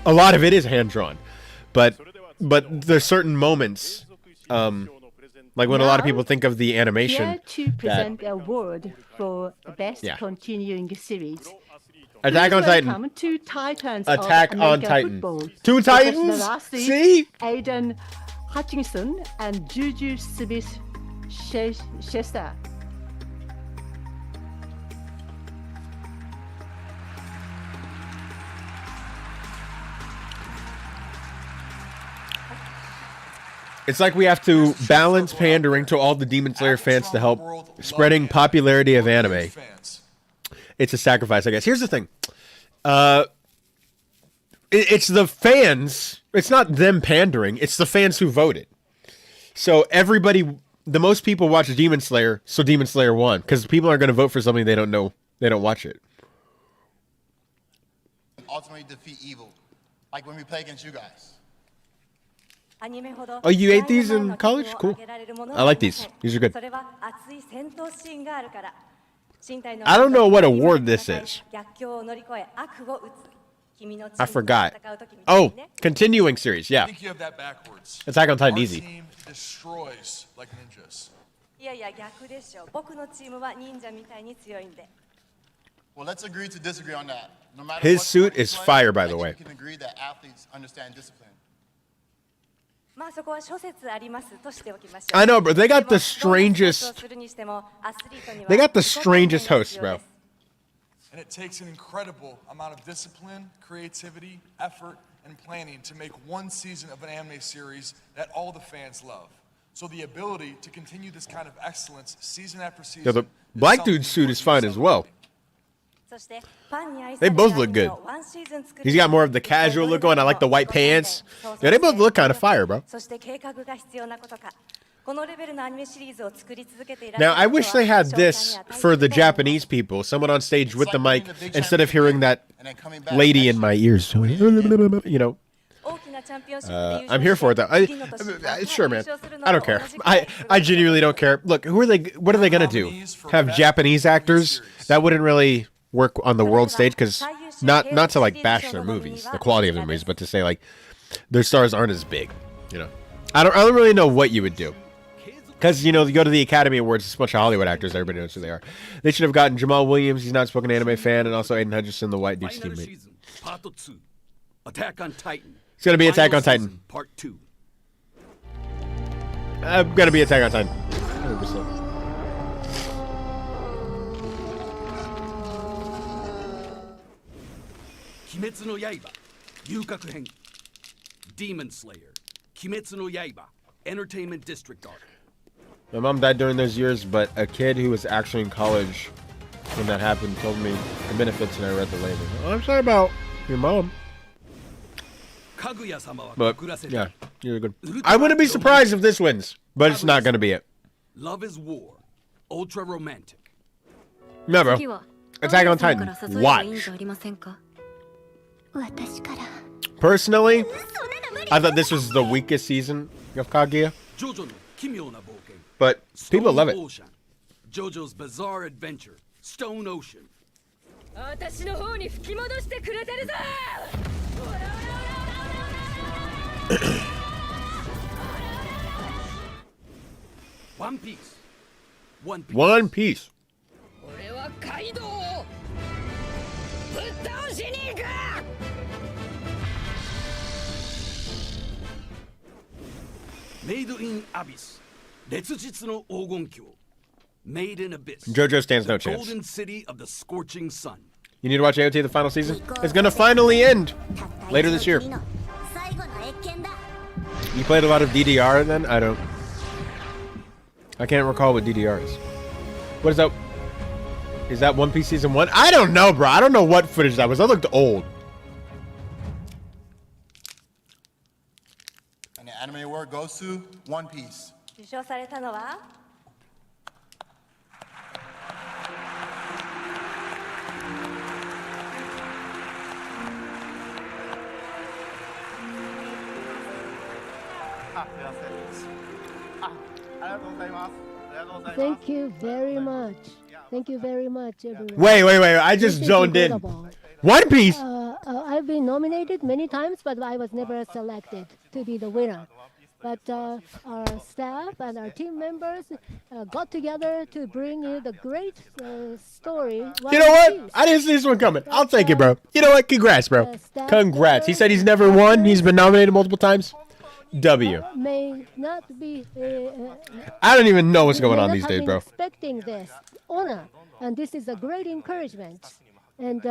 a lot of it is hand drawn, but there's certain moments, like when a lot of people think of the animation. Here to present the award for best continuing series. Attack on Titan. Welcome to Titans Attack of on American Titan. Football. Two Titans? Professor See? Aidan Hutchinson and Juju Smith-Schuster. It's like we have to balance pandering to all the Demon Slayer fans to help spreading popularity of anime. It's a sacrifice, I guess. Here's the thing. It's the fans. It's not them pandering. It's the fans who voted. So the most people watch Demon Slayer, so Demon Slayer won. Because people aren't going to vote for something they don't know. They don't watch it. Ultimately defeat evil. Like when we play against you guys. Oh, you ate these in college? Cool. I like these. These are good. I don't know what award this is. I forgot. Oh, continuing series. Yeah. I think you have that backwards. Attack on Titan Our easy. team destroys like ninjas. Well, let's agree to disagree on that. No matter His what suit sport you is play, fire, by I the think way. we can agree that athletes understand discipline. I know, bro. They got the strangest. They got the strangest hosts, bro. And it takes an incredible amount of discipline, creativity, effort, and planning to make one season of an anime series that all the fans love. So the ability to continue this kind of excellence season after season. Yeah, the black dude's suit is fine as well. They both look good. He's got more of the casual look on. I like the white pants. Yeah, they both look kind of fire, bro. Now, I wish they had this for the Japanese people. Someone on stage with the mic instead of hearing that lady in my ears. You know. I'm here for it, though. Sure, man. I don't care. I genuinely don't care. Look, who are they? What are they gonna do? Have Japanese actors? That wouldn't really work on the world stage, because not to like bash their movies, the quality of their movies, but to say like their stars aren't as big. You know, I don't really know what you would do, because you go to the Academy Awards, it's a bunch of Hollywood actors. Everybody knows who they are. They should have gotten Jamal Williams. He's not a spoken anime fan, and also Aiden Hutchinson, the white dude's teammate. Attack on Titan. It's gonna be Attack on Titan. Part 2. I'm gonna be Attack on Titan. 100%. Kimetsu no Yaiba, Yukaku Hen. Demon Slayer, Kimetsu no Yaiba, Entertainment District Arc. My mom died during those years, but a kid who was actually in college when that happened told me the benefits, and I read the label. I'm sorry about your mom. But yeah, you're good. I wouldn't be surprised if this wins, but it's not gonna be it. Love is War, ultra romantic. No, bro. Attack on Titan. Watch. Personally, I thought this was the weakest season of Kaguya, but people love it. JoJo's Bizarre Adventure, Stone Ocean. One Piece. One Piece. One Piece. 俺はカイドウをぶっ倒しに行く Made in Abyss. 烈日の黄金鏡. Made in Abyss. JoJo stands no The chance. Golden City of the Scorching Sun. You need to watch AOT the final season? It's gonna finally end later this year. You played a lot of DDR then? I can't recall what DDR is. What is that? Is that One Piece Season 1? I don't know, bro. I don't know what footage that was. That looked old. And the anime award goes to One Piece. 受賞されたのは Thank you very much. Thank you very much, everyone. Wait. I just This is zoned in. incredible. One Piece? I've been nominated many times, but I was never selected to be the winner. But our staff and our team members got together to bring you the great story. You know what? I didn't see this one coming. I'll take it, bro. You know what? Congrats, bro. Congrats. He said he's never won. He's been nominated multiple times. W. May not be. I don't even know what's going may on not these have days, been bro. Expecting this honor, and this is a great encouragement. And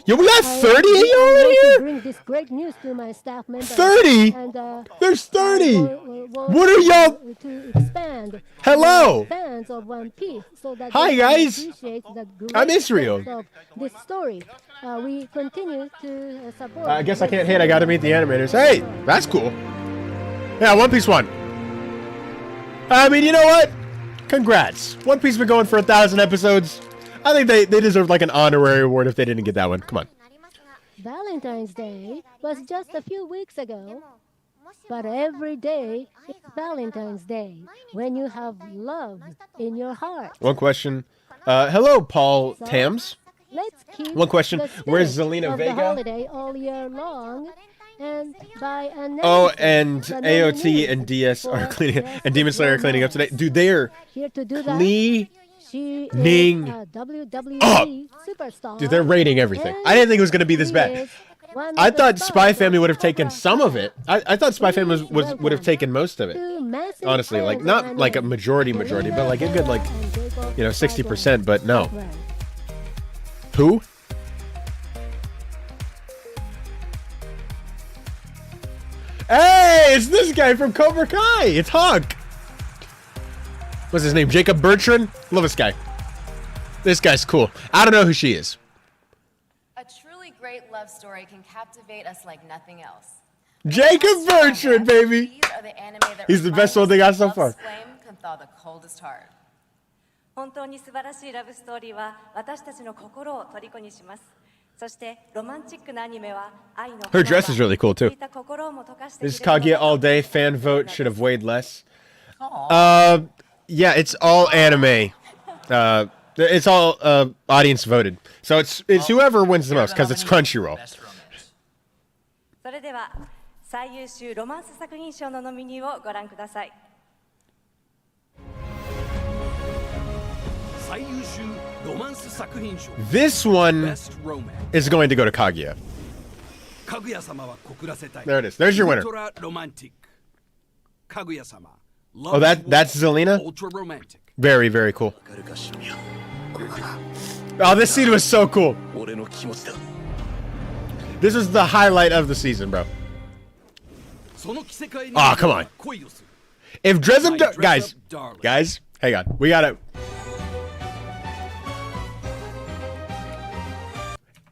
Yo, we got 30 of I you want already to here? bring this great news to my staff members. 30? And, There's 30. What are y'all? To expand. Hello. Fans of One Piece, so that Hi, they can guys. appreciate the I'm great Israel. depth of this story. We continue to support. I guess I can't hate. I gotta meet the animators. Hey, that's cool. Yeah, One Piece won. I mean, you know what? Congrats. One Piece been going for 1,000 episodes. I think they deserve like an honorary award if they didn't get that one. Come on. Valentine's Day was just a few weeks ago, but every day is Valentine's Day when you have love in your heart. One question. Hello, Paul Tams. Let's keep One question. the Where's spirit Zelina of the Vega? holiday all year long, and by Oh, announcing and the AOT nominees and DS are for cleaning, Best and Demon Slayer are cleaning up today. Dude, they are Here to do that, cleaning she up. is a WWE superstar. Dude, they're rating everything. I didn't think it was going to be this bad. I thought Spy Family would have taken some of it. I thought Spy Family would have taken most of it. Honestly, like not like a majority, but like a good like, 60%. But no. Who? Hey, it's this guy from Cobra Kai. It's Hawk. What's his name? Jacob Bertrand? Love this guy. This guy's cool. I don't know who she is. A truly great love story can captivate us like nothing else. Jacob Bertrand, baby. He's the best one they got so far. Flame can thaw the coldest heart. 本当に素晴らしいラブストーリーは私たちの心を虜にします。そしてロマンチックなアニメは愛の Her dress is really cool too. 心をも溶かして This is Kaguya all day. Fan vote should have weighed less. Yeah, it's all anime. It's all audience voted. So it's whoever wins the most because it's Crunchyroll. それでは最優秀ロマンス作品賞のノミニーをご覧ください。 This one is going to go to Kaguya. There it is. There's your winner. Oh, that's Zelina? Very, very cool. Oh, this scene was so cool. This is the highlight of the season, bro. Oh, come on. If Dress Up guys, hang on. We gotta.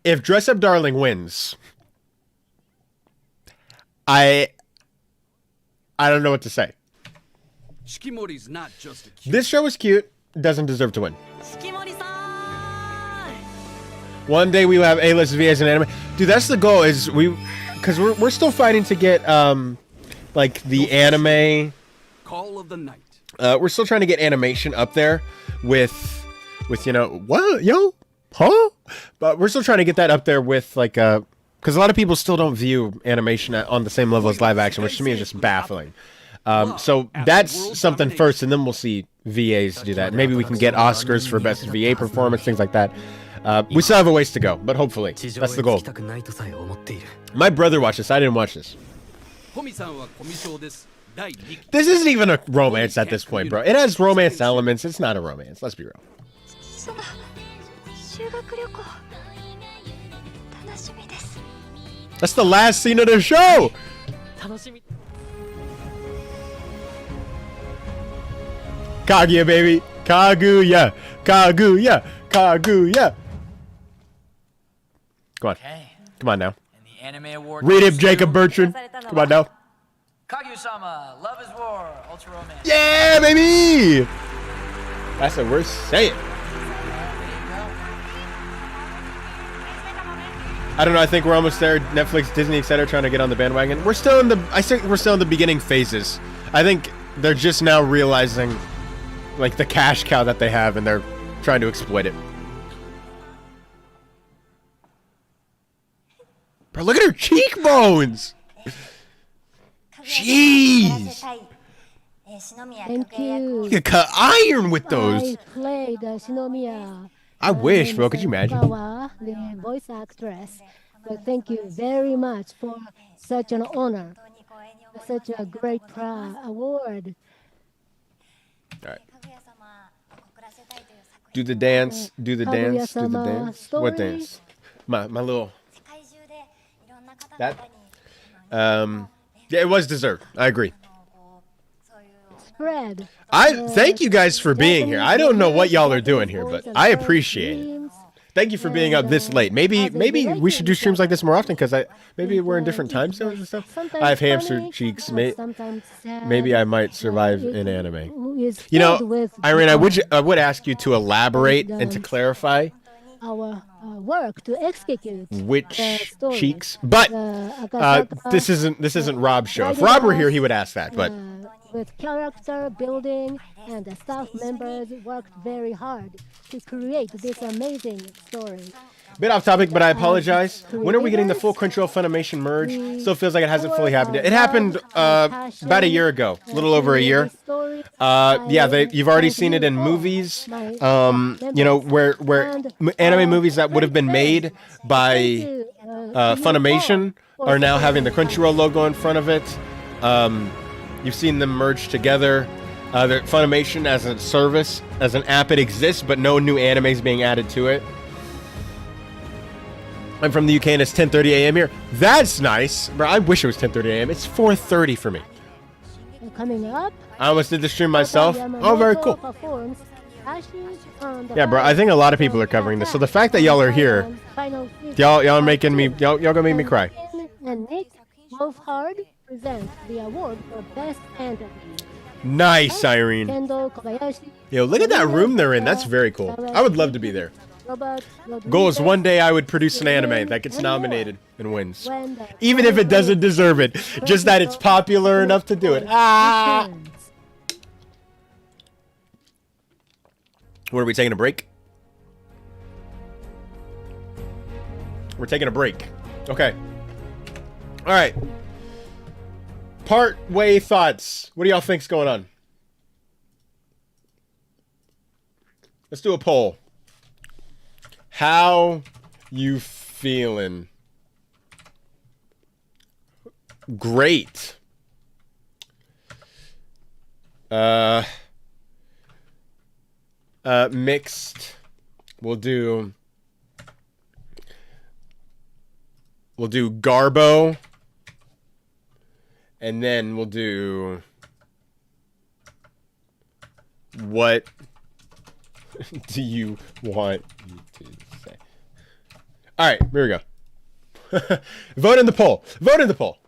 If Dress Up Darling wins, I don't know what to say. This show is cute. Doesn't deserve to win. One day we will have A-list VAs in anime. Dude, that's the goal. Is because we're still fighting to get like the anime. Call of the night. We're still trying to get animation up there with what, yo, huh? But we're still trying to get that up there with like because a lot of people still don't view animation on the same level as live action, which to me is just baffling. So that's something first, and then we'll see VAs do that. Maybe we can get Oscars for best VA performance, things like that. We still have a ways to go, but hopefully that's the goal. My brother watched this. I didn't watch this. This isn't even a romance at this point, bro. It has romance elements. It's not a romance. Let's be real. That's the last scene of the show. Kaguya, baby. Kaguya. Kaguya. Kaguya. Come on. Come on now. Read it, Jacob Bertrand. Come on now. Kaguya-sama, Love is War, Ultra Romance. Yeah, baby! That's what we're saying. I don't know, I think we're almost there. Netflix, Disney, etc. trying to get on the bandwagon. We're still in the, I think we're still in the beginning phases. I think they're just now realizing, like, the cash cow that they have, and they're trying to exploit it. Bro, look at her cheekbones! Jeez! Thank you. You can cut iron with those. I played Shinomiya. I wish, bro. Could you imagine? Kawa, the voice actress. But thank you very much for such an honor, such a great award. All right. Do the dance. Do the dance. Do the dance. What dance? My little. That. Yeah, it was deserved. I agree. Spread. Thank you guys for being here. I don't know what y'all are doing here, but I appreciate it. Thank you for being up this late. Maybe we should do streams like this more often, because maybe we're in different time zones and stuff. I have hamster cheeks. Maybe I might survive in anime. You know, Irene, I would ask you to elaborate and to clarify our work to execute which cheeks, but this isn't Rob's show. If Rob were here, he would ask that. But with character building, and the staff members worked very hard to create this amazing story. Bit off topic, but I apologize. When are we getting the full Crunchyroll Funimation merge? Still feels like it hasn't fully happened yet. It happened about a year ago, a little over a year. Yeah, you've already seen it in movies. You know, where anime movies that would have been made by Funimation are now having the Crunchyroll logo in front of it. You've seen them merge together. Funimation as a service, as an app, it exists, but no new anime is being added to it. I'm from the UK and it's 10:30 a.m. here. That's nice. Bro, I wish it was 10:30 a.m. It's 4:30 for me. Coming up, I almost did the stream myself. Oh, very cool. Yeah, bro, I think a lot of people are covering this. So the fact that y'all are here, y'all making me, y'all gonna make me cry. And Nick Wolfhard presents the award for Best Fantasy. Nice, Irene. Yo, look at that room they're in. That's very cool. I would love to be there. Goal is one day I would produce an anime that gets nominated and wins. Even if it doesn't deserve it. Just that it's popular enough to do it. Ah! What, are we taking a break? We're taking a break. Okay. Alright. Part way thoughts. What do y'all think's going on? Let's do a poll. How you feeling? Great. Mixed. We'll do Garbo. And then we'll do what do you want me to say? All right, here we go. Vote in the poll. Vote in the poll.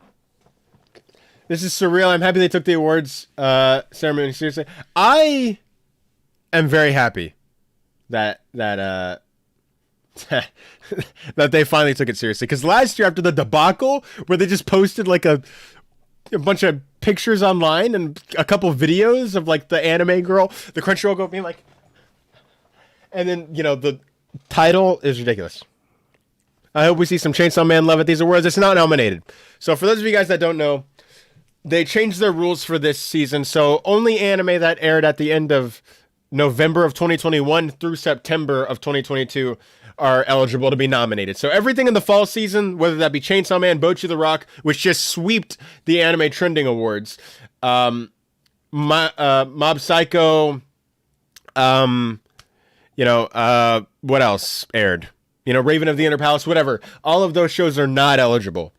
This is surreal. I'm happy they took the awards ceremony seriously. I am very happy that that they finally took it seriously. Because last year, after the debacle, where they just posted like a bunch of pictures online and a couple videos of like the anime girl, the Crunchyroll girl being like, and then, you know, the title is ridiculous. I hope we see some Chainsaw Man love at these awards. It's not nominated. So for those of you guys that don't know, they changed their rules for this season. So only anime that aired at the end of November of 2021 through September of 2022 are eligible to be nominated. So everything in the fall season, whether that be Chainsaw Man, Bocchi the Rock, which just sweeped the anime trending awards, Mob Psycho, what else aired? Raven of the Inner Palace, whatever. All of those shows are not eligible.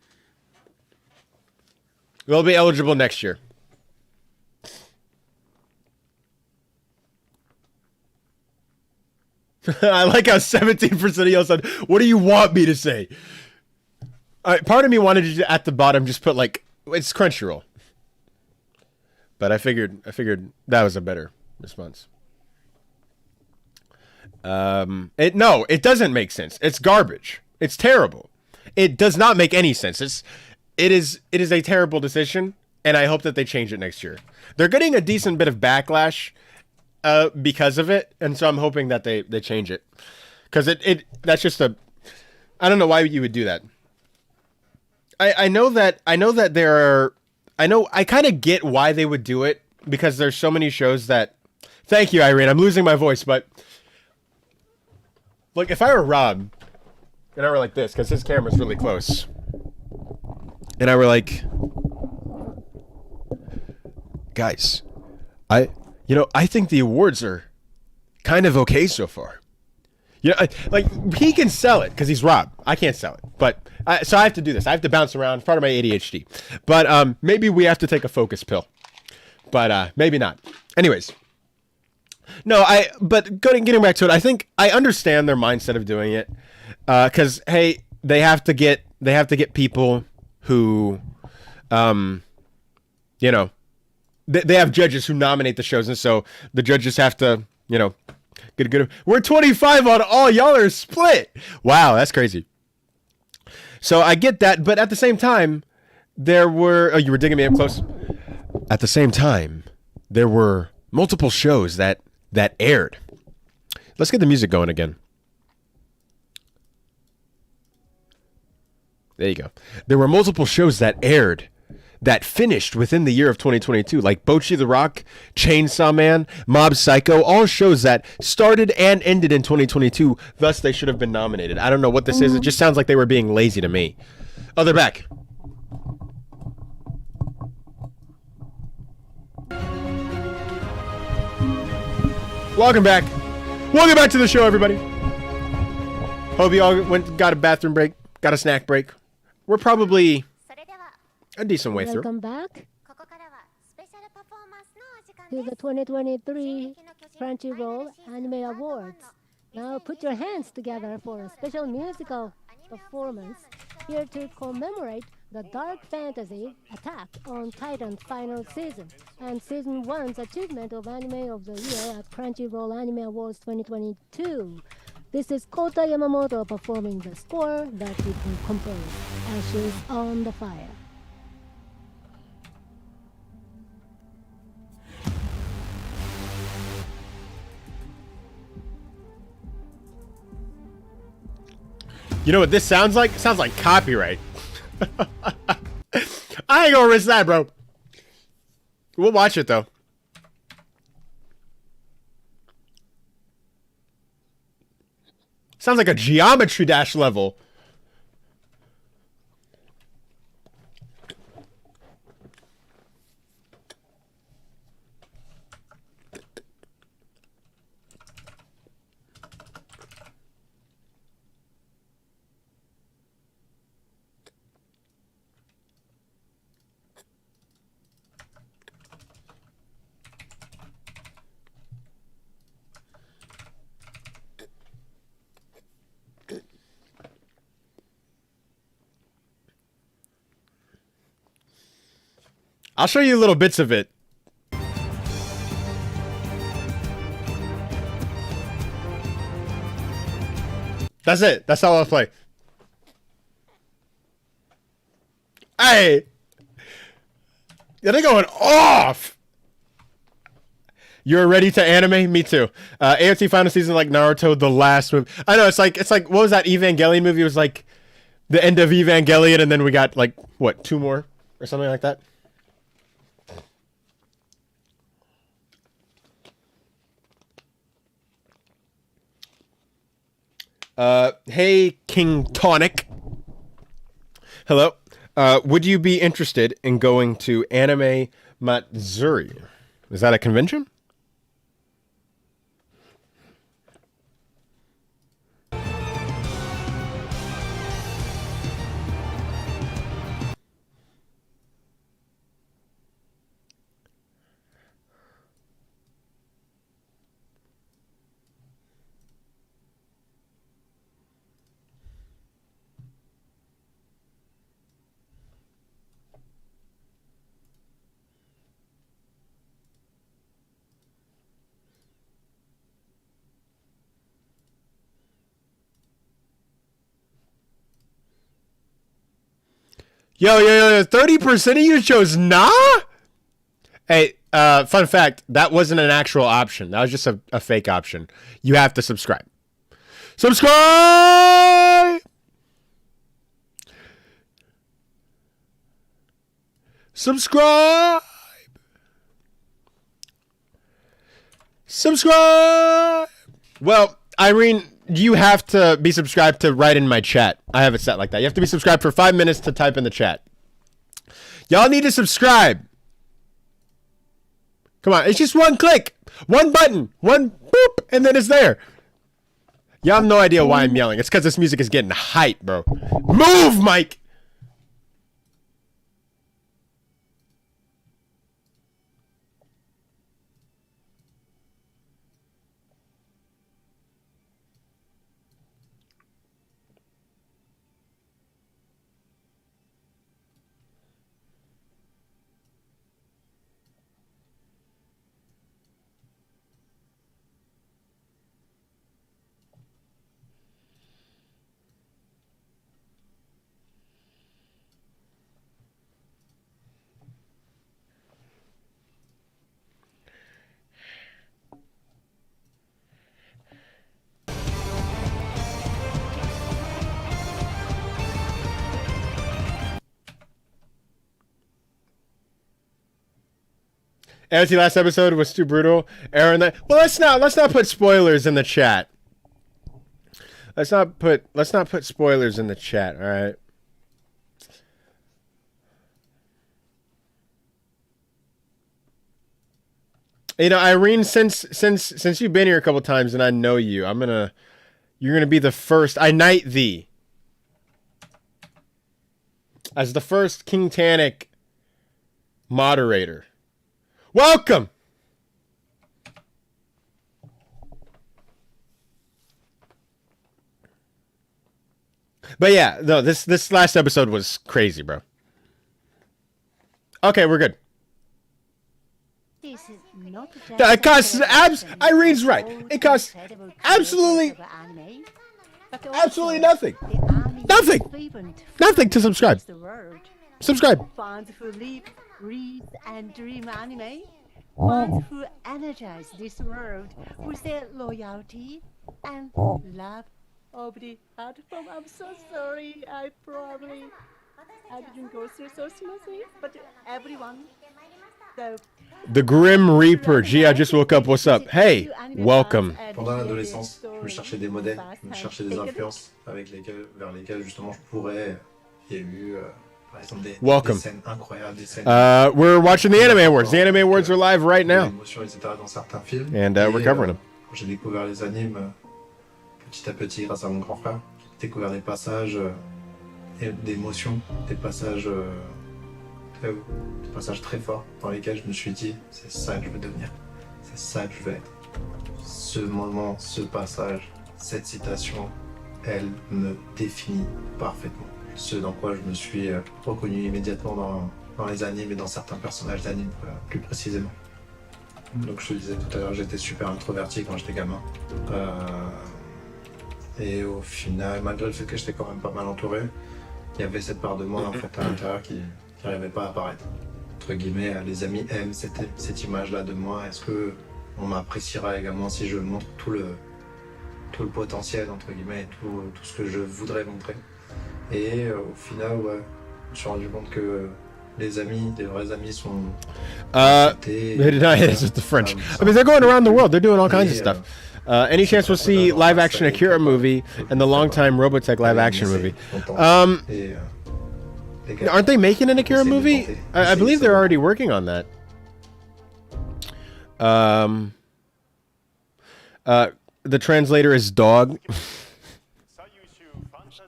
They'll be eligible next year. I like how 17% of y'all said, what do you want me to say? Part of me wanted to, at the bottom, just put, like, it's Crunchyroll. But I figured that was a better response. No, it doesn't make sense. It's garbage. It's terrible. It does not make any sense. It is a terrible decision, and I hope that they change it next year. They're getting a decent bit of backlash because of it, and so I'm hoping that they change it. Because that's just I don't know why you would do that. I kind of get why they would do it, because there's so many shows that, thank you, Irene, I'm losing my voice, but like, if I were Rob, and I were like this, because his camera's really close, and I were like, guys, I think the awards are kind of okay so far. Like, he can sell it, because he's Rob. I can't sell it, but, so I have to do this. I have to bounce around. It's part of my ADHD. But maybe we have to take a focus pill. But maybe not. Anyways. No, getting back to it, I think I understand their mindset of doing it, because hey, they have to get people who, they have judges who nominate the shows, and so the judges have to, get a good. We're 25 on all. Y'all are split. Wow, that's crazy. So I get that, but at the same time, there were. Oh, you were digging me up close. At the same time, there were multiple shows that aired. Let's get the music going again. There you go. There were multiple shows that aired that finished within the year of 2022, like Bocchi the Rock, Chainsaw Man, Mob Psycho, all shows that started and ended in 2022, thus they should have been nominated. I don't know what this is. It just sounds like they were being lazy to me. Oh, they're back. Welcome back. Welcome back to the show, everybody. Hope you all got a bathroom break, got a snack break. We're probably a decent way through. Welcome back to the 2023 Crunchyroll Anime Awards. Now put your hands together for a special musical performance here to commemorate the dark fantasy Attack on Titan's final season and season 1's achievement of Anime of the Year at Crunchyroll Anime Awards 2022. This is Kota Yamamoto performing the score that he composed, Ashes on the Fire. You know what this sounds like? It sounds like copyright. I ain't gonna risk that, bro. We'll watch it, though. Sounds like a Geometry Dash level. I'll show you little bits of it. That's it. That's all I'll play. Hey! Yeah, they're going off! You're ready to anime? Me too. AOT final season like Naruto, the last movie. I know, it's like, what was that Evangelion movie? It was like, the end of Evangelion, and then we got like what, 2 more or something like that. Hey, Kingtanic. Hello. Would you be interested in going to Anime Matsuri? Is that a convention? Yo, 30% of you chose nah? Hey, fun fact, that wasn't an actual option. That was just a fake option. You have to subscribe. Subscribe! Subscribe! Subscribe! Well, Irene, you have to be subscribed to write in my chat. I have it set like that. You have to be subscribed for 5 minutes to type in the chat. Y'all need to subscribe. Come on, it's just one click. One button. One boop, and then it's there. Y'all have no idea why I'm yelling. It's because this music is getting hype, bro. Move, Mike! Anti last episode was too brutal. Aaron, well, let's not put spoilers in the chat. Let's not put spoilers in the chat. All right. You know, Irene, since you've been here a couple times and I know you, you're gonna be the first. I knight thee as the first Kingtanic moderator. Welcome. But yeah, no, this last episode was crazy, bro. Okay, we're good. It costs Irene's right. It costs absolutely nothing. Nothing to subscribe. Subscribe. Fans who live, breathe, and dream anime. Fans who energize this world with their loyalty and love of the art form. I'm so sorry. I didn't go through so smoothly, but everyone. So, The Grim Reaper. Gee, I just woke up. What's up? Hey, welcome. Pendant l'adolescence, je me cherchais des modèles, je me cherchais des influences vers lesquelles justement je pourrais. Il y a eu par exemple des scènes incroyables, des scènes. We're watching the Anime Awards. The Anime Awards are live right now. Émotions, etc. dans certains films. And we're covering them. Quand j'ai découvert les animes, petit à petit, grâce à mon grand frère, j'ai découvert des passages d'émotions, des passages très forts dans lesquels je me suis dit, c'est ça que je veux devenir, c'est ça que je veux être. Ce moment, ce passage, cette citation, elle me définit parfaitement. Ce dans quoi je me suis reconnu immédiatement dans les animes et dans certains personnages d'animes plus précisément. Donc je te disais tout à l'heure, j'étais super introverti quand j'étais gamin. Et au final, malgré le fait que j'étais quand même pas mal entouré, il y avait cette part de moi en fait à l'intérieur qui n'arrivait pas à apparaître. Entre guillemets, les amis aiment cette image-là de moi. Est-ce que on m'appréciera également si je montre tout le potentiel entre guillemets, tout ce que je voudrais montrer. Et au final, ouais, je me suis rendu compte que les amis, les vrais amis sont. They did not hit us with the French. I mean, they're going around the world. They're doing all kinds of stuff. Any chance we'll see live-action Akira movie and the long-time Robotech live-action movie? Aren't they making an Akira movie? I believe they're already working on that. The translator is dog.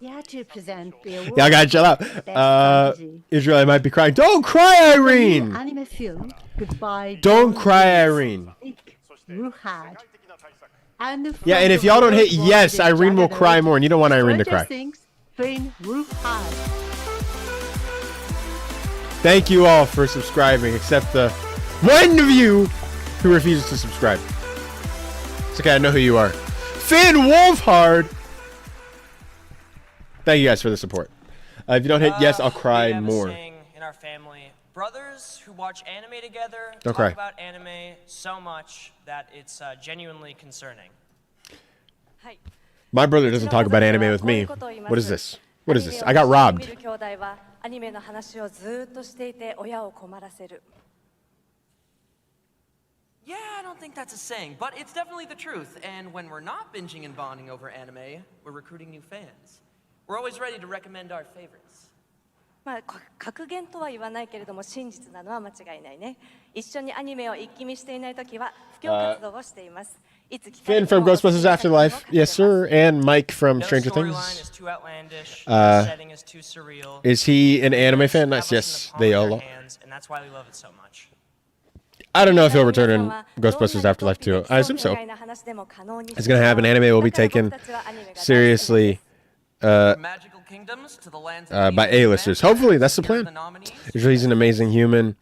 Yeah, to present the award. Yeah, I gotta chill out. Israel, I might be crying. Don't cry, Irene! Anime film, Goodbye. Don't cry, Irene. Ruhad. And Yeah, and if y'all don't hit yes, Irene will cry more, and you don't want Irene to cry. Thank you all for subscribing, except the one of you who refuses to subscribe. It's okay, I know who you are. Finn Wolfhard! Thank you guys for the support. If you don't hit yes, I'll cry more. In our family, brothers who watch anime together Don't talk cry. about anime so much that it's genuinely concerning. My brother doesn't talk about anime with me. What is this? What is this? I got robbed. アニメの話をずっとしていて親を困らせる。 Yeah, I don't think that's a saying, but it's definitely the truth. And when we're not binging and bonding over anime, we're recruiting new fans. We're always ready to recommend our favorites. まあ格言とは言わないけれども真実なのは間違いないね。一緒にアニメを一気見していないときは布教活動をしています。 Finn from Ghostbusters Afterlife. Yes, sir. And Mike from Stranger Things. Is he an anime fan? Nice. Yes, they all are. And that's why we love it so much. I don't know if he'll return in Ghostbusters Afterlife too. I assume so. It's going to happen. Anime will be taken seriously by A-listers. Hopefully, that's the plan. Usually he's an amazing human.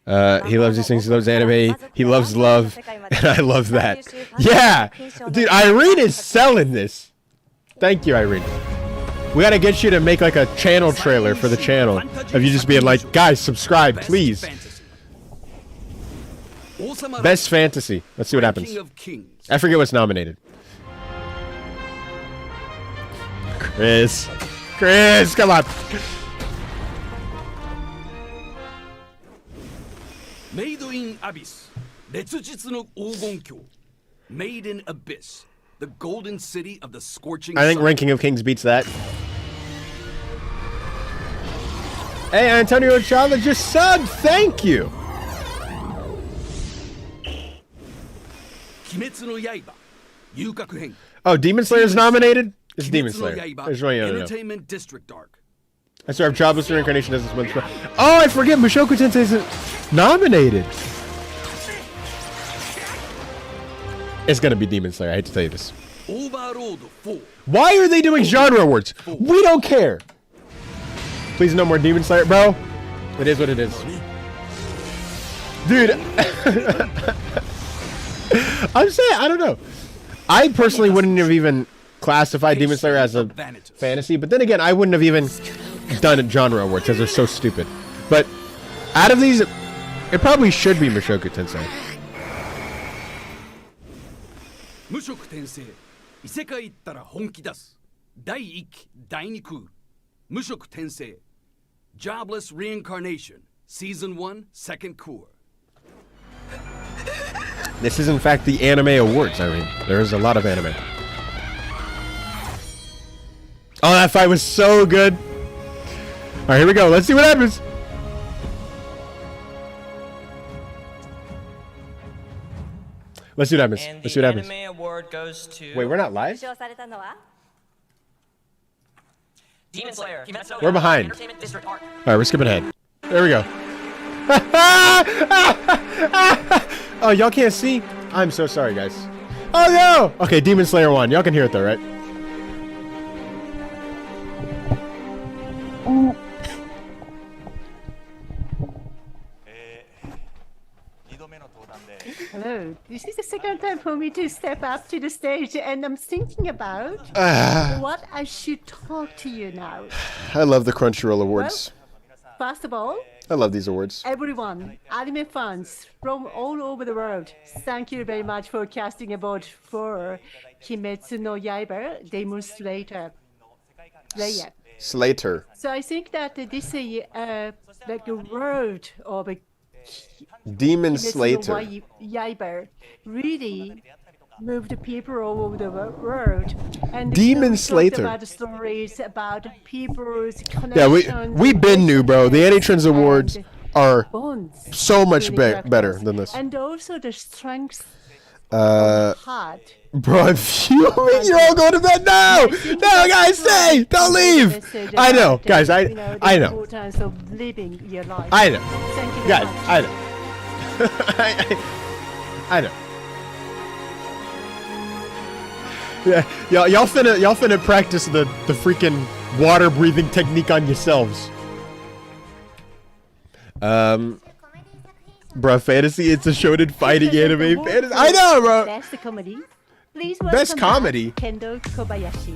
He loves these things. He loves anime. He loves love. And I love that. Yeah! Dude, Irene is selling this. Thank you, Irene. We gotta get you to make like a channel trailer for the channel of you just being like, guys, subscribe, please. Best fantasy. Let's see what happens. I forget what's nominated. Chris, come on. Made in Abyss, 烈日の黄金鏡 Made in Abyss, the golden city of the scorching I think sun. Ranking of Kings beats that. Hey, Antonio Chavez just subbed. Thank you. 鬼滅の刃 遊郭編 Oh, Demon Slayer's nominated? It's Demon Slayer. I just want you to know. Entertainment District Arc. I swear, Jobless Reincarnation doesn't win. Oh, I forget. Mushoku Tensei isn't nominated. It's gonna be Demon Slayer. I hate to tell you this. Overlord 4. Why are they doing genre awards? We don't care. Please, no more Demon Slayer, bro. It is what it is, dude. I'm saying, I don't know. I personally wouldn't have even classified Demon Slayer as a fantasy, but then again, I wouldn't have even done a genre awards because they're so stupid. But out of these, it probably should be Mushoku Tensei. 無色転生異世界行ったら本気出す第1期第2クール無色転生 Jobless Reincarnation Season 1 Second Cour. This is in fact the anime awards, Irene. There is a lot of anime. Oh, that fight was so good. All right, here we go. Let's see what happens. Let's see what happens. And Let's see what the happens. anime award goes to... Wait, we're not live? 受賞されたのは Demon Slayer. We're behind. Entertainment District Arc. All right, we're skipping ahead. There we go. Oh, y'all can't see? I'm so sorry, guys. Oh, no! Okay, Demon Slayer 1. Y'all can hear it, though, right? Hello. This is the second time for me to step up to the stage, and I'm thinking about what I should talk to you now. I love the Crunchyroll Awards. First of all, I love these awards. everyone, anime fans from all over the world, thank you very much for casting a vote for Kimetsu no Yaiba Demon Slayer. Slater. So I think that this like a word of a Demon Kimetsu no Slater. Yaiba really moved people all over the world. And Demon we Slater. talked about the stories about people's Yeah, connections. we've been new, bro. The Anitrans Awards are bonds so much between better characters. than this. And also the strength Uh, of heart. bro, I'm fuming. You're all going to bed now. No, guys, stay. Don't leave. I know, guys. I know. The importance of living your life. I know. Thank you very Guys, much. I know. I know. Yeah, y'all finna practice the freaking water breathing technique on yourselves. Bro, fantasy, it's a shonen fighting anime. Fantasy, I know, bro. Best comedy. Please Best welcome comedy? back Kendo Kobayashi.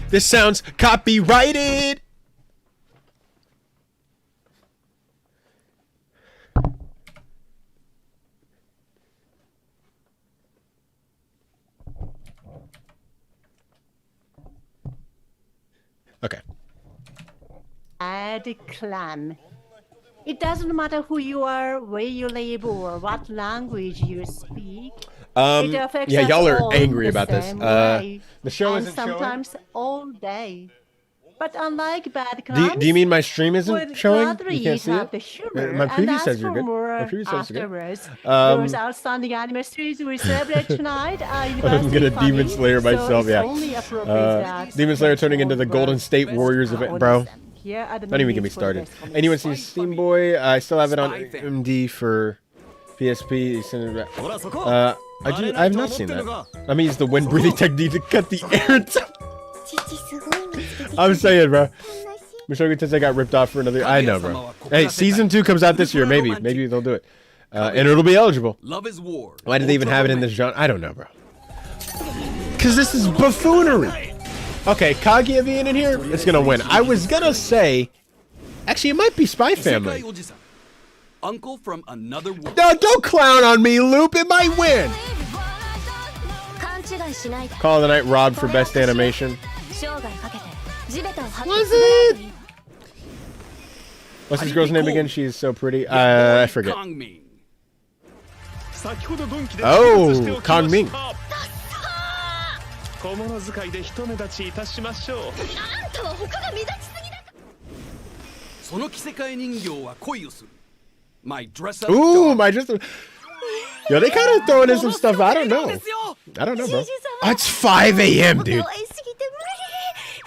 This sounds copyrighted. Okay. Add clan. It doesn't matter who you are, where you live, or what language you speak. It affects yeah, us y'all are all angry the about this. same way, The show and isn't showing. sometimes all day. But unlike bad Do clans, you mean my stream would isn't showing? gladly You can't see have it? the humor My and preview ask says you're for good. more My preview says you're good. afterwards. Um, Those outstanding anime series we celebrate tonight are I'm universally gonna funny, Demon Slayer so myself, it's yeah. only appropriate that Demon Slayer turning into the Golden State Warriors event, bro. Here are the Don't even get me movies for the started. best comedies. Anyone seen Steam Boy? I still have it on MD for PSP. I have not seen that. I mean, it's the wind breathing technique to cut the air. I'm saying, bro. Mushoku Tensei got ripped off for another. I know, bro. Hey, season 2 comes out this year. Maybe they'll do it, and it'll be eligible. Love is war. Why did they even have it in this genre? I don't know, bro. Cause this is buffoonery. Okay, Kaguya being in here, it's gonna win. I was gonna say, actually, it might be Spy Family. Uncle from another world. No, don't clown on me, Loop. It might win. Call of the Night robbed for best animation. Was it? What's this girl's name again? She is so pretty. I forget. Oh, Kong Ming. 小物使いで一目立ちいたしましょう。あんたは他が目立ちすぎだ。その着せ替え人形は恋をする。My dress up. Ooh, my dress up. Yo, they kind of throwing in some stuff. I don't know. I don't know, bro. It's 5 a.m., dude.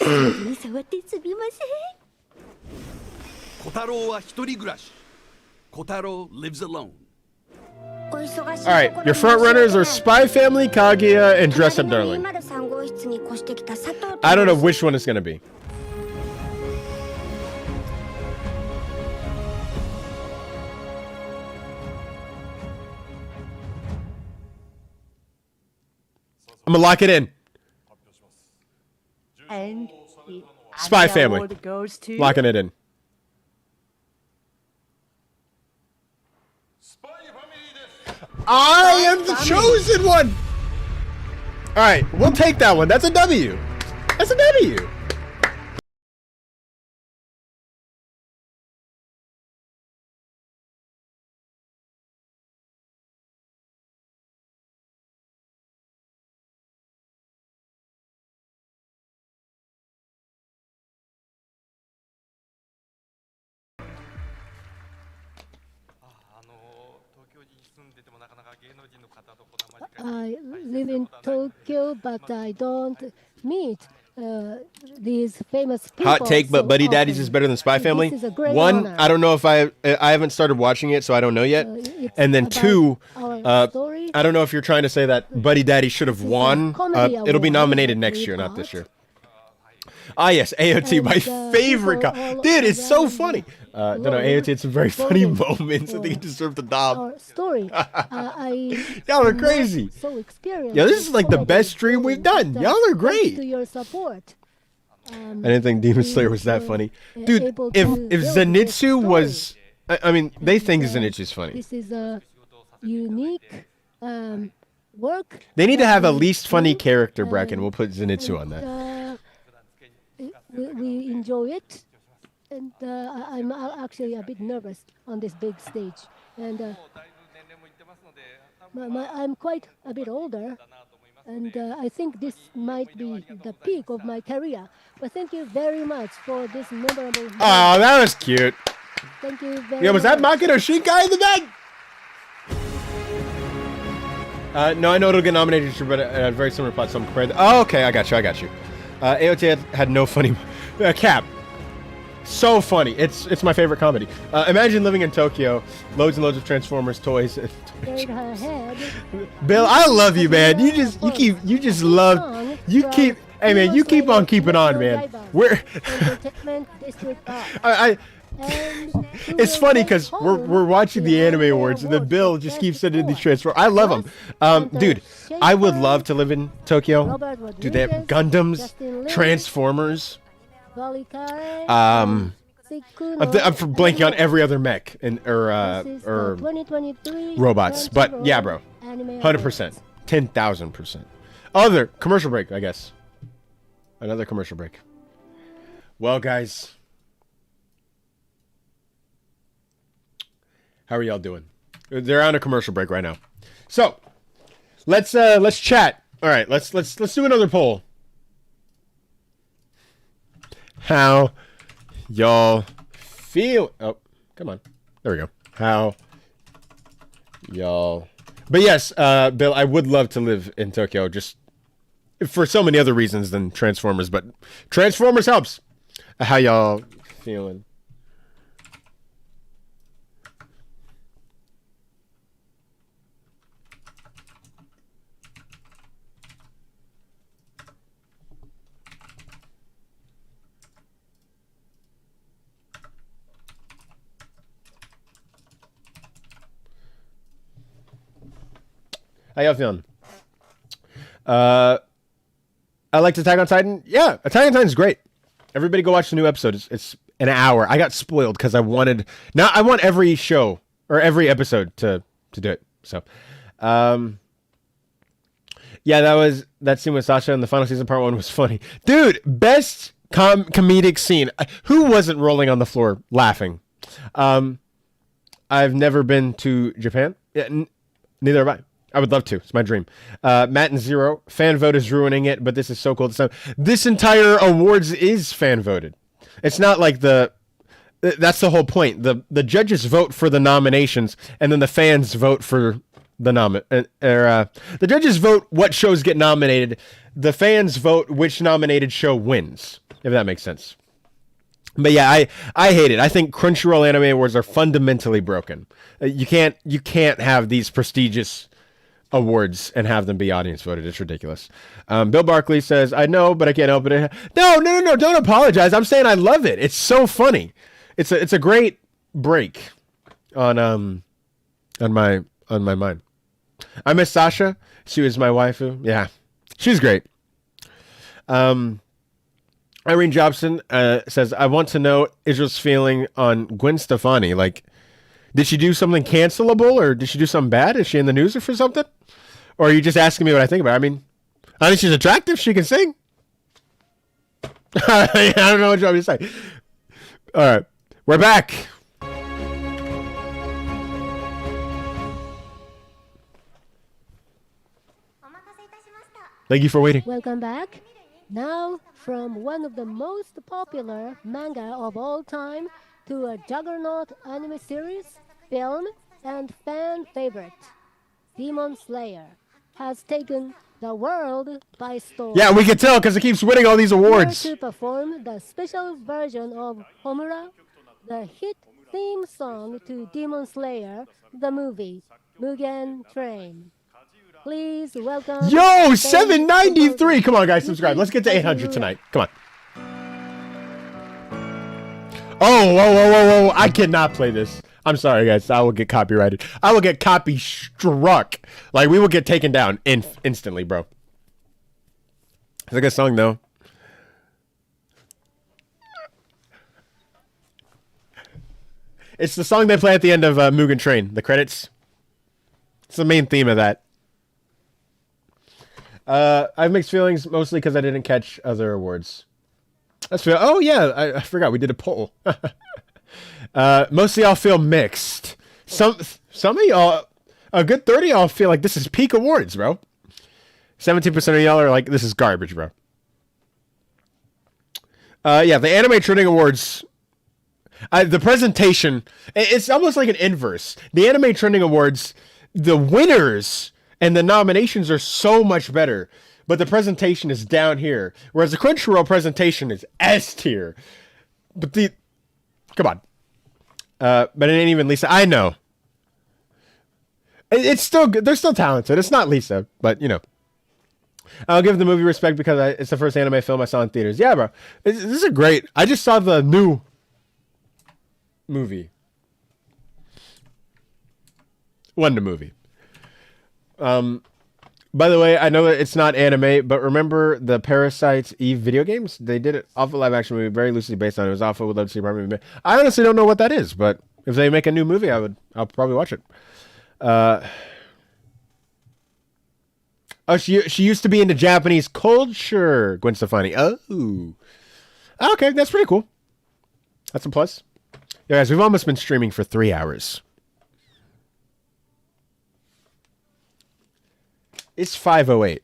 に触ってすみません。小太郎は一人暮らし。小太郎 lives alone. Alright, your front runners are Spy Family, Kaguya, and Dress Up Darling. I don't know which one it's gonna be. I'm gonna lock it in. And Spy Family. Goes to Locking it in. I am the chosen one! Alright, we'll take that one. That's a W. That's a W. I live in Tokyo, but I don't meet these famous people. Hot take, but so Buddy Daddies often. is better than Spy This Family. is a great One, honor. I don't know if I haven't started watching it, so I don't know yet. And then about two, our story. I don't know if you're trying to say that Buddy Daddy should have won. comedy It'll be award nominated that next we year, not got. this year. Ah, yes, AOT, my favorite. Dude, it's so funny. No, AOT had some very funny moments. I think it deserved the knob. Our story. Y'all are crazy. So experienced. Yeah, this is like the best stream we've done. Y'all are Thanks great. to your support. I didn't think Demon Slayer was that funny. Dude, if Zenitsu was... I mean, they think Zenitsu's funny. This is a unique work. They need to have a we least funny do, character bracket. We'll put Zenitsu on that. We enjoy it, and I'm actually a bit nervous on this big stage. And I'm quite a bit older, and I think this might be the peak of my career. But thank you very much for this memorable. Oh, that was cute. Thank you very Yeah, was that much. Makino Shinkai in the back? No, I know it'll get nominated, but a very similar plot. Some credit. Oh, okay, I got you. AOT had no funny. Cap. So funny. It's my favorite comedy. Imagine living in Tokyo, loads and loads of Transformers toys. Scared her head. Bill, I love you, man. You keep. Hey, man, you keep on keeping on, man. We're. It's funny because we're watching the Anime Awards and the Bill just keeps sending these Transformers. I love them. Dude, I would love to live in Tokyo. Dude, they have Gundams, Transformers. I'm blanking on every other mech or robots. But yeah, bro. 100%. 10,000%. Other commercial break, I guess. Another commercial break. Well, guys. How are y'all doing? They're on a commercial break right now. So, let's chat. All right, let's do another poll. How y'all feel? Oh, come on. There we go. How y'all? But yes, Bill, I would love to live in Tokyo, just for so many other reasons than Transformers. But Transformers helps. How y'all feeling? How y'all feeling? I liked Attack on Titan. Yeah, Attack on Titan's great. Everybody go watch the new episode. It's an hour. I got spoiled because I want every show or every episode to do it. So, yeah, that scene with Sasha in the final season part 1 was funny. Dude, best comedic scene. Who wasn't rolling on the floor laughing? I've never been to Japan. Yeah, neither have I. I would love to. It's my dream. Matt and Zero. Fan vote is ruining it, but this is so cool. This entire awards is fan voted. It's not like that's the whole point. The judges vote for the nominations, and then the fans vote for the the judges vote what shows get nominated. The fans vote which nominated show wins, if that makes sense. But yeah, I hate it. I think Crunchyroll Anime Awards are fundamentally broken. You can't have these prestigious awards and have them be audience voted. It's ridiculous. Bill Barkley says, I know, but I can't help it. No, don't apologize. I'm saying I love it. It's so funny. It's a great break on my mind. I miss Sasha. She was my waifu. Yeah, she's great. Irene Jobson says, I want to know Israel's feeling on Gwen Stefani. Like, did she do something cancelable, or did she do something bad? Is she in the news or for something? Or are you just asking me what I think about her? I mean, I think she's attractive. She can sing. I don't know what you want me to say. All right. We're back. Thank you for waiting. Welcome back. Now, from one of the most popular manga of all time to a juggernaut anime series, film, and fan favorite, Demon Slayer has taken the world by storm. Yeah, we can tell because it keeps winning all these awards. Here to perform the special version of Homura, the hit theme song to Demon Slayer, the movie, Mugen Train. Please welcome... Yo, 793! Come on, guys, subscribe. Let's get to 800 tonight. Come on. Oh, whoa. I cannot play this. I'm sorry, guys. I will get copyrighted. I will get copy struck. Like, we will get taken down instantly, bro. It's a good song, though. It's the song they play at the end of Mugen Train. The credits. It's the main theme of that. I have mixed feelings, mostly because I didn't catch other awards. That's fair. Oh yeah, I forgot we did a poll. Mostly I'll feel mixed. Some of y'all, a good 30 of y'all feel like this is peak awards, bro. 17% of y'all are like, this is garbage, bro. Yeah, the Anime Trending Awards, the presentation, it's almost like an inverse. The Anime Trending Awards, the winners and the nominations are so much better, but the presentation is down here, whereas the Crunchyroll presentation is S tier. But come on. But it ain't even Lisa. I know. It's still good. They're still talented. It's not Lisa, but you know. I'll give the movie respect because it's the first anime film I saw in theaters. Yeah, bro. This is a great. I just saw the new movie. Wonder movie. By the way, I know that it's not anime, but remember the Parasite Eve video games? They did it off a live action movie, very loosely based on it. It was off of Love to See Apartment movie. I honestly don't know what that is, but if they make a new movie, I'll probably watch it. Oh, she used to be into Japanese culture, Gwen Stefani. Oh. Okay, that's pretty cool. That's a plus. Yeah, guys, we've almost been streaming for 3 hours. It's 5:08.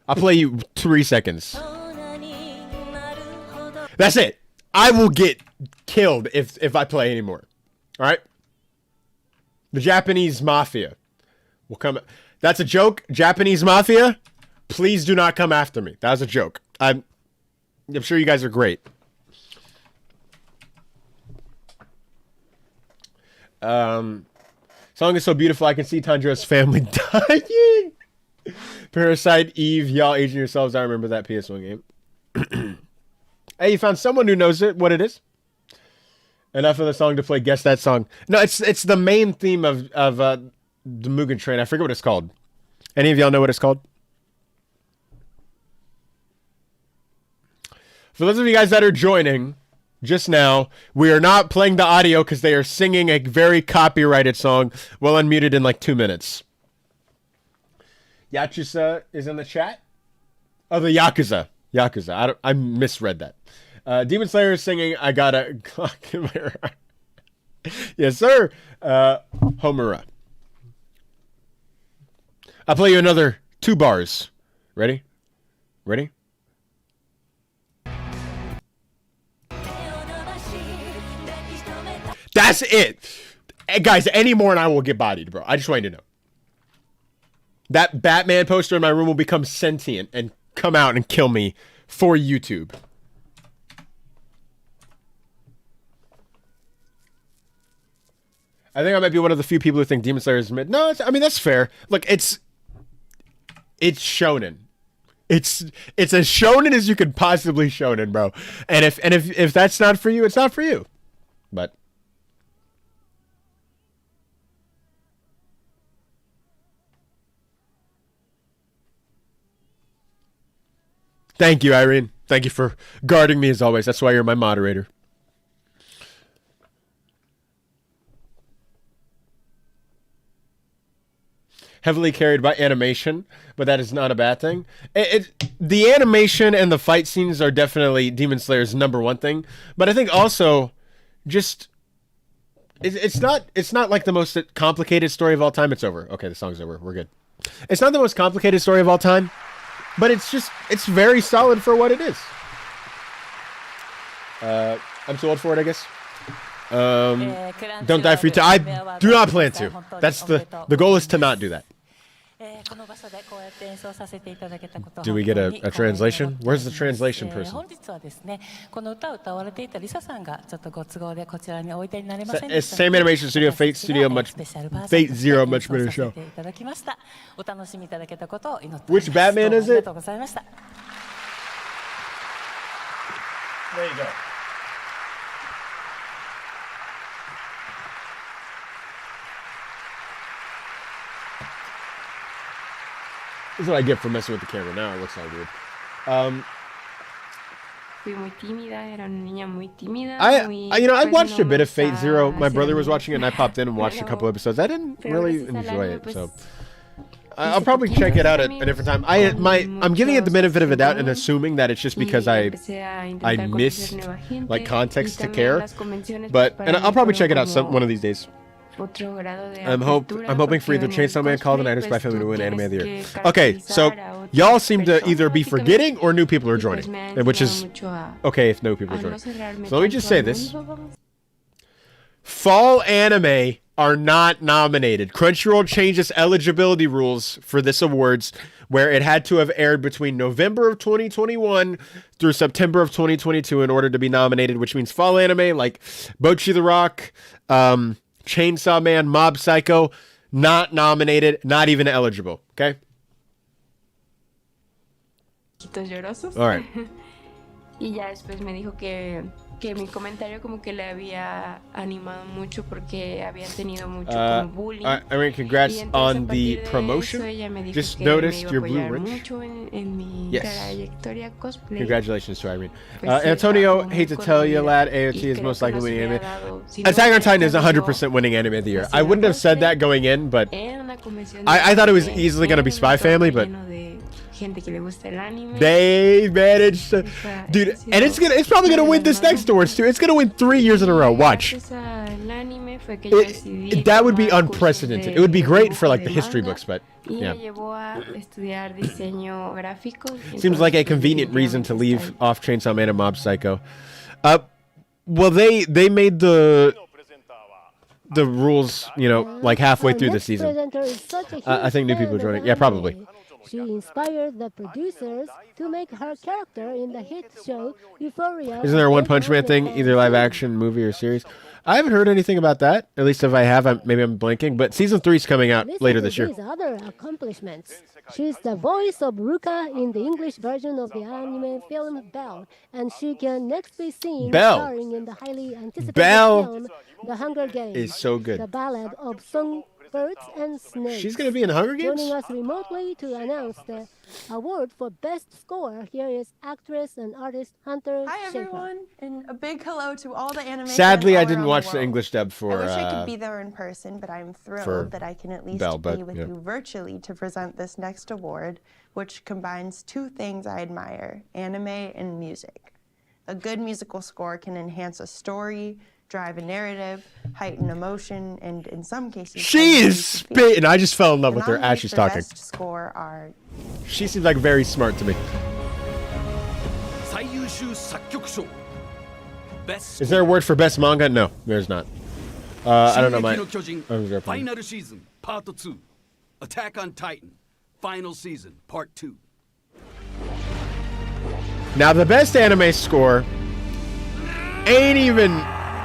I'll play you 3 seconds. That's it. I will get killed if I play anymore. All right? The Japanese mafia will come. That's a joke. Japanese mafia, please do not come after me. That was a joke. I'm sure you guys are great. Song is so beautiful. I can see Tanjiro's family dying. Parasite Eve, y'all aging yourselves. I remember that PS1 game. Hey, you found someone who knows what it is. Enough of the song to play Guess That Song. No, it's the main theme of the Mugen Train. I forget what it's called. Any of y'all know what it's called? For those of you guys that are joining just now, we are not playing the audio because they are singing a very copyrighted song well unmuted in like 2 minutes. Yakuza is in the chat. Oh, the Yakuza. Yakuza. I misread that. Demon Slayer is singing I Got a Clock in My Eye. Yes, sir. Homura. I'll play you another 2 bars. Ready? Ready? That's it. Hey, guys, any more and I will get bodied, bro. I just want you to know. That Batman poster in my room will become sentient and come out and kill me for YouTube. I think I might be one of the few people who think Demon Slayer is mid. No, I mean, that's fair. Look, it's shonen. It's as shonen as you could possibly shonen, bro. And if that's not for you, it's not for you. But thank you, Irene. Thank you for guarding me as always. That's why you're my moderator. Heavily carried by animation, but that is not a bad thing. The animation and the fight scenes are definitely Demon Slayer's #1 thing, but I think also just it's not like the most complicated story of all time. It's over. Okay, the song's over. We're good. It's not the most complicated story of all time, but it's very solid for what it is. I'm too old for it, I guess. Don't die for you. I do not plan to. That's the goal is to not do that. Do we get a translation? Where's the translation person? Same animation studio, Fate Studio, Fate Zero, much better show. Which Batman is it? There you go. This is what I get for messing with the camera. Now it looks all weird. Fui muy tímida, era una niña muy tímida. I watched a bit of Fate Zero. My brother was watching it, and I popped in and watched a couple episodes. I didn't really enjoy it, so I'll probably check it out at a different time. I'm giving it the benefit of a doubt and assuming that it's just because I miss like context to care. And I'll probably check it out one of these days. I'm hoping for either Chainsaw Man, Call of the Night, or Spy Family to win Anime of the Year. Okay, so y'all seem to either be forgetting or new people are joining, which is okay if no people are joining. So let me just say this. Fall anime are not nominated. Crunchyroll changed its eligibility rules for this awards, where it had to have aired between November of 2021 through September of 2022 in order to be nominated, which means fall anime like Bocchi the Rock, Chainsaw Man, Mob Psycho, not nominated, not even eligible. Okay? All right. Y ya después me dijo que mi comentario como que le había animado mucho porque había tenido mucho como bullying. I mean, congrats on the promotion. Just noticed your blue ring. Yes. Congratulations to Irene. Antonio, hate to tell you, lad, AOT is most likely winning anime. Attack on Titan is 100% winning anime of the year. I wouldn't have said that going in, but I thought it was easily going to be Spy Family, but they managed to, dude, and it's probably gonna win this next awards too. It's gonna win 3 years in a row. Watch. That would be unprecedented. It would be great for like the history books, but yeah. Seems like a convenient reason to leave off Chainsaw Man and Mob Psycho. Well, they made the rules, you know, like halfway through the season. I think new people are joining. Yeah, probably. She inspired the producers to make her character in the hit show Euphoria. Isn't there a One Punch Man thing, either live action, movie, or series? I haven't heard anything about that. At least if I have, maybe I'm blanking. But season 3 is coming out later this year. These other accomplishments. She's the voice of Ruka in the English version of the anime film Belle, and she can next be seen starring in the highly anticipated film The Hunger Games. Is so good. The Ballad of Songbirds and Snakes. She's gonna be in Hunger Games? Joining us remotely to announce the award for best score, here is actress and artist Hunter Hi everyone, and a big hello to all the anime Sadly, fans I didn't all watch around the English dub for I wish I could be there in person, but I'm thrilled that I can at least Belle, be with you virtually to present this next award, which combines two things I admire, anime and music. A good musical score can enhance a story, drive a narrative, heighten emotion, and in some cases... She is spitting! I just fell in love with her as she's talking. Best score are... She seems like very smart to me. Is there a word for best manga? No, there's not. I don't know my... Final season, part 2. Attack on Titan, final season, part 2. Now the best anime score ain't even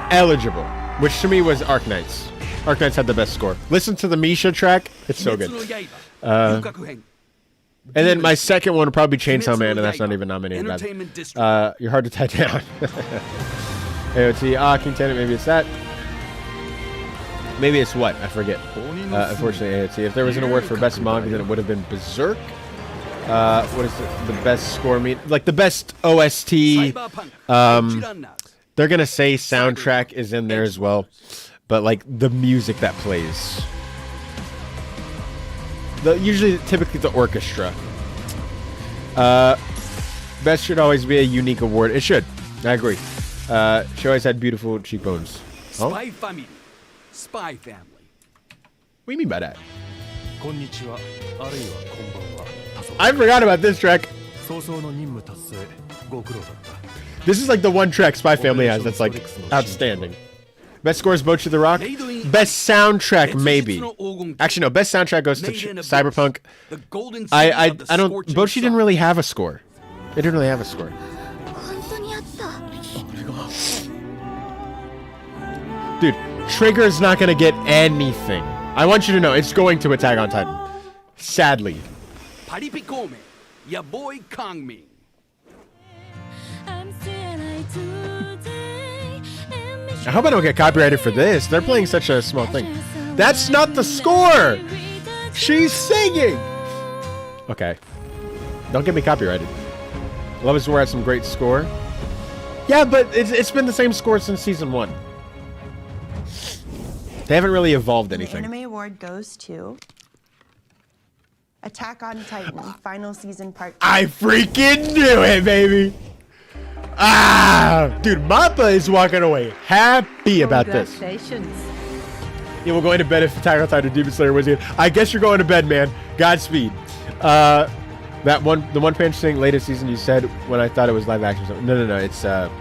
eligible, which to me was Arknights. Arknights had the best score. Listen to the Misha track; it's so good. And then my second one would probably be Chainsaw Man, and that's not even nominated. You're hard to tie down. AOT, Kingtanic, maybe it's that. Maybe it's what? I forget. Unfortunately, AOT. If there was an award for best manga, then it would have been Berserk. What is the best score mean? Like the best OST. They're gonna say soundtrack is in there as well, but like the music that plays. Typically the orchestra. Best should always be a unique award. It should. I agree. She always had beautiful cheekbones. Oh? Spy Family. Spy Family. What do you mean by that? I forgot about this track. This is like the one track Spy Family has that's like outstandanding. Best score is Bocchi the Rock. Best soundtrack, maybe. Actually, no. Best soundtrack goes to Cyberpunk. I don't. Bocchi didn't really have a score. They didn't really have a score. Dude, Trigger's not gonna get anything. I want you to know it's going to Attack on Titan. Sadly. Ya boy Kangming. I hope I don't get copyrighted for this. They're playing such a small thing. That's not the score! She's singing! Okay. Don't get me copyrighted. Love is War has some great score. Yeah, but it's been the same score since season 1. They haven't really evolved anything. The anime award goes to Attack on Titan, final season part 2. I freaking knew it, baby! Ah! Dude, Mappa is walking away happy about this. Congratulations. Yeah, we're going to bed if Attack on Titan Demon Slayer was in. I guess you're going to bed, man. Godspeed. The One Punch thing, latest season, you said when I thought it was live action. No, it's second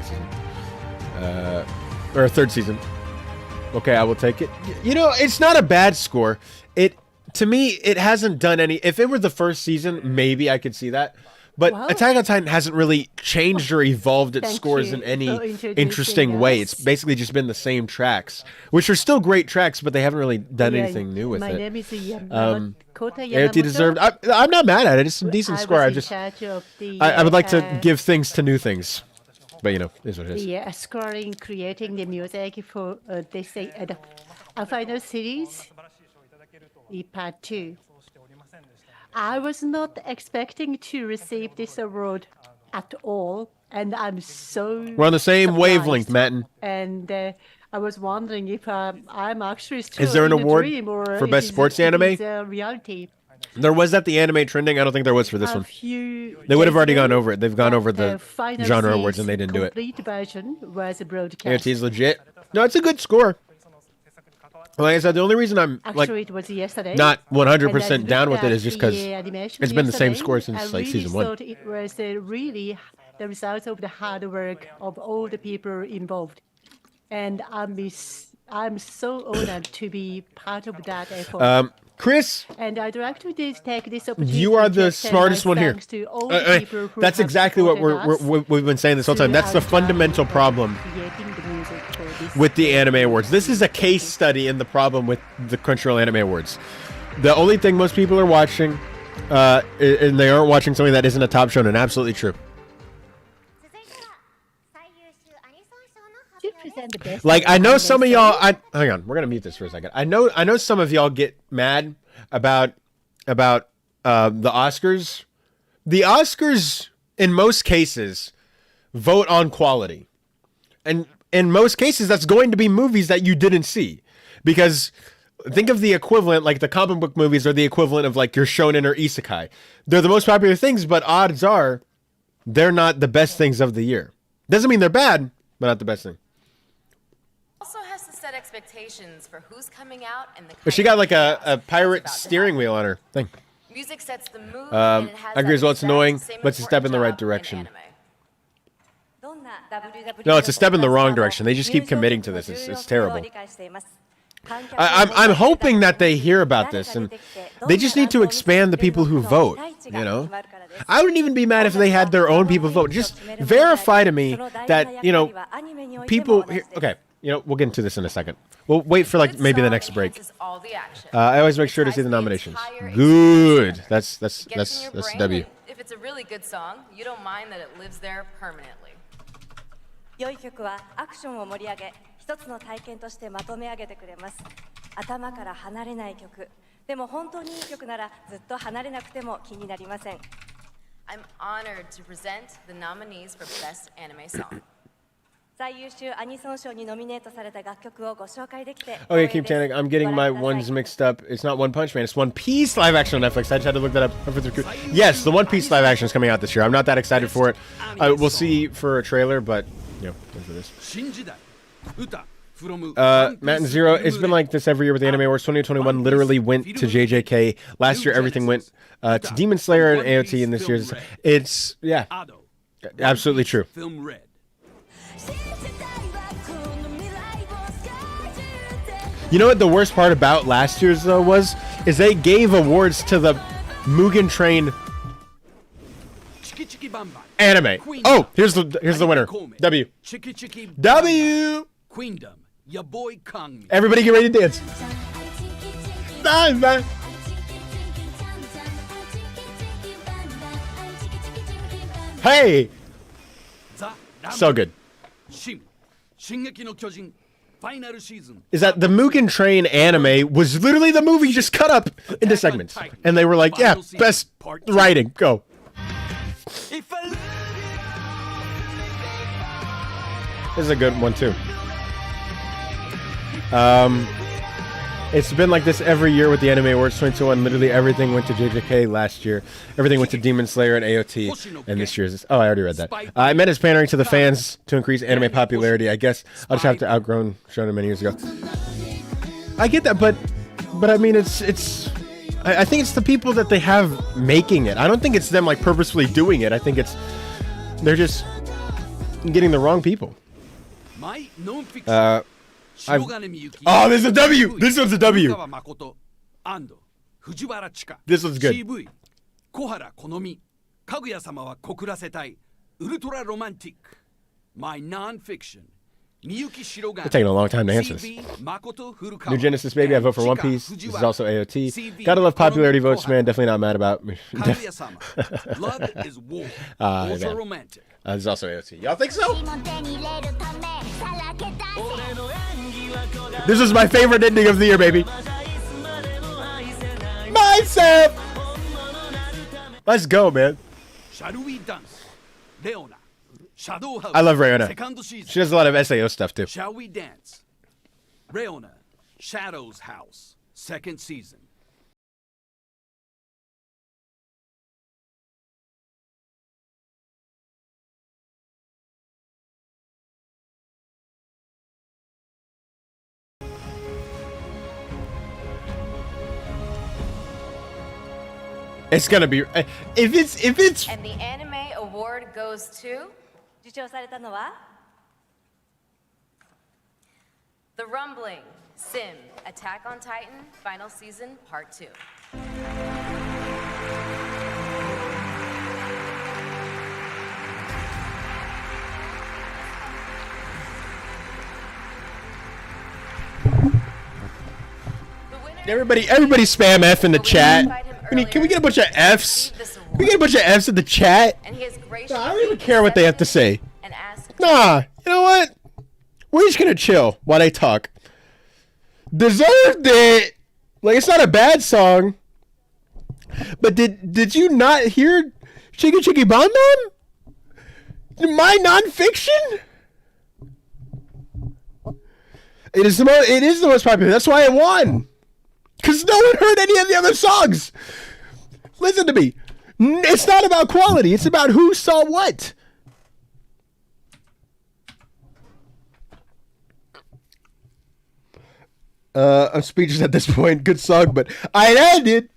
season. Or third season. Okay, I will take it. You know, it's not a bad score. To me, it hasn't done any. If it were the first season, maybe I could see that. But Wow. Attack on Titan hasn't really changed or evolved its Thank scores you in any for introducing interesting way. us. It's basically just been the same tracks, which are still great tracks, but they haven't really done Yeah, anything new with my it. name is Kota AOT Yamamoto. deserved. I'm not mad at it. It's a decent score. I I was in just charge of the, I would like to give things to new things, but you know, it is what it is. the scoring, creating the music for this final series, the part 2. I was not expecting to receive this award at all, and I'm so We're on the same surprised. wavelength, Matten. And I was wondering if I'm actually still Is there an in a award dream or for it best is- sports it anime? is a reality. There was at the anime trending. I don't think there was for this A one. few They would have days already ago, gone over it. They've gone over the final genre awards and series they didn't do it. complete version was broadcast. AOT is legit. No, it's a good score. Like I said, the only reason I'm Actually, it was yesterday. not And I 100% down with looked it at is just because the animation it's been the same yesterday. score since I like really season 1. thought it was really the result of the hard work of all the people involved, and I'm so honored to be part of that effort. Chris, And I'd like to take this opportunity. you are to the extend smartest my one here. thanks to all the people who That's have exactly what supported us we've been saying this whole time. That's the throughout fundamental problem creating the music for this with the Anime Awards. This is a case study in the problem with the Crunchyroll Anime Awards. The only thing most people are watching, and they aren't watching something that isn't a top shonen. Absolutely true. to present the best. Like I know anime some of y'all. series. Hang on, we're gonna mute this for a second. I know some of y'all get mad about the Oscars. The Oscars, in most cases, vote on quality, and in most cases, that's going to be movies that you didn't see, because think of the equivalent, like the comic book movies are the equivalent of like your shonen or isekai. They're the most popular things, but odds are they're not the best things of the year. Doesn't mean they're bad, but not the best thing. Also has to set expectations for who's coming out and the. But she got like a pirate steering wheel on her thing. Music sets the mood. And it has I agree as that well. It's exact annoying, same but it's a step in the right important job direction. anime. No, it's a step in the wrong direction. They just keep committing to this. It's terrible. I'm hoping that they hear about this and they just need to expand the people who vote. You know, I wouldn't even be mad if they had their own people vote. Just verify to me that people. Okay, we'll get into this in a second. We'll wait for like maybe the next break. I always make sure to see the nominations. Good. That's W. If it's a really good song, you don't mind that it lives there permanently. 良い曲はアクションを盛り上げ、一つの体験としてまとめ上げてくれます。頭から離れない曲。でも本当にいい曲ならずっと離れなくても気になりません。I'm honored to present the nominees for Best Anime Song. 最優秀アニソン賞にノミネートされた楽曲をご紹介できて Okay, Kingtanic, I'm getting my ones mixed up. It's not One Punch Man, it's One Piece live action on Netflix. I just had to look that up. Yes, the One Piece live action is coming out this year. I'm not that excited for it. We'll see for a trailer, but for this. Matt and Zero, it's been like this every year with the Anime Awards. 2021 literally went to JJK. Last year, everything went to Demon Slayer and AOT, and this year's it's absolutely true. You know what the worst part about last year's though was? Is they gave awards to the Mugen Train anime. Oh, here's the winner. W. W. Queendom, your boy Kong. Everybody get ready to dance. Bye, bye. Hey! So good. Is that the Mugen Train anime was literally the movie just cut up into segments. And they were like, yeah, best writing, go. This is a good one too. It's been like this every year with the Anime Awards 2021. Literally everything went to JJK last year. Everything went to Demon Slayer and AOT. And this year's... Oh, I already read that. I meant it's pandering to the fans to increase anime popularity. I guess I'll just have to outgrown Shonen many years ago. I get that, but I mean, it's... I think it's the people that they have making it. I don't think it's them like purposefully doing it. I think it's... They're just getting the wrong people. Oh, this is a W! This one's a W! This one's good. My non-fiction. We're taking a long time to answer this. New Genesis Baby, I vote for One Piece. This is also AOT. Gotta love popularity votes, man. Definitely not mad about me. Love is war. Also romantic. This is also AOT. Y'all think so? This is my favorite ending of the year, baby. Myself. Let's go, man. Shall we dance? Leona. Shadow House. I love Rayona. Second season. She does a lot of SAO stuff too. Shall we dance? Rayona. Shadow's House. Second season. It's gonna be if it's And the anime award goes to 受賞されたのは The Rumbling, Sim, Attack on Titan, Final Season, Part 2. everybody spam F in the chat. Can we get a bunch of Fs? Can we get a bunch of Fs in the chat? Nah, I don't even care what they have to say. Nah, you know what? We're just gonna chill while they talk. Deserved it. Like, it's not a bad song. But did you not hear Chiki Chiki Bam Bam? My non-fiction? It is the most popular. That's why it won. Because no one heard any of the other songs. Listen to me. It's not about quality. It's about who saw what. I'm speechless at this point. Good song, but I ended.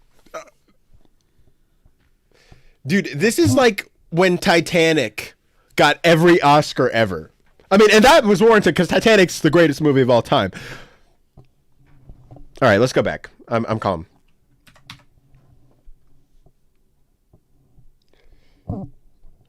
Dude, this is like when Titanic got every Oscar ever. I mean, and that was warranted because Titanic's the greatest movie of all time. All right, let's go back. I'm calm.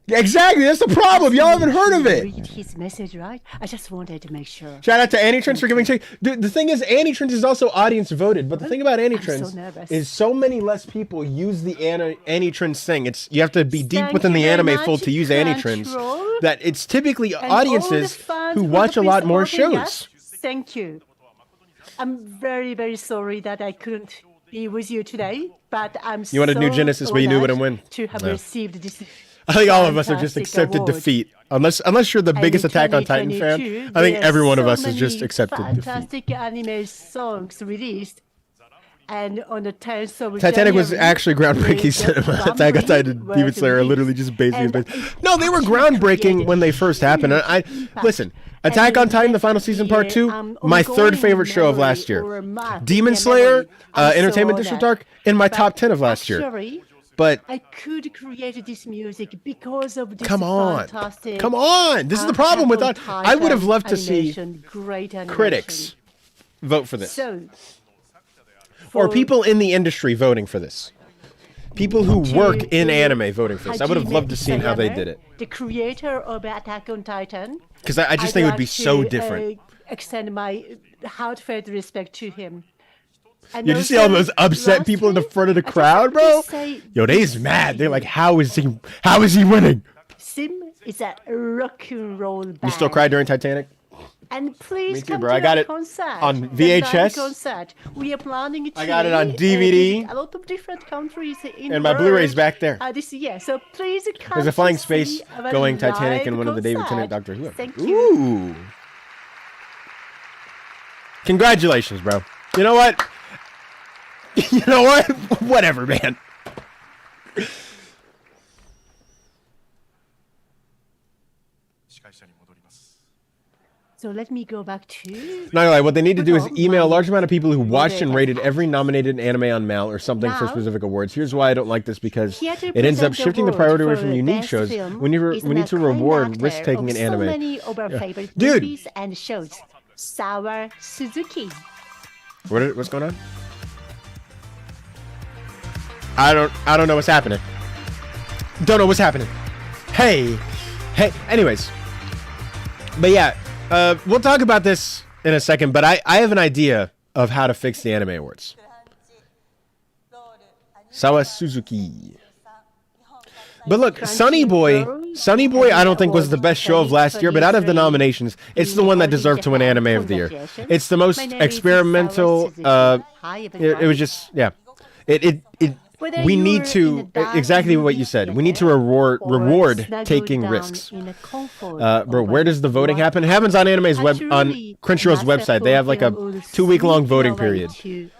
Yeah, exactly. That's the problem. Y'all haven't heard of it. Read his message, right? I just wanted to make sure. Shout out to Annie Trins for giving. Dude, the thing is, Annie Trins is also audience voted. But the thing about Annie Trins is so many less people use the Annie Trins thing. You have to be deep within the anime fold to use Annie Trins. That it's typically audiences who watch a lot more shows. Thank you. I'm very, very sorry that I couldn't be with you today, but I'm You wanted New Genesis, but you knew wouldn't win. To have received this. I think all of us have just accepted defeat. Unless you're the biggest Attack on Titan fan, I think every one of us has just accepted defeat. Fantastic anime songs released, and on the 10th of Titanic was actually groundbreaking cinema. Attack on Titan, Demon Slayer are literally just basically. No, they were groundbreaking when they first happened. And listen. Attack on Titan, the final season, part 2, my third favorite show of last year. Demon Slayer, Entertainment District Arc, in my top 10 of last year. But I could create this music because of this come on, fantastic. Come on! This is the problem with that. I would have loved to see critics vote for this, or people in the industry voting for this. People who work in anime voting for this. I would have loved to see how they did it. The creator of Attack on Titan. Because I just think it would be so different. Extend my heartfelt respect to him. You just see all those upset people in the front of the crowd, bro? Yo, they's mad. They're like, how is he winning? Sim is a rock and roll band. You still cry during Titanic? And please Me too, come bro. to I got our it concert. on the VHS. live concert. We are planning to I got it on DVD. visit a lot of different countries in And the my world, Blu-ray's back there. This year. So please come There's a flying to space see our going Titanic live and one of the David Tennant concert. Doctor Who. Thank you. Ooh. Congratulations, bro. You know what? You know what? Whatever, man. So let me go back to... Not gonna lie, what they need to do is email a large amount of people who watched and rated every nominated anime on Mal or something for Now, specific awards. Here's why I don't like this, because Theatre it ends up Presenter shifting the Award priority away for from unique Best shows. Film We is need to an reward acclaimed risk-taking in actor of anime. So many of our favorite Dude. movies and shows. Sawa Suzuki. What's going on? I don't know what's happening. Don't know what's happening. Hey. Anyways, but yeah, we'll talk about this in a second. But I have an idea of how to fix the Anime Awards. Sawa Suzuki. But look, Sunny Boy, I don't think was the best show of last year, but out of the nominations, it's the one that deserved to win Anime of the Year. It's the most experimental. It was just, yeah. We need to, exactly what you said. We need to reward taking risks. Bro, where does the voting happen? It happens on Anime's on Crunchyroll's website. They have like a 2-week-long voting period. DVD,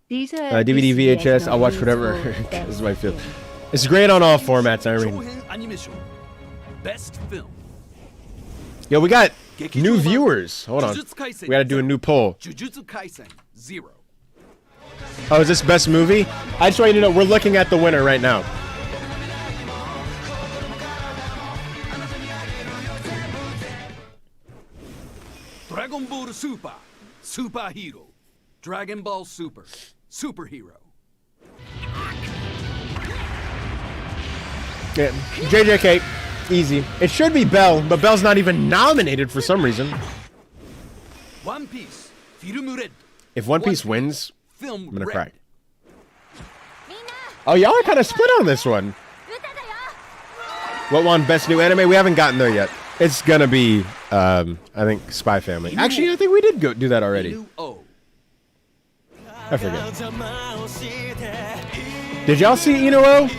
VHS, I'll watch whatever. This is my feel. It's great on all formats, Irene. Best film. Yo, we got new viewers. Hold on. We gotta do a new poll. Jujutsu Kaisen 0. Oh, is this best movie? I just want you to know we're looking at the winner right now. Dragon Ball Super, Superhero. Dragon Ball Super, Superhero. Yeah, JJK, easy. It should be Bell, but Bell's not even nominated for some reason. One Piece, Film Red. If One Piece wins, Film I'm gonna Red. cry. Oh, y'all are kind of split on this one. What won Best New Anime? We haven't gotten there yet. It's gonna be, I think, Spy Family. Actually, I think we did do that already. I forget. Did y'all see Inuo?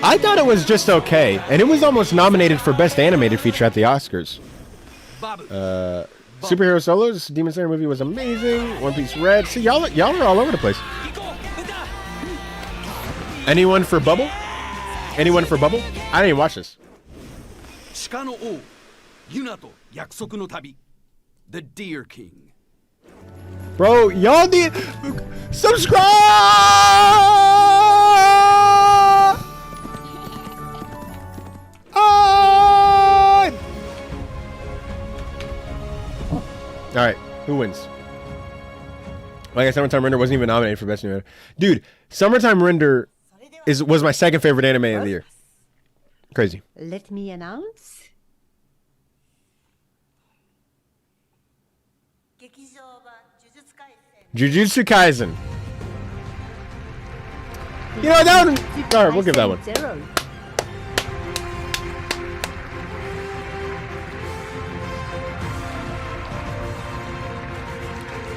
I thought it was just okay, and it was almost nominated for Best Animated Feature at the Oscars. Superhero Solos, Demon Slayer movie was amazing. One Piece Red. See, y'all are all over the place. Anyone for Bubble? Anyone for Bubble? I didn't even watch this. Shikano O, Yunato, Yakusoku no Tabi. The Deer King. Bro, y'all need subscribe. All right, who wins? Like I said, Summertime Render wasn't even nominated for Best New Anime. Dude, Summertime Render was my second favorite anime of the year. Crazy. Let me announce. Jujutsu Kaisen. You know that one? All right, we'll give that one.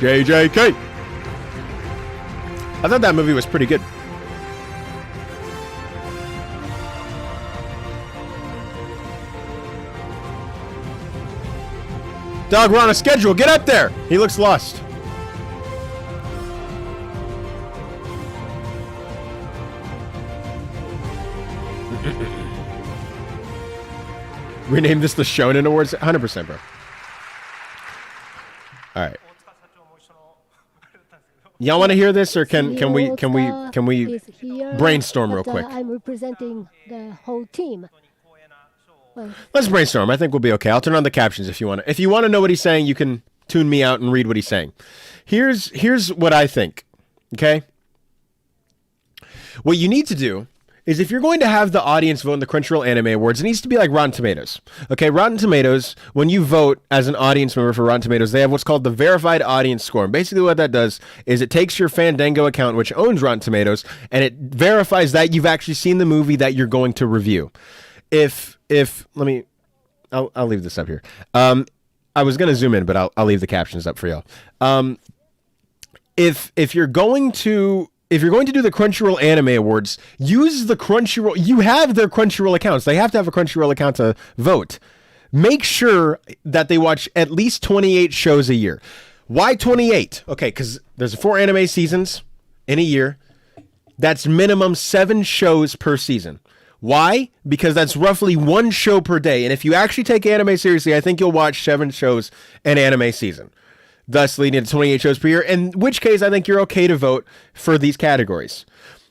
JJK. I thought that movie was pretty good. Dog, we're on a schedule. Get up there. He looks lost. Rename this the Shonen Awards. 100%, bro. All right. Y'all want to hear this, or can we brainstorm real quick? I'm representing the whole team. Well, Let's brainstorm. I think we'll be okay. I'll turn on the captions if you want to. If you want to know what he's saying, you can tune me out and read what he's saying. Here's what I think. Okay? What you need to do is, if you're going to have the audience vote in the Crunchyroll Anime Awards, it needs to be like Rotten Tomatoes. Okay, Rotten Tomatoes, when you vote as an audience member for Rotten Tomatoes, they have what's called the verified audience score. And basically what that does is it takes your Fandango account, which owns Rotten Tomatoes, and it verifies that you've actually seen the movie that you're going to review. I'll leave this up here. I was gonna zoom in, but I'll leave the captions up for y'all. If you're going to do the Crunchyroll Anime Awards, use the Crunchyroll. You have their Crunchyroll accounts. They have to have a Crunchyroll account to vote. Make sure that they watch at least 28 shows a year. Why 28? Okay, because there's 4 anime seasons in a year. That's minimum 7 shows per season. Why? Because that's roughly 1 show per day. And if you actually take anime seriously, I think you'll watch 7 shows an anime season, thus leading to 28 shows per year, in which case I think you're okay to vote for these categories.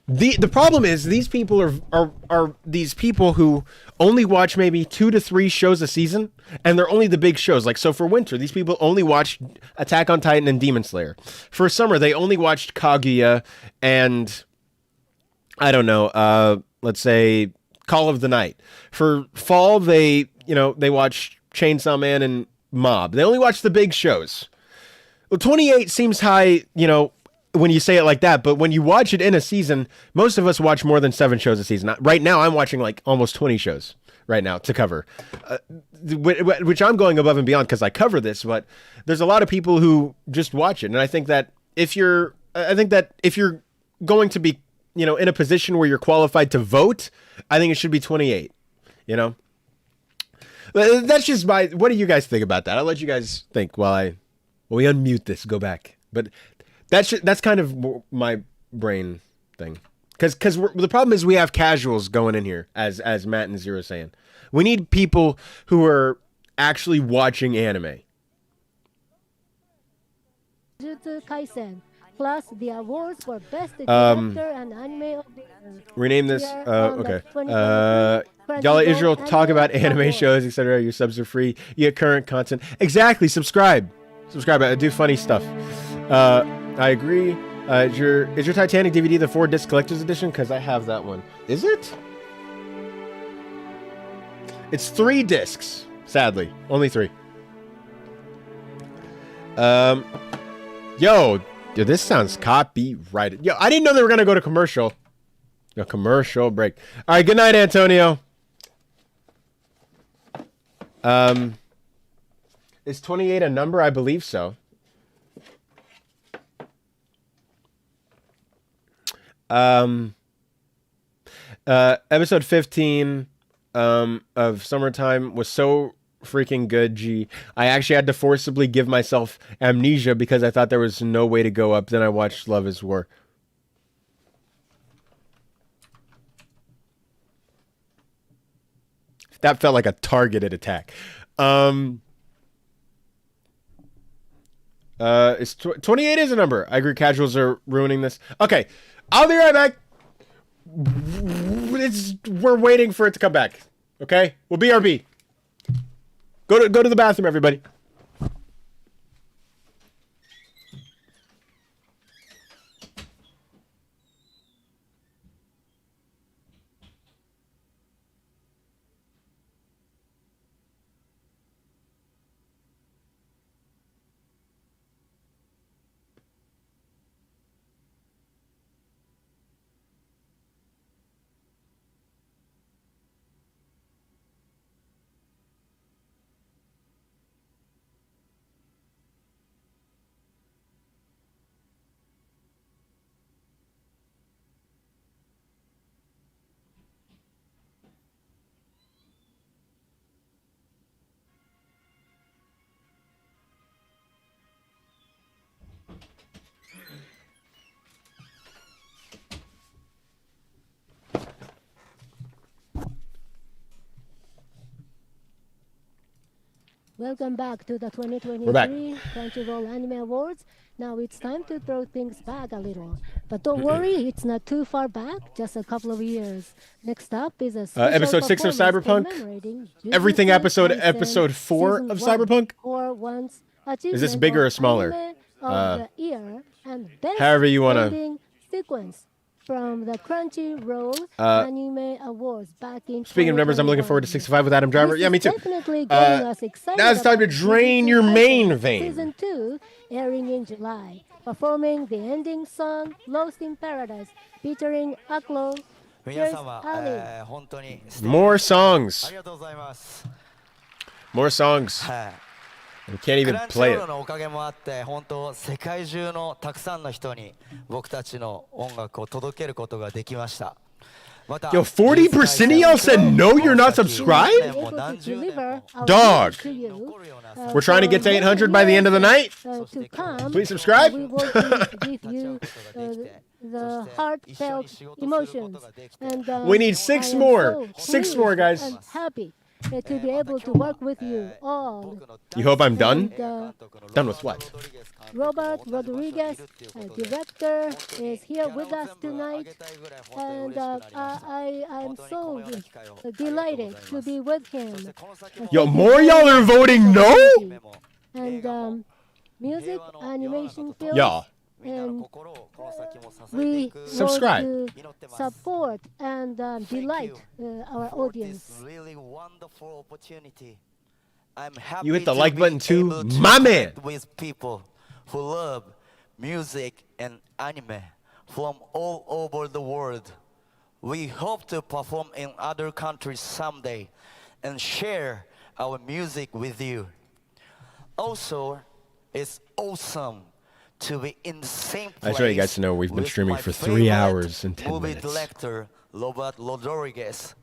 The problem is these people are these people who only watch maybe 2 to 3 shows a season, and they're only the big shows. Like, so for winter, these people only watch Attack on Titan and Demon Slayer. For summer, they only watched Kaguya and, I don't know, let's say Call of the Night. For fall, they watch Chainsaw Man and Mob. They only watch the big shows. Well, 28 seems high, when you say it like that, but when you watch it in a season, most of us watch more than 7 shows a season. Right now, I'm watching like almost 20 shows right now to cover, which I'm going above and beyond because I cover this, but there's a lot of people who just watch it. And I think that if you're going to be, in a position where you're qualified to vote, I think it should be 28, That's just what do you guys think about that? I'll let you guys think while we unmute this, go back. But that's kind of my brain thing. Because the problem is we have casuals going in here, as Matt and Zero saying. We need people who are actually watching anime. Jujutsu Kaisen, plus the awards for best director and anime of the year. Rename this. Okay. Y'all let Israel talk about anime shows, etc. Your subs are free. You get current content. Exactly. Subscribe. I do funny stuff. I agree. Is your Titanic DVD the 4-disc collector's edition? Because I have that one. Is it? It's 3 discs. Sadly, only 3. Yo, dude, this sounds copyrighted. Yo, I didn't know they were gonna go to commercial. A commercial break. All right. Good night, Antonio. Is 28 a number? I believe so. Episode 15 of Summertime was so freaking good. I actually had to forcibly give myself amnesia because I thought there was no way to go up. Then I watched Love is War. That felt like a targeted attack. It's 28 is a number. I agree. Casuals are ruining this. Okay, I'll be right back. We're waiting for it to come back. Okay, we'll BRB. Go to the bathroom, everybody. Welcome back to the 2023 Crunchyroll Anime Awards. Now it's time to throw things back a little. But don't worry, it's not too far back, just a couple of years. Next up is a special episode 6 of Cyberpunk. Everything episode 4 of Cyberpunk. Is this bigger or smaller? However you want to. Sequence from the Crunchyroll Anime Awards back in. Speaking of numbers, I'm looking forward to 65 with Adam Driver. Yeah, me too. Definitely getting us excited. Now it's time to drain your main vein. Season 2 airing in July, performing the ending song "Lost in Paradise" featuring Aklo. Here's Ali. More songs. More songs. We can't even クランチ play ロー it. ルのおかげもあって本当世界中のたくさんの人に僕たちの音楽を届けることができました Yo, 40% of y'all said no, you're not subscribed? Dog. We're trying to get to 800 by the end of the night. Please subscribe. We will give you the heartfelt emotions. And, We need 6 I am more. so 6 more, guys. and happy to be able to work with you all. You hope I'm done? And, Done with what? Robert Rodriguez, director, is here with us tonight, and I'm so delighted to be with him. Yo, more y'all are voting no? And music, animation, films, Y'all. and we Subscribe. want to support and delight our audience. Really wonderful opportunity. I'm happy You hit the to like be button too, able to my man. connect with people who love music and anime from all over the world. We hope to perform in other countries someday and share our music with you. Also, it's awesome to be in the same place. I just want you guys to know we've been with streaming my for 3 favorite hours and 10 movie minutes. director Robert Rodriguez.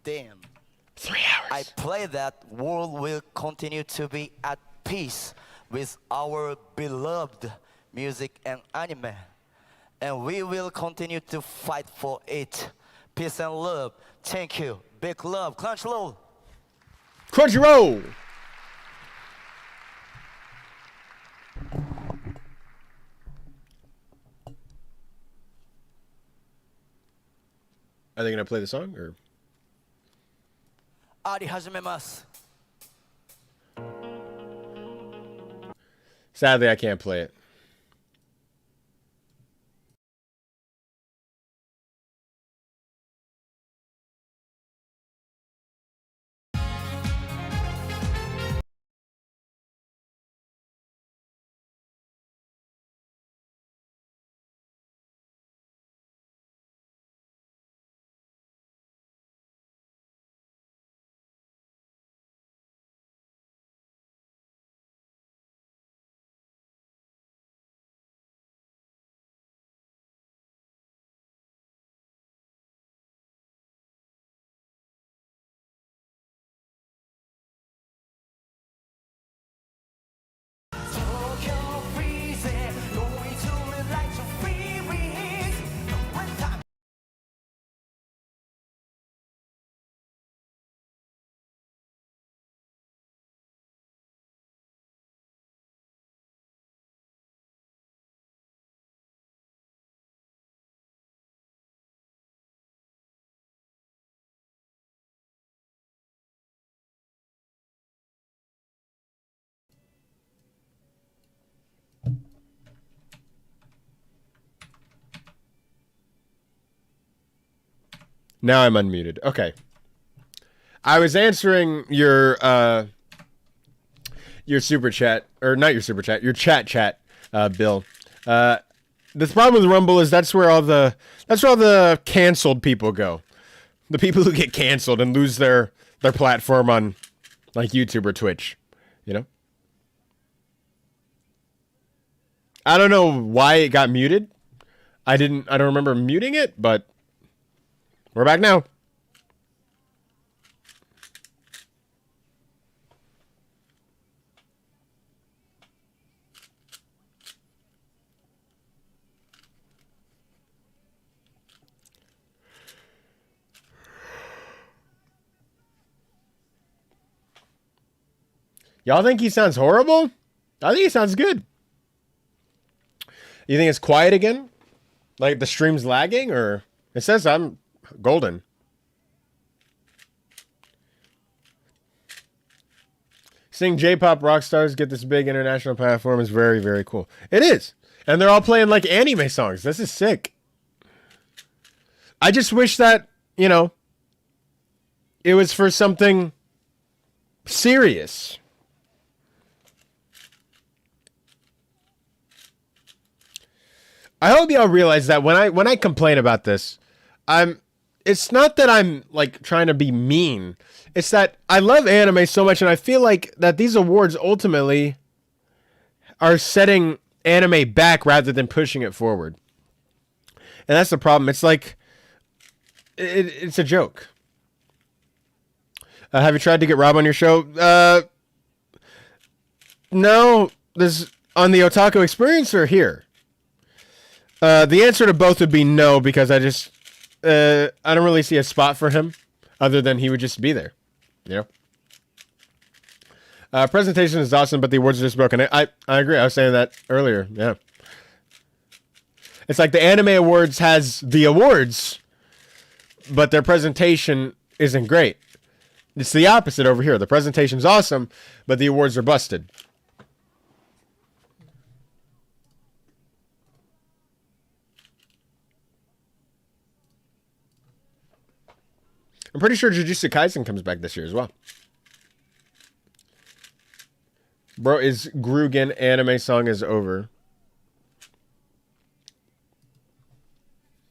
Damn. 3 hours. I pray that world will continue to be at peace with our beloved music and anime. And we will continue to fight for it. Peace and love. Thank you. Big love. Crunchyroll. Crunchyroll. Are they gonna play the song or? あり始めます。 Sadly, I can't play it. Now I'm unmuted. Okay. I was answering your super chat, or not your super chat, your chat, Bill. The problem with Rumble is that's where all the canceled people go. The people who get canceled and lose their platform on like YouTube or Twitch, you know? I don't know why it got muted. I don't remember muting it, but we're back now. Y'all think he sounds horrible? I think he sounds good. You think it's quiet again? Like the stream's lagging, or it says I'm golden. Seeing J-pop rock stars get this big international platform is very, very cool. It is. And they're all playing like anime songs. This is sick. I just wish that, you know, it was for something serious. I hope y'all realize that when I complain about this, it's not that I'm like trying to be mean. It's that I love anime so much, and I feel like that these awards ultimately are setting anime back rather than pushing it forward. And that's the problem. It's like it's a joke. Have you tried to get Rob on your show? No. This on the Otaku Experience or here? The answer to both would be no, because I don't really see a spot for him other than he would just be there. You know? Presentation is awesome, but the awards are just broken. I agree. I was saying that earlier. Yeah. It's like the Anime Awards has the awards, but their presentation isn't great. It's the opposite over here. The presentation's awesome, but the awards are busted. I'm pretty sure Jujutsu Kaisen comes back this year as well. Bro, is Grugan anime song is over?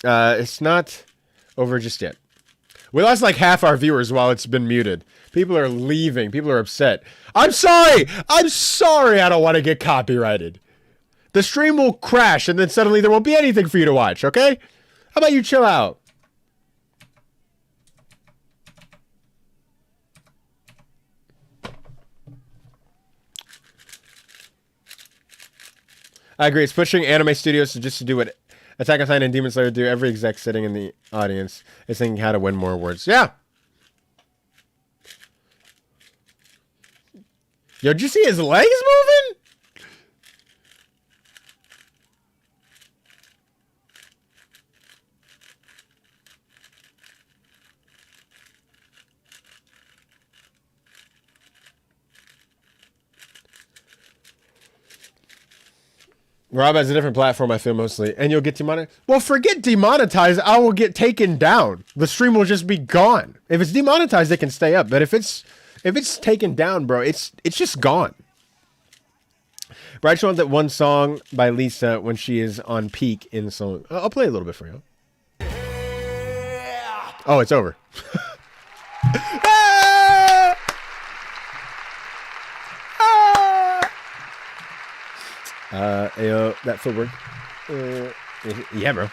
It's not over just yet. We lost like half our viewers while it's been muted. People are leaving. People are upset. I'm sorry. I'm sorry. I don't want to get copyrighted. The stream will crash and then suddenly there won't be anything for you to watch, okay? How about you chill out? I agree. It's pushing anime studios to do what Attack on Titan and Demon Slayer do. Every exec sitting in the audience is thinking how to win more awards. Yeah. Yo, did you see his legs moving? Rob has a different platform, I feel, mostly. And you'll get demonetized. Well, forget demonetized. I will get taken down. The stream will just be gone. If it's demonetized, it can stay up. But if it's taken down, bro, it's just gone. But I just want that one song by Lisa when she is on peak in the song. I'll play a little bit for you. Oh, it's over. That footwork. Yeah, bro.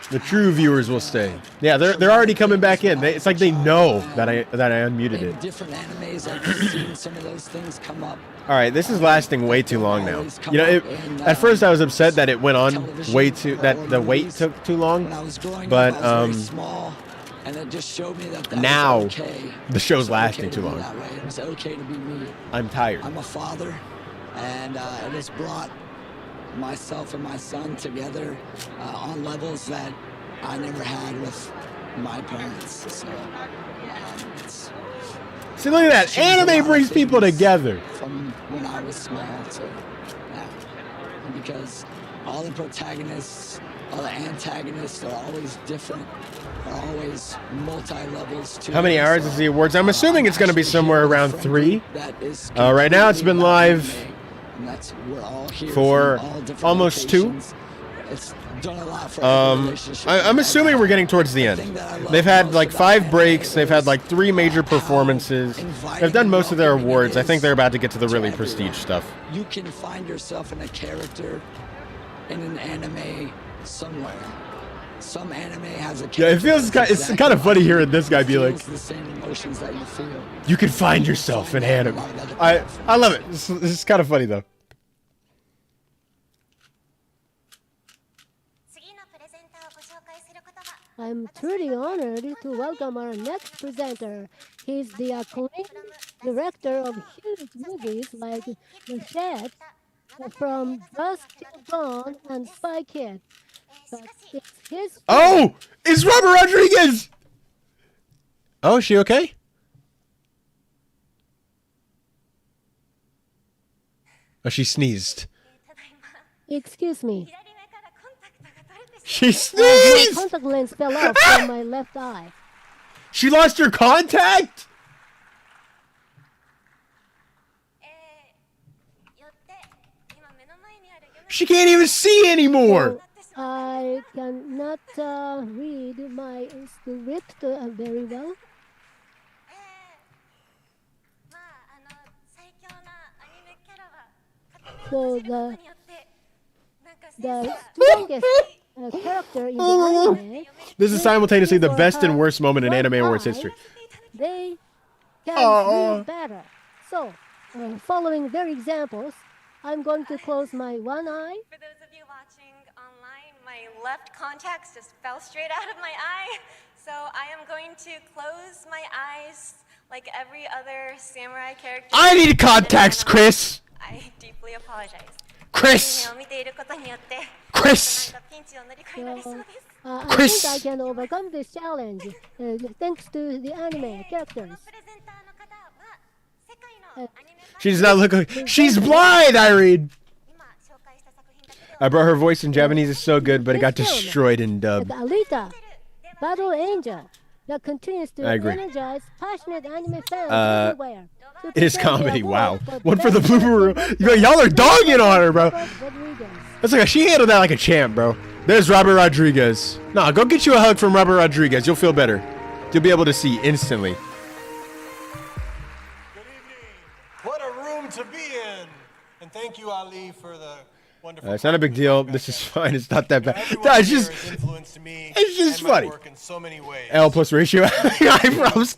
The true viewers will stay. Yeah, they're already coming back in. It's like they know that I unmuted it. Different animes, I've seen some of those things come up. All right, this is lasting way too long now. You know, at first I was upset that it went on way too that the wait took too long, but and it just showed me that now was okay. the show's lasting Okay too to be long. that way. It was okay to be me. I'm tired. I'm a father, and it has brought myself and my son together on levels that I never had with my parents. So, See, look at that. Anime brings people together. From when I was small to now. Because all the protagonists, all the antagonists are always different. They're always multi-levels too. How many hours is the awards? I'm assuming it's going to be somewhere around 3. Right now it's been live for almost 2. It's done a lot for I'm assuming we're getting towards the end. They've had like 5 breaks. They've had like 3 major performances. They've done most of their awards. I think they're about to get to the really prestige stuff. You can find yourself in a character in an anime somewhere. Some anime has a Yeah, it feels it's kind of funny hearing this guy be like, the same emotions that you feel. you can find yourself in anime. I love it. This is kind of funny though. I'm truly honored to welcome our next presenter. He's the acclaimed director of huge movies like The Shed, from Dusk Till Dawn and Spy Kid. But it's his Oh, it's Robert Rodriguez. Oh, is she okay? Oh, she sneezed. Excuse me. She My sneezed. contact lens fell off from my left eye. She lost her contact. She can't even see anymore. I cannot read my script very well. So the strongest character in the anime. This is simultaneously the best and worst moment in Anime Awards history. They can read better. So, following their examples, I'm going to close my one eye. For those of you watching online, my left contacts just fell straight out of my eye. So I am going to close my eyes like every other samurai character. I need contacts, Chris. I deeply apologize. Chris. Chris. I think I can overcome this challenge thanks to the anime characters. She does not look like... She's blind, Irene! I brought her voice in Japanese. It's so good, but it got destroyed in dub. Alita, Battle Angel, that continues to I agree. energize passionate anime fans everywhere. It is comedy, wow. One for the blooper reel. Y'all are dogging on her, bro. That's like she handled that like a champ, bro. There's Robert Rodriguez. Nah, go get you a hug from Robert Rodriguez. You'll feel better. You'll be able to see instantly. What a room to be in. And thank you, Ali, for the wonderful... It's not a big deal. This is fine. It's not that bad. No, it's just funny. In so many ways. L plus ratio eyebrows.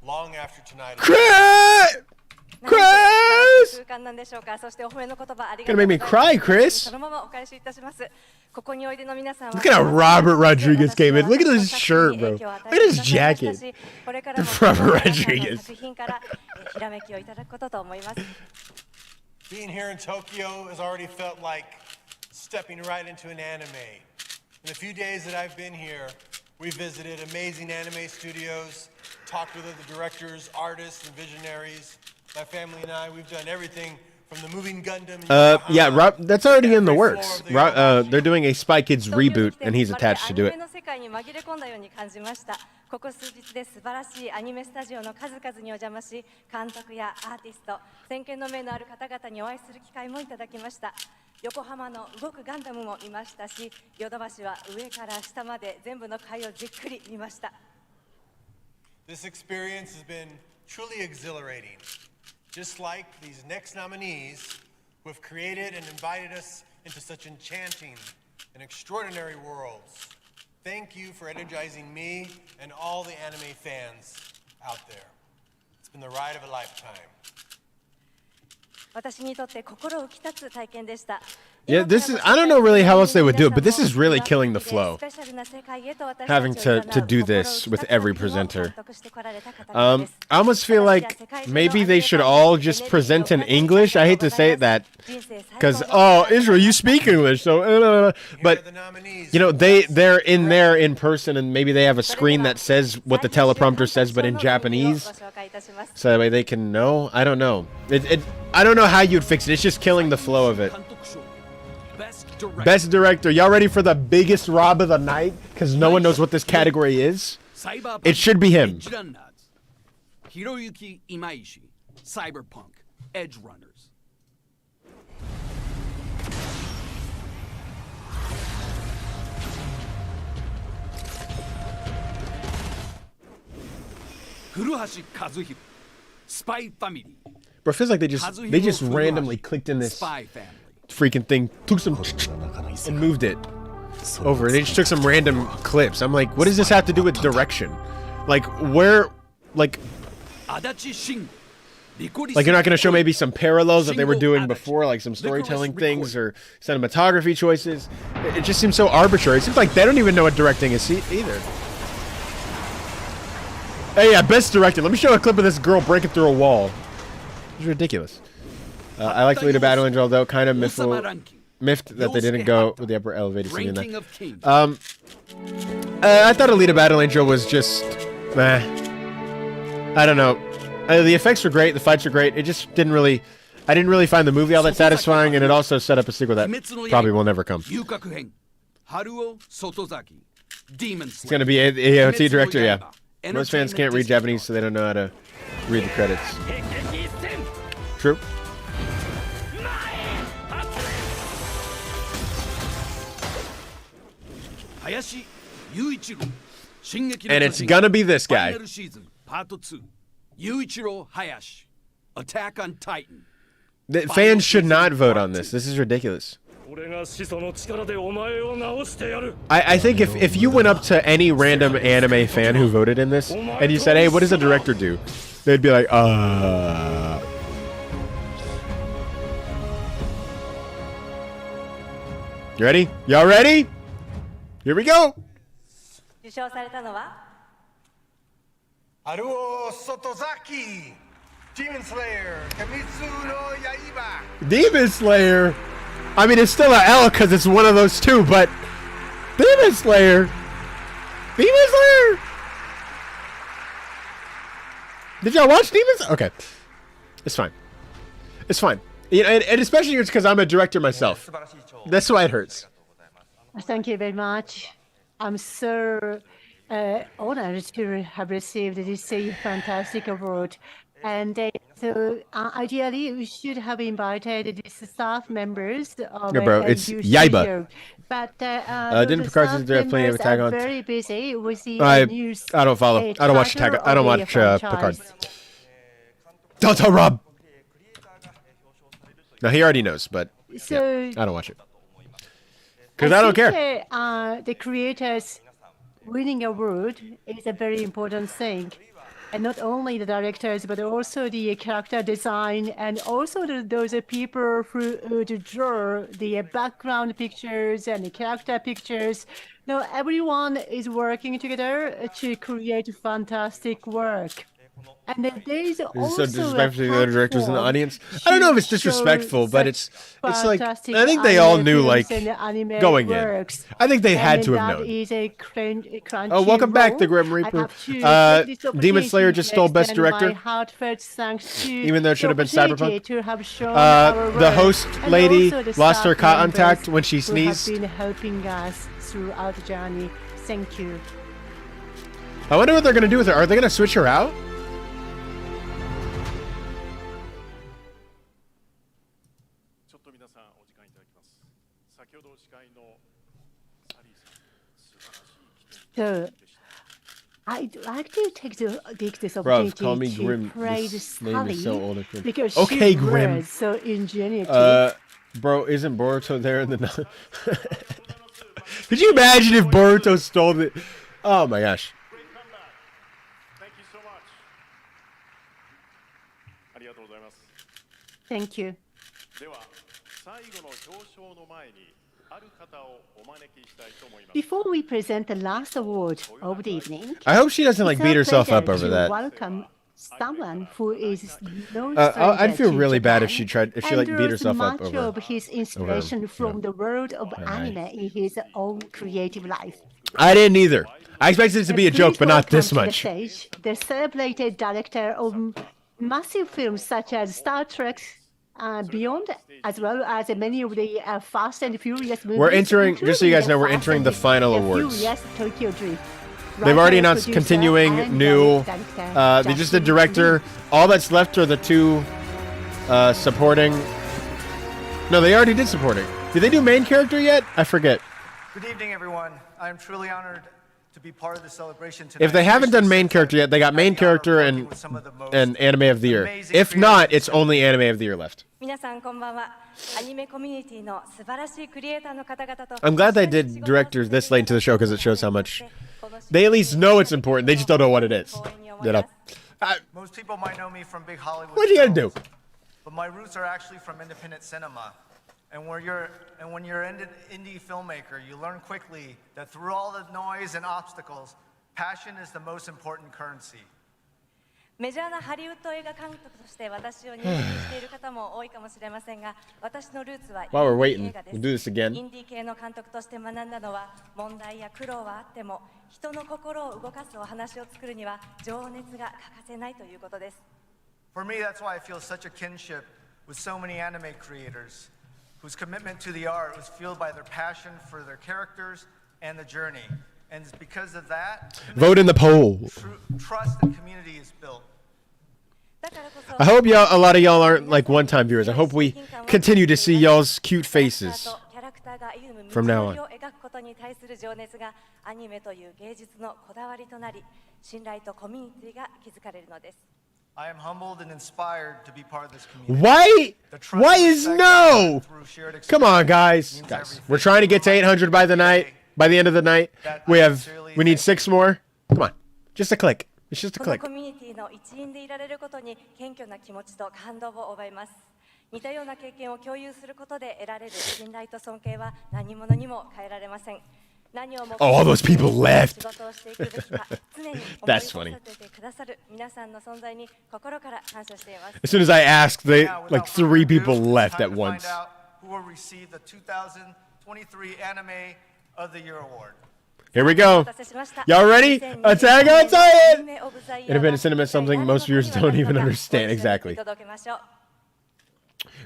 Long after tonight. Chris! Chris! Gonna make me cry, Chris. Look at how Robert Rodriguez came in. Look at his shirt, bro. Look at his jacket. Robert Rodriguez. Being here in Tokyo has already felt like stepping right into an anime. In the few days that I've been here, we've visited amazing anime studios, talked with other directors, artists, and visionaries. My family and I, we've done everything from the moving Gundam. Yeah, that's already in the works. They're doing a Spy Kids reboot, and he's attached to do it. ここ数日で素晴らしいアニメスタジオの数々にお邪魔し、監督やアーティスト、先見の明のある方々にお会いする機会もいただきました。横浜の動くガンダムも見ましたし、ヨドバシは上から下まで全部の回をじっくり見ました。This experience has been truly exhilarating. Just like these next nominees who have created and invited us into such enchanting and extraordinary worlds. Thank you for energizing me and all the anime fans out there. It's been the ride of a lifetime. 私にとって心浮き立つ体験でした。 Yeah, this is... I don't know really how else they would do it, but this is really killing the flow. Having to do this with every presenter. I almost feel like maybe they should all just present in English. I hate to say that. Because, oh, Israel, you speak English, so... But, you know, they're in there in person, and maybe they have a screen that says what the teleprompter says, but in Japanese. So that way they can know. I don't know. I don't know how you'd fix it. It's just killing the flow of it. Best director. Y'all ready for the biggest rob of the night? Because no one knows what this category is. It should be him. Hiroyuki Imaishi, Cyberpunk, Edge Runners. Furuhashi Kazuhiro, Spy Family. Bro, it feels like they just randomly clicked in this freaking thing, took some and moved it over. They just took some random clips. I'm like, what does this have to do with direction? Like, where, like you're not gonna show maybe some parallels that they were doing before, like some storytelling things or cinematography choices. It just seems so arbitrary. It seems like they don't even know what directing is either. Hey, yeah, best director. Let me show a clip of this girl breaking through a wall. It's ridiculous. I like to lead a battle angel, though. Kind of miffed that they didn't go with the upper elevated scene in that. I thought Alita Battle Angel was just... I don't know. The effects were great. The fights were great. It just didn't really... I didn't really find the movie all that satisfying, and it also set up a sequel that probably will never come. It's going to be a AOT director, yeah. Most fans can't read Japanese, so they don't know how to read the credits. True. 林雄一郎。進撃 And の it's 巨人 gonna be this ファ guy. イナルシーズンパート2。雄一郎林。Attack on Titan. The fans should not vote on this. This is ridiculous. 俺が始祖の力でお前を治してやる。 I think if you went up to any random anime fan who voted in this and you said, hey, what does the director do? They'd be like, You ready? Y'all ready? Here we go. 受賞されたのは Haruo Sotozaki, Demon Slayer, Kimitsu no Yaiba. Demon Slayer. I mean, it's still an L because it's one of those two, but Demon Slayer. Demon Slayer. Did y'all watch Demon Slayer? Okay. It's fine. It's fine. You know, and especially it's because I'm a director myself. That's why it hurts. Thank you very much. I'm so honored to have received this fantastic award. And so ideally, we should have invited these staff members of Yeah, bro, it's NU Yaiba. studio. But Didn't the Picard staff there have plenty of members Attack are on? very busy with the I news. don't follow. I don't watch Attack. I don't watch Picard. Delta Rob. Now he already knows, but So yeah, I don't watch it because I don't care. The creators winning award is a very important thing. And not only the directors, but also the character design, and also those people who draw the background pictures and the character pictures. Now everyone is working together to create fantastic work. And then there is Is also this so disrespectful to the other directors in the platform audience? I don't know if it's to show disrespectful, but it's like fantastic I think they all anime knew films like and anime going in. works. I think they had And to have that known. is a Crunchyroll. Oh, welcome back, the Grim Reaper. I have to take this Demon Slayer opportunity just to stole Best extend my Director. heartfelt thanks to Even though it should have been the opportunity Cyberpunk. to have shown our The work, host and lady also the lost her staff contact members when she who sneezed. have been helping us throughout the journey. Thank you. I wonder what they're gonna do with her. Are they gonna switch her out? So, I'd like to take this Bro, opportunity call me to Grim. praise This name is so Sally old and cringe. because Okay, she Grim. was so ingenuitive. Bro, isn't Boruto there in the? Could you imagine if Boruto stole it? Oh my gosh. Thank you. Before we present the last award of the evening, I hope she doesn't like it's beat our herself up pleasure over to that. Welcome someone who is no I'd feel stranger to really bad if Japan she and like beat draws herself up much over. of his inspiration from the world of Anime. anime in his own creative life. I didn't either. I expected it to be a joke, but not this Welcome much. to the stage, the celebrated director of massive films such as Star Trek Beyond, as well as many of the Fast and Furious movies. We're entering, just so you guys know, we're including entering the the final Fast and awards. Furious Tokyo Drift. They've already Writer, announced producer, continuing and new. director They just did Justin director. All that's left are the two supporting. No, they already did supporting. Did they do main character yet? I forget. Good evening, everyone. I am truly honored to be part of the celebration tonight. If they haven't done main character yet, they got main character and anime of the year. If not, it's only anime of the year left. 皆さんこんばんは。アニメコミュニティの素晴らしいクリエイターの方々と I'm glad they did directors this late into the show because it shows how much they at least know it's important. They just don't know what it is. You know. Most people might know me from big Hollywood. What are you gonna do? films, But my roots are actually from independent cinema. And when you're an indie filmmaker, you learn quickly that through all the noise and obstacles, passion is the most important currency. メジャーなハリウッド映画監督として私を認識している方も多いかもしれませんが、私のルーツはインデ While we're ィ waiting, 映画で we'll do this す。イ again. ンディ系の監督として学んだのは、問題や苦労はあっても、人の心を動かすお話を作るには情熱が欠かせないということです。For me, that's why I feel such a kinship with so many anime creators whose commitment to the art was fueled by their passion for their characters and the journey. And it's because of that, Vote in the poll. Trust and community is built. I hope y'all, a lot of y'all aren't like one-time viewers. I hope we continue to see y'all's cute faces from now on. に対する情熱がアニメという芸術のこだわりとなり、信頼とコミュニティが築かれるのです。I am humbled and inspired to be part of this community. Why? Why is no? Come on, guys. Guys, we're trying to get to 800 by the night. By the end of the night, we need 6 more. Come on, just a click. It's just a この click. コミュニティの一員でいられることに謙虚な気持ちと感動を覚えます。似たような経験を共有することで得られる信頼と尊敬は何者にも変えられません。何をも Oh, all those people left. 仕事をしていくべきか常に思い That's 立 funny. ててくださる皆さんの存在に心から感謝しています。 As soon as I asked, like 3 people left at once. Find out who will receive the 2023 Anime of the Year award. Here we go. Y'all ready? Attack on Titan! Independent cinema is something most viewers don't even understand. Exactly.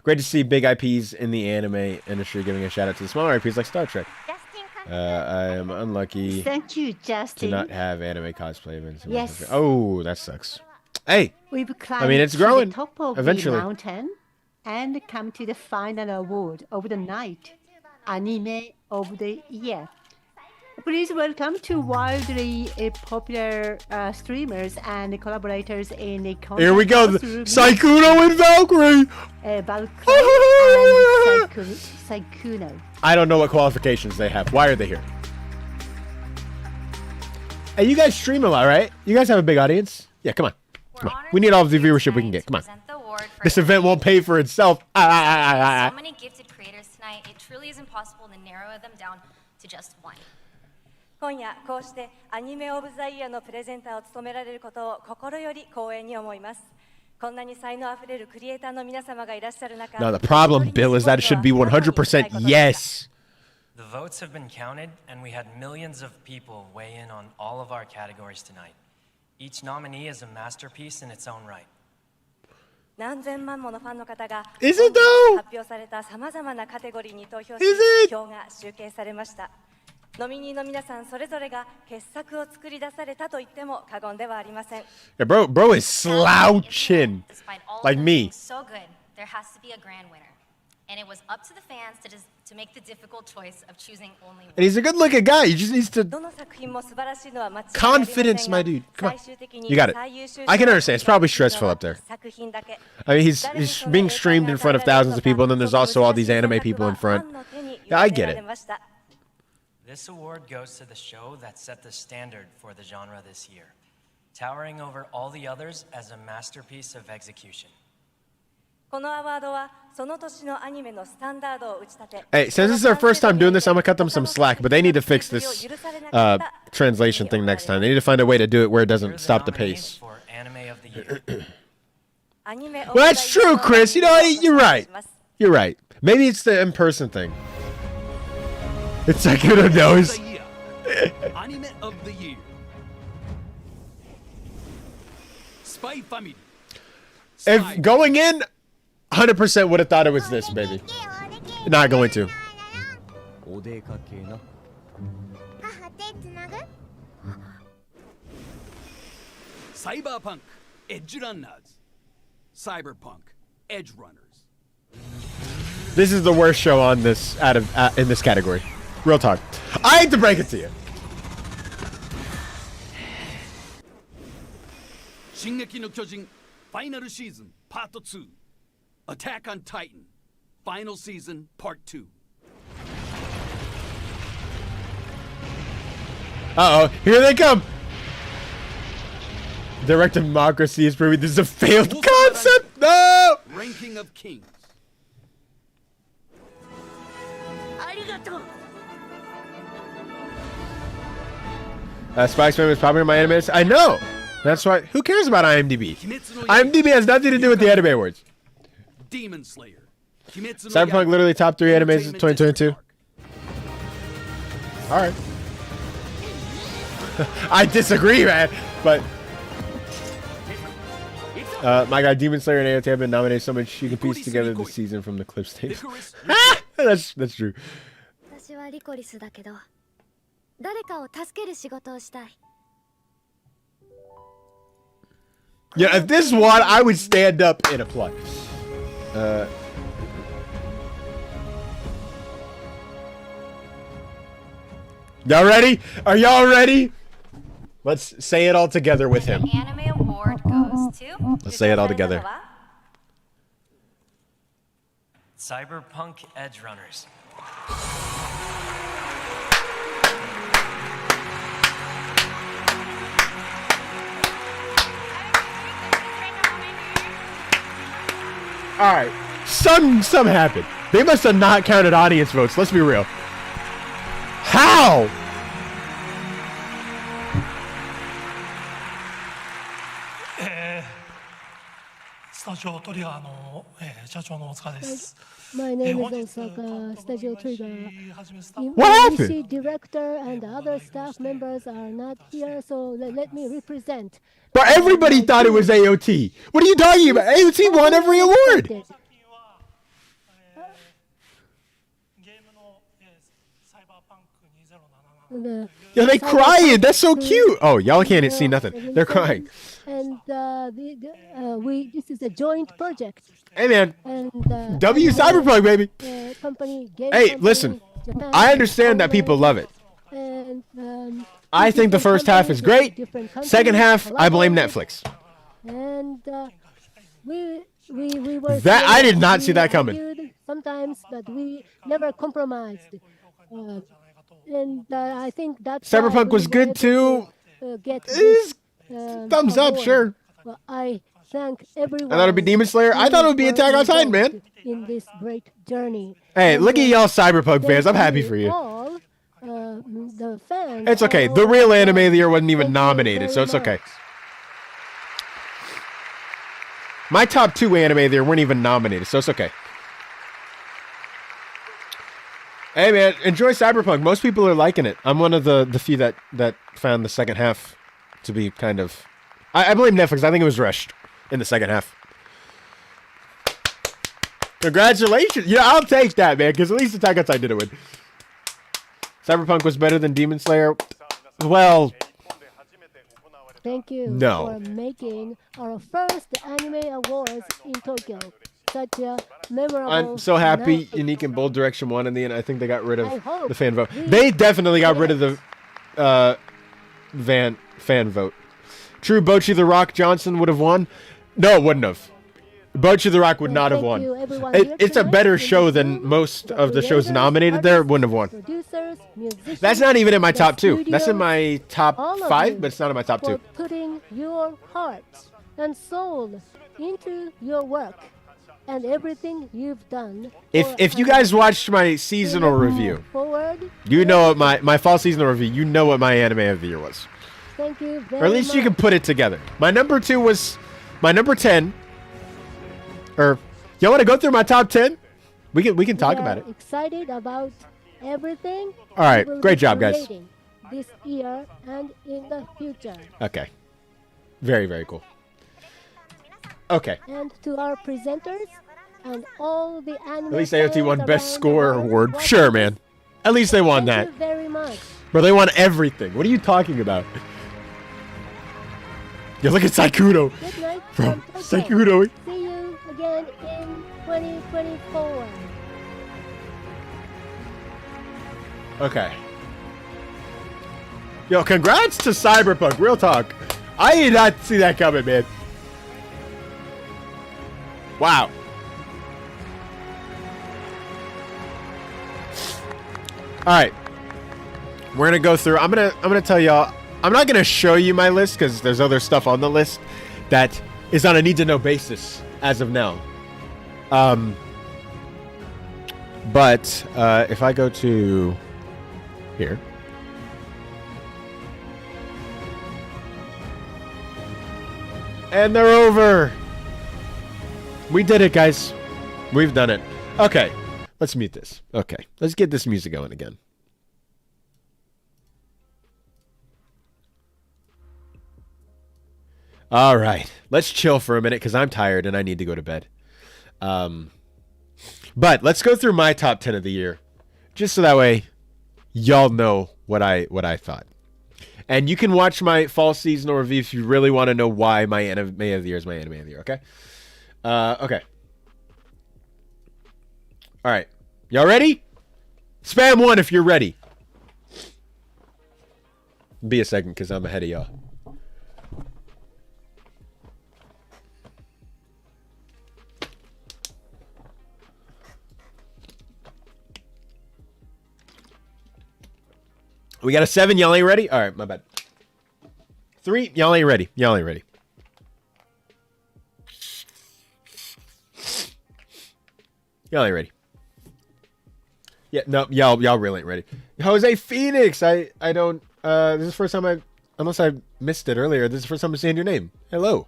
Great to see big IPs in the anime industry giving a shout out to the smaller IPs like Star Trek. I am unlucky Thank you, to Justin. not have anime cosplay events. Yes. Oh, that sucks. Hey, We've climbed I mean, it's to growing the top of eventually. the mountain and come to the final award of the night, Anime of the Year. Please welcome to wildly popular streamers and collaborators in the Here we go. Saikuno and Valkyrie. Valkyrie and Saikuno. I don't know what qualifications they have. Why are they here? Hey, you guys stream a lot, right? You guys have a big audience. Yeah, come on. Come on. We need all of the viewership we can get. Come on. This event won't pay for itself. So many gifted creators tonight, it truly is impossible to narrow them down to just one. 今夜こうしてアニメオブザイヤーのプレゼンターを務められることを心より光栄に思います。こんなに才能あふれるクリエイターの皆様がいらっしゃる中、 No, the problem, Bill, is that it should be 100% yes. The votes have been counted, and we had millions of people weigh in on all of our categories tonight. Each nominee is a masterpiece in its own right. 何千万ものファンの方が Is it though? 発表されたさまざまなカテゴリーに投票し Is it? 票が集計されました。ノミニーの皆さんそれぞれが傑作を作り出されたと言っても過言ではありません。 Yeah, bro is slouching. Despite all Like of them me. being so good, there has to be a grand winner. And it was up to the fans to make the difficult choice of choosing only one. And he's a good-looking guy. He just needs to... どの作品も素晴らしいのは間違いありませんが Confidence, my dude. Come 最終的 on. に You got it. 最優秀賞 I can understand. It's probably stressful up there. 作品だけ I mean, he's being streamed in front of thousands of people, and then there's also all these anime people in front. Yeah, I get it. This award goes to the show that set the standard for the genre this year, towering over all the others as a masterpiece of execution. このアワードはその年のアニメのスタンダードを打ち立て Hey, since this is their first time doing this, I'm gonna cut them some slack, but they need to fix this translation thing next time. They need to find a way to do it where it doesn't stop the pace. For Anime of the Year. Well, that's true, Chris. You know what? You're right. You're right. Maybe it's the in-person thing. It's like who knows. Anime of the Year. Spy Family. If going in, 100% would have thought it was this, baby. Not going to. Cyberpunk Edge Runners. Cyberpunk Edge Runners. This is the worst show on this in this category. Real talk. I hate to break it to you. Shingeki no Kyojin Final Season Part 2. Attack on Titan Final Season Part 2. Uh-oh, here they come. Direct democracy is proving this is a failed concept. No. Ranking of Kings. Spy Spam is popular in my anime. I know. That's why. Who cares about IMDb? IMDb has nothing to do with the anime awards. Demon Slayer. Cyberpunk literally top 3 animes of 2022. All right. I disagree, man. But my God, Demon Slayer and AOT have been nominated so much you can piece together the season from the clips tape. That's true. 私はリコリスだけど、誰かを助ける仕事をしたい。 Yeah, if this won, I would stand up and applaud. Y'all ready? Are y'all ready? Let's say it all together with him. The anime award goes to. Let's say it all together. Cyberpunk Edge Runners. All right, some happened. They must have not counted audience votes. Let's be real. How? My name is Osaka, Studio Trigger. What happened? The director and the other staff members are not here, so let me represent. But everybody thought it was AOT. What are you talking about? AOT won every award. Yeah, they crying. That's so cute. Oh, y'all can't see nothing. They're crying. And this is a joint project. Hey, man. And W Cyberpunk, baby. Company, Hey, listen. I understand that people love it. And, I think the first half is great. Second half, I blame Netflix. And we were That I did not see that coming. argued sometimes, but we never compromised. And I think that's why Cyberpunk we was were good able too. to, get this, Thumbs up, award. sure. Well, I thank everyone. I thought it'd be Demon Slayer. I thought it would be Attack on Titan, man. In this great journey. Hey, And, look at y'all Cyberpunk thank fans. I'm happy for you. All, the fans. It's okay. all The real over anime the of the year wasn't even Thank you nominated, so very it's okay. much. My top 2 anime of the year weren't even nominated, so it's okay. Hey, man, enjoy Cyberpunk. Most people are liking it. I'm one of the few that found the second half to be kind of... I blame Netflix. I think it was rushed in the second half. Congratulations. Yeah, I'll take that, man, because at least Attack on Titan didn't win. Cyberpunk was better than Demon Slayer. Well... Thank you No. for making our first anime awards in Tokyo. Such a memorable I'm so happy night. Unique and Bold Direction won in the end. I think they got rid I of hope the fan vote. we They definitely got rid of the fan vote. True Bochi the Rock Johnson would have won. No, it wouldn't have. Bochi the Rock would not have thank won. you, everyone here It's a tonight better in show this than room, most the of the shows creators, nominated there. It artists, wouldn't have won. producers, musicians, That's not even in my the top 2. That's in studios, my top all of 5, you but it's not in my top for 2. putting your heart and soul into your work and everything you've done. If you guys watched my seasonal review, forward, you know what my fall seasonal review, you know what my anime of the year was. thank you very Or at least you can much. put it together. My number 2 was my number 10. Or y'all want to go through my top 10? We can talk We about are it. excited about everything. All right, we will great be job, guys. creating this year and in the future. Okay. Very, very cool. Okay. And to our presenters and all the anime At least AOT won fans Best around Score the world Award. watching Sure, this, man. At least they won that. Thank you very much. Bro, they won everything. What are you talking about? Yeah, look at Saikudo. Good night From from Tokyo. Saikudo. See you again in 2024. Okay. Yo, congrats to Cyberpunk. Real talk. I did not see that coming, man. Wow. All right. We're gonna go through. I'm gonna tell y'all. I'm not gonna show you my list because there's other stuff on the list that is on a need to know basis as of now. But if I go to here. And they're over. We did it, guys. We've done it. Okay. Let's mute this. Okay. Let's get this music going again. All right. Let's chill for a minute because I'm tired and I need to go to bed. But let's go through my top 10 of the year. Just so that way y'all know what I thought. And you can watch my fall seasonal review if you really want to know why my anime of the year is my anime of the year, okay? Okay. All right. Y'all ready? Spam 1 if you're ready. Be a second, because I'm ahead of y'all. We got a 7. Y'all ain't ready? All right, my bad. 3. Y'all ain't ready. Y'all ain't ready. Y'all ain't ready. Yeah, no, y'all really ain't ready. Jose Phoenix, I don't. This is the first time unless I missed it earlier. This is the first time I'm saying your name. Hello.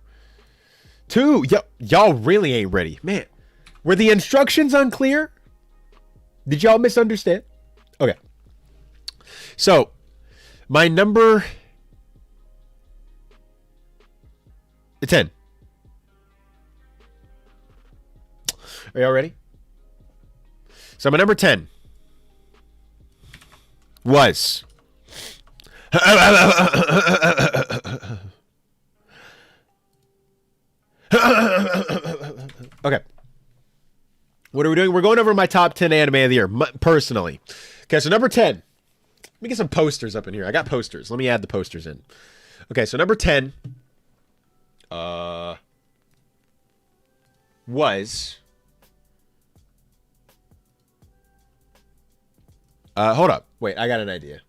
2. Y'all really ain't ready, man. Were the instructions unclear? Did y'all misunderstand? Okay. So, my number 10. Are y'all ready? So, my number 10 was... Okay. What are we doing? We're going over my top 10 anime of the year, personally. Okay, so number 10... Let me get some posters up in here. I got posters. Let me add the posters in. Okay, so number 10 was... hold up. Wait, I got an idea.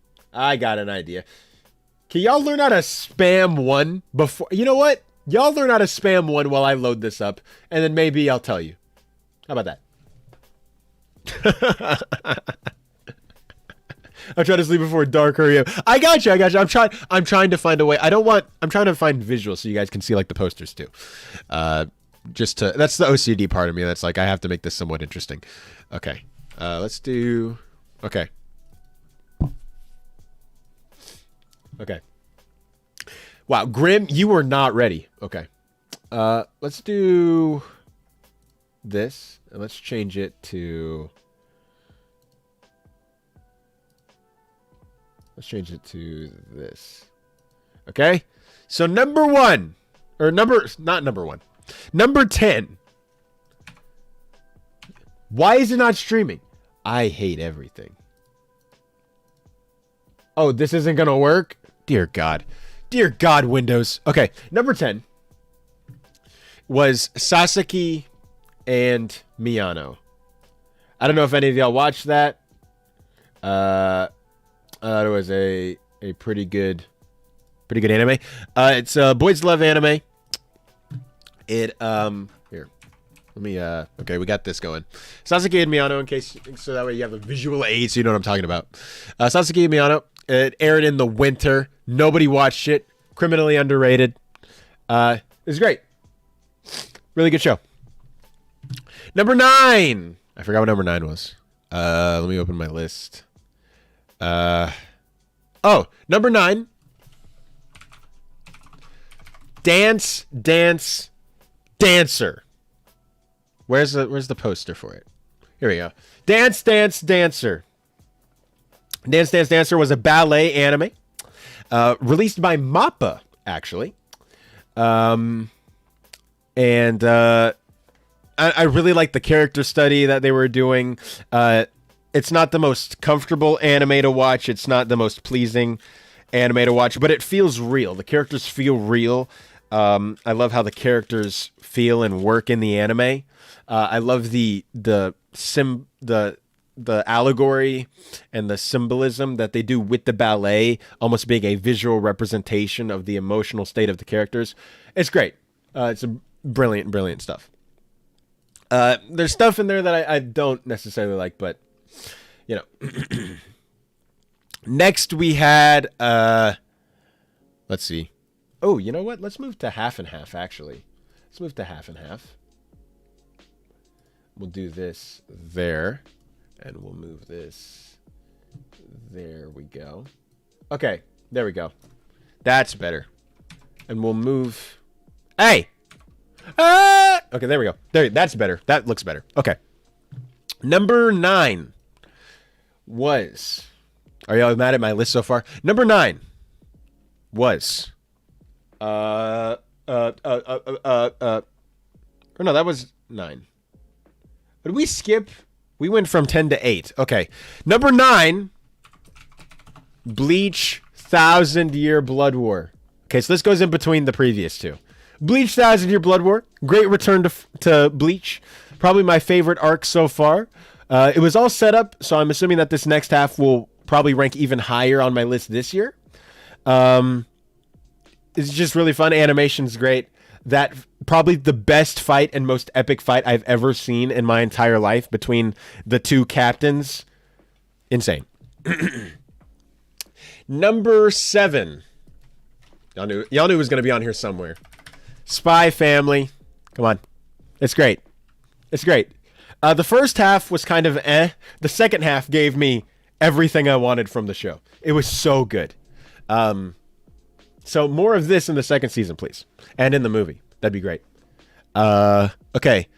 Can y'all learn how to spam 1 before... You know what? Y'all learn how to spam 1 while I load this up, and then maybe I'll tell you. How about that? I'm trying to sleep before dark. Hurry up. I got you. I'm trying to find a way. I'm trying to find visuals so you guys can see like the posters too. That's the OCD part of me. That's like, I have to make this somewhat interesting. Okay. Let's do, okay. Wow. Grim, you were not ready. Okay. Let's do this and let's change it to, let's change it to this. Okay? So number 10. Why is it not streaming? I hate everything. Oh, this isn't going to work? Dear God. Dear God, Windows. Okay, number 10 was Sasaki and Miyano. I don't know if any of y'all watched that. I thought it was a pretty good anime. It's boys love anime. It here. Let me okay, we got this going. Sasaki and Miyano, in case, so that way you have a visual aid so you know what I'm talking about. Sasaki and Miyano. It aired in the winter. Nobody watched it. Criminally underrated. It was great. Really good show. Number 9. I forgot what number 9 was. Let me open my list. Oh, number 9. Dance, Dance, Dancer. Where's the poster for it? Here we go. Dance, Dance, Dancer. Dance, Dance, Dancer was a ballet anime. Released by MAPPA, actually. And I really like the character study that they were doing. It's not the most comfortable anime to watch. It's not the most pleasing anime to watch, but it feels real. The characters feel real. I love how the characters feel and work in the anime. I love the allegory and the symbolism that they do with the ballet, almost being a visual representation of the emotional state of the characters. It's great. It's a brilliant stuff. There's stuff in there that I don't necessarily like, but you know. Next we had let's see. Oh, you know what? Let's move to half and half, actually. Let's move to half and half. We'll do this there. And we'll move this. There we go. Okay, there we go. That's better. And we'll move. Hey! Okay, there we go. That's better. That looks better. Okay. Number 9 was... Are y'all mad at my list so far? Number 9 was... Or no, that was 9. Did we skip... We went from 10 to 8. Okay. Number 9, Bleach Thousand Year Blood War. Okay, so this goes in between the previous two. Bleach 1000 Year Blood War. Great return to Bleach. Probably my favorite arc so far. It was all set up, so I'm assuming that this next half will probably rank even higher on my list this year. It's just really fun. Animation's great. That probably the best fight and most epic fight I've ever seen in my entire life between the two captains. Insane. Number 7. Y'all knew it was going to be on here somewhere. Spy Family. Come on. It's great. It's great. The first half was kind of eh. The second half gave me everything I wanted from the show. It was so good. So more of this in the second season, please. And in the movie. That'd be great. Okay.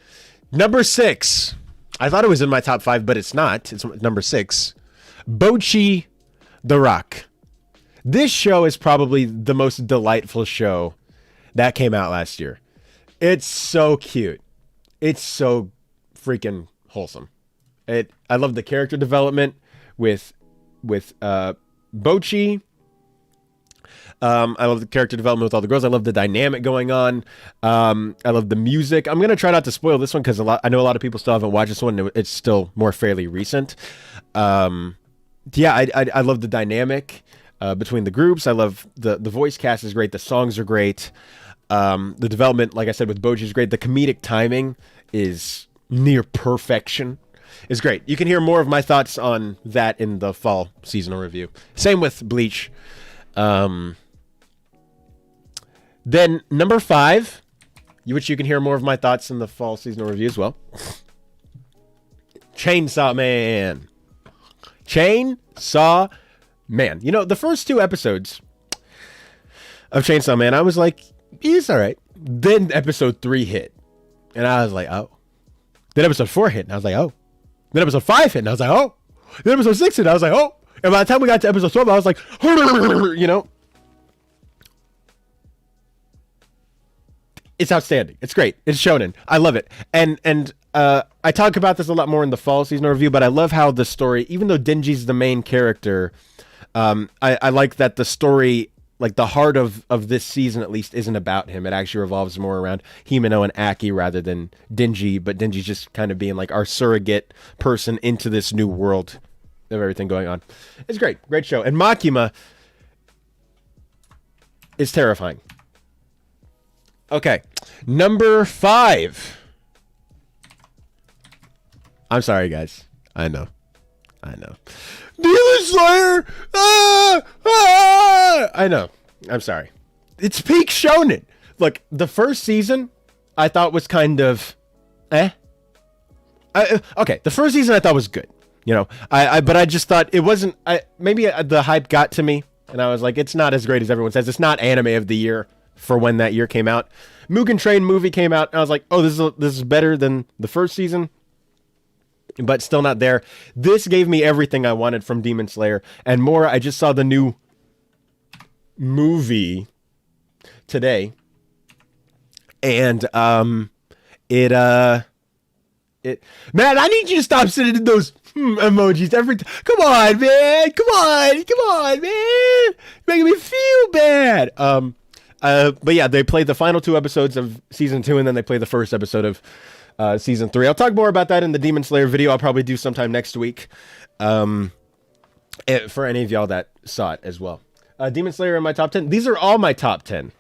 Number 6. I thought it was in my top 5, but it's not. It's number 6. Bocchi the Rock. This show is probably the most delightful show that came out last year. It's so cute. It's so freaking wholesome. I love the character development with Bocchi. I love the character development with all the girls. I love the dynamic going on. I love the music. I'm gonna try not to spoil this one because I know a lot of people still haven't watched this one. It's still more fairly recent. I love the dynamic between the groups. I love the voice cast is great. The songs are great. The development, like I said, with Bocchi is great. The comedic timing is near perfection. It's great. You can hear more of my thoughts on that in the fall seasonal review. Same with Bleach. Then number 5, which you can hear more of my thoughts in the fall seasonal review as well. Chainsaw Man. Chainsaw Man. You know, the first 2 episodes of Chainsaw Man, I was like, he's all right. Then episode 3 hit. And I was like, oh. Then episode 4 hit. And I was like, oh. Then episode 5 hit. And I was like, oh. Then episode 6 hit. And I was like, oh. And by the time we got to episode 12, I was like, you know. It's outstanding. It's great. It's shonen. I love it. And I talk about this a lot more in the fall season review, but I love how the story, even though Denji's the main character, I like that the story, like the heart of this season at least, isn't about him. It actually revolves more around Himeno and Aki rather than Denji, but Denji's just kind of being like our surrogate person into this new world of everything going on. It's great. Great show. And Makima is terrifying. Okay. Number 5. I'm sorry, guys. I know. Demon Slayer! I know. I'm sorry. It's peak shonen. Look, the first season I thought was kind of okay, the first season I thought was good. You know, but I just thought it wasn't. Maybe the hype got to me, and I was like, it's not as great as everyone says. It's not anime of the year for when that year came out. Mugen Train movie came out, and I was like, oh, this is better than the first season, but still not there. This gave me everything I wanted from Demon Slayer and more. I just saw the new movie today, and it man, I need you to stop sending those emojis every time. Come on, man. Come on, man. Making me feel bad. But yeah, they played the final 2 episodes of season 2, and then they played the first episode of season 3. I'll talk more about that in the Demon Slayer video. I'll probably do sometime next week. For any of y'all that saw it as well. Demon Slayer in my top 10. These are all my top 10.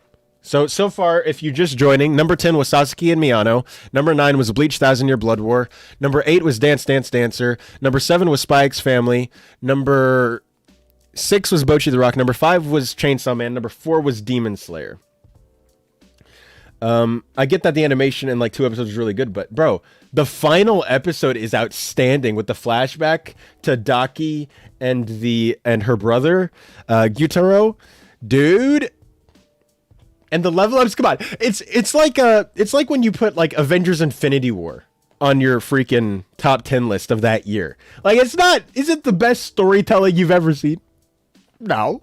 So far, if you're just joining, number 10 was Sasuke and Miyano. Number 9 was Bleach 1000 Year Blood War. Number 8 was Dance Dance Dancer. Number 7 was Spy X Family. Number 6 was Bocchi the Rock. Number 5 was Chainsaw Man. Number 4 was Demon Slayer. I get that the animation in like 2 episodes is really good, but bro, the final episode is outstanding with the flashback to Daki and her brother, Gyutaro. Dude. And the level ups, come on. It's like when you put like Avengers Infinity War on your freaking top 10 list of that year. Like is it the best storytelling you've ever seen? No.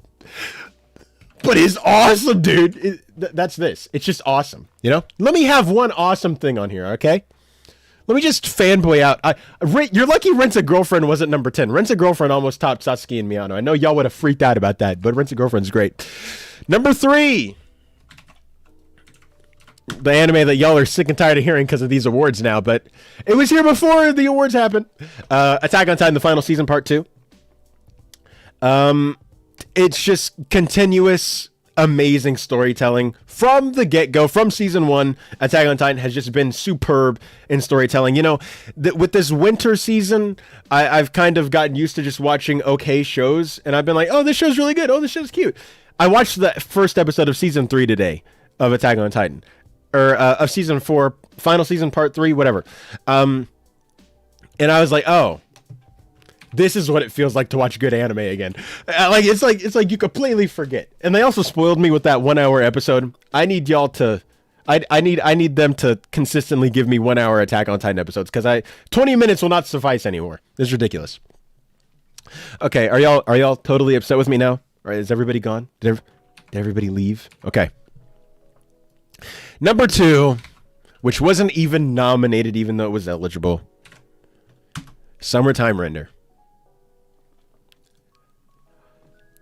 But it's awesome, dude. That's this. It's just awesome. You know? Let me have one awesome thing on here, okay? Let me just fanboy out. You're lucky Rent a Girlfriend wasn't number 10. Rent a Girlfriend almost topped Satsuki and Miyano. I know y'all would have freaked out about that, but Rent a Girlfriend's great. Number 3. The anime that y'all are sick and tired of hearing because of these awards now, but it was here before the awards happened. Attack on Titan, the final season, part 2. It's just continuous, amazing storytelling from the get-go. From season 1, Attack on Titan has just been superb in storytelling. You know, with this winter season, I've kind of gotten used to just watching okay shows, and I've been like, oh, this show's really good. Oh, this show's cute. I watched the first episode of season 3 today of Attack on Titan, or of season 4, final season, part 3, whatever. And I was like, oh, this is what it feels like to watch good anime again. It's like you completely forget. And they also spoiled me with that 1 hour episode. I need y'all to, I need them to consistently give me 1 hour Attack on Titan episodes, because 20 minutes will not suffice anymore. This is ridiculous. Okay, are y'all totally upset with me now? All right, is everybody gone? Did everybody leave? Okay. Number 2, which wasn't even nominated, even though it was eligible. Summertime Render.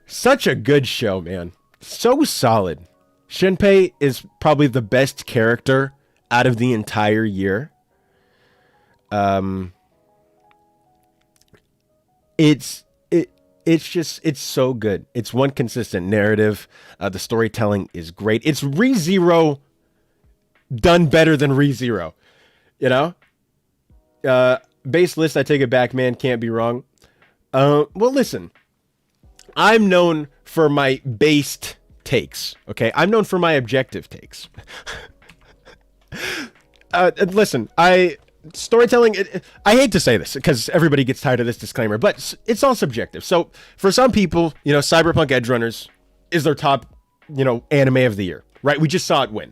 Such a good show, man. So solid. Shinpei is probably the best character out of the entire year. It's so good. It's one consistent narrative. The storytelling is great. It's ReZero done better than ReZero. You know? Base list, I take it back, man. Can't be wrong. Well, listen. I'm known for my based takes, okay? I'm known for my objective takes. Listen, storytelling, I hate to say this because everybody gets tired of this disclaimer, but it's all subjective. So for some people, you know, Cyberpunk Edge Runners is their top, you know, anime of the year, right? We just saw it win.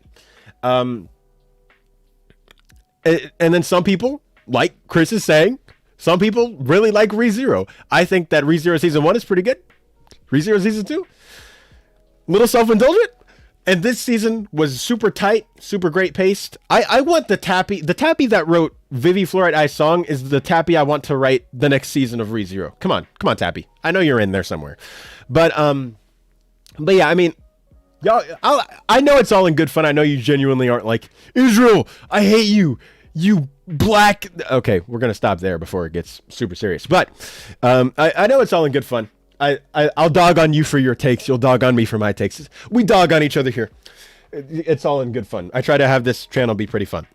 And then some people, like Chris is saying, some people really like ReZero. I think that ReZero Season 1 is pretty good. ReZero Season 2, little self-indulgent. And this season was super tight, super great paced. I want the Tappy that wrote Vivi Fluorite Eye Song is the Tappy I want to write the next season of ReZero. Come on, Tappy. I know you're in there somewhere. But yeah, I mean, y'all, I know it's all in good fun. I know you genuinely aren't like, Israel, I hate you, you black. Okay, we're going to stop there before it gets super serious. But I know it's all in good fun. I'll dog on you for your takes. You'll dog on me for my takes. We dog on each other here. It's all in good fun. I try to have this channel be pretty fun.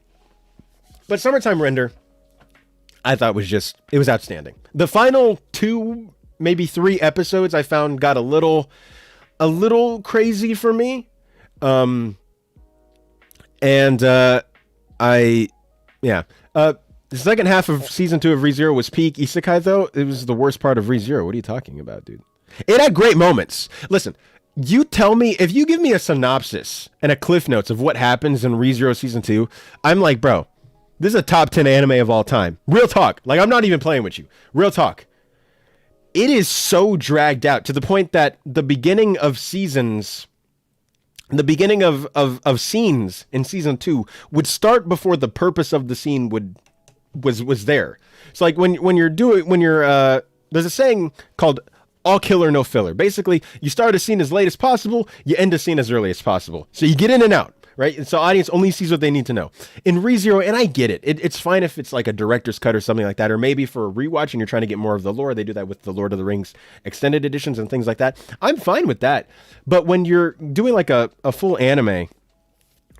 But Summertime Render, I thought it was outstanding. The final 2, maybe 3 episodes I found got a little crazy for me. The second half of season 2 of ReZero was peak isekai, though. It was the worst part of ReZero. What are you talking about, dude? It had great moments. Listen, you tell me, if you give me a synopsis and a cliff notes of what happens in ReZero season 2, I'm like, bro, this is a top 10 anime of all time. Real talk. Like, I'm not even playing with you. Real talk. It is so dragged out to the point that the beginning of seasons, the beginning of scenes in season 2 would start before the purpose of the scene was there. It's like when you're there's a saying called all killer, no filler. Basically, you start a scene as late as possible, you end a scene as early as possible. So you get in and out, right? And so audience only sees what they need to know. In ReZero, and I get it. It's fine if it's like a director's cut or something like that, or maybe for a rewatch and you're trying to get more of the lore. They do that with the Lord of the Rings extended editions and things like that. I'm fine with that. But when you're doing like a full anime,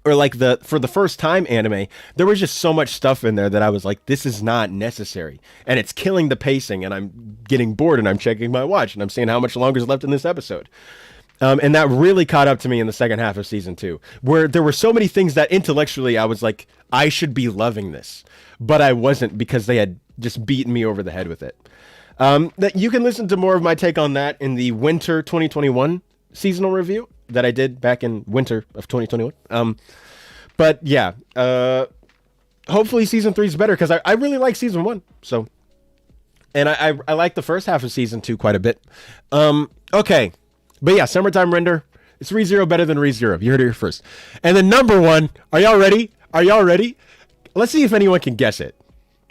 or like for the first time anime, there was just so much stuff in there that I was like, this is not necessary. And it's killing the pacing, and I'm getting bored, and I'm checking my watch, and I'm seeing how much longer is left in this episode. And that really caught up to me in the second half of season 2, where there were so many things that intellectually I was like, I should be loving this. But I wasn't, because they had just beaten me over the head with it. That you can listen to more of my take on that in the winter 2021 seasonal review that I did back in winter of 2021. But yeah, hopefully season 3 is better, because I really like season 1. So, and I like the first half of season 2 quite a bit. Okay, but yeah, Summertime Render, it's ReZero better than ReZero. You heard it here first. And then number 1, are y'all ready? Let's see if anyone can guess it.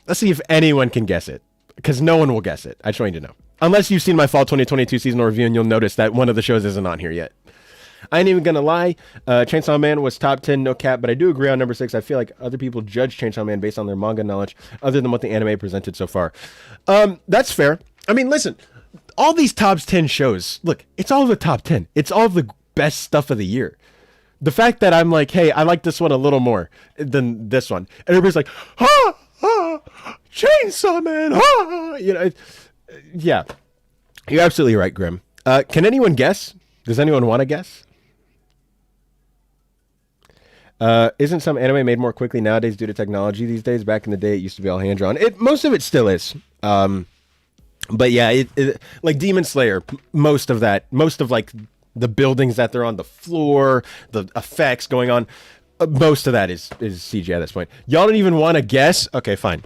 Let's see if anyone can guess it, because no one will guess it. I just want you to know. Unless you've seen my fall 2022 seasonal review, and you'll notice that one of the shows isn't on here yet. I ain't even gonna lie. Chainsaw Man was top 10, no cap, but I do agree on number 6. I feel like other people judge Chainsaw Man based on their manga knowledge, other than what the anime presented so far. That's fair. I mean, listen, all these top 10 shows, look, it's all the top 10. It's all the best stuff of the year. The fact that I'm like, hey, I like this one a little more than this one, and everybody's like, Chainsaw Man, you know, yeah, you're absolutely right, Grim. Can anyone guess? Does anyone want to guess? Isn't some anime made more quickly nowadays due to technology these days? Back in the day, it used to be all hand drawn. Most of it still is. But yeah, like Demon Slayer, most of like the buildings that they're on, the floor, the effects going on, most of that is CGI at this point. Y'all don't even want to guess? Okay, fine.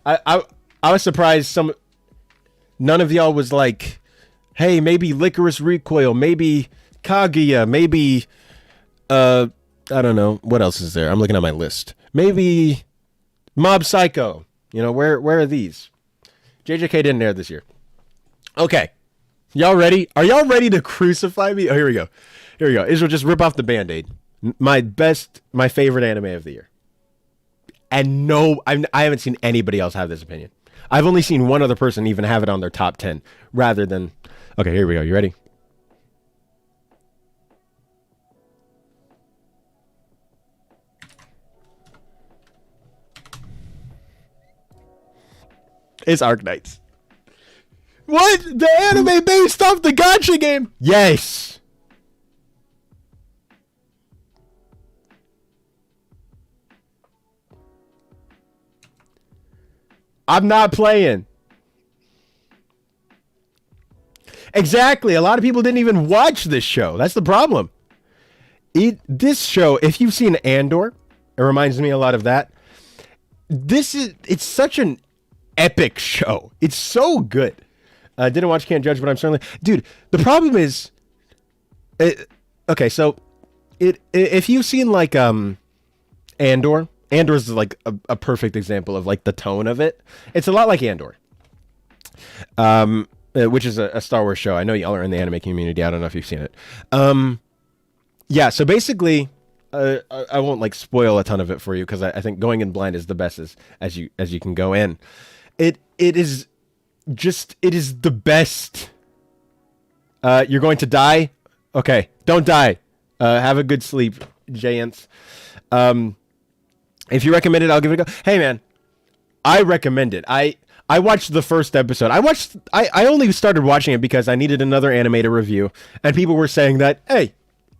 I was surprised none of y'all was like, hey, maybe Licorice Recoil, maybe Kaguya, maybe I don't know, what else is there? I'm looking at my list. Maybe Mob Psycho. You know, where are these? JJK didn't air this year. Okay. Y'all ready? Are y'all ready to crucify me? Oh, here we go. Israel, just rip off the Band-Aid. My favorite anime of the year. And no, I haven't seen anybody else have this opinion. I've only seen one other person even have it on their top 10 rather than... Okay, here we go. You ready? It's Arknights. What? The anime based off the gacha game? Yes. I'm not playing. Exactly. A lot of people didn't even watch this show. That's the problem. This show, if you've seen Andor, it reminds me a lot of that. It's such an epic show. It's so good. Didn't watch, can't judge, but I'm certainly... Dude, the problem is... okay, so... if you've seen, like, Andor... Andor's, like, a perfect example of, like, the tone of it. It's a lot like Andor. Which is a Star Wars show. I know y'all are in the anime community. I don't know if you've seen it. Yeah, so basically... I won't, like, spoil a ton of it for you, because I think going in blind is the best as you can go in. It is the best. You're going to die? Okay, don't die. Have a good sleep, Giants. If you recommend it, I'll give it a go. Hey, man, I recommend it. I watched the first episode. I only started watching it because I needed another anime to review, and people were saying that, hey,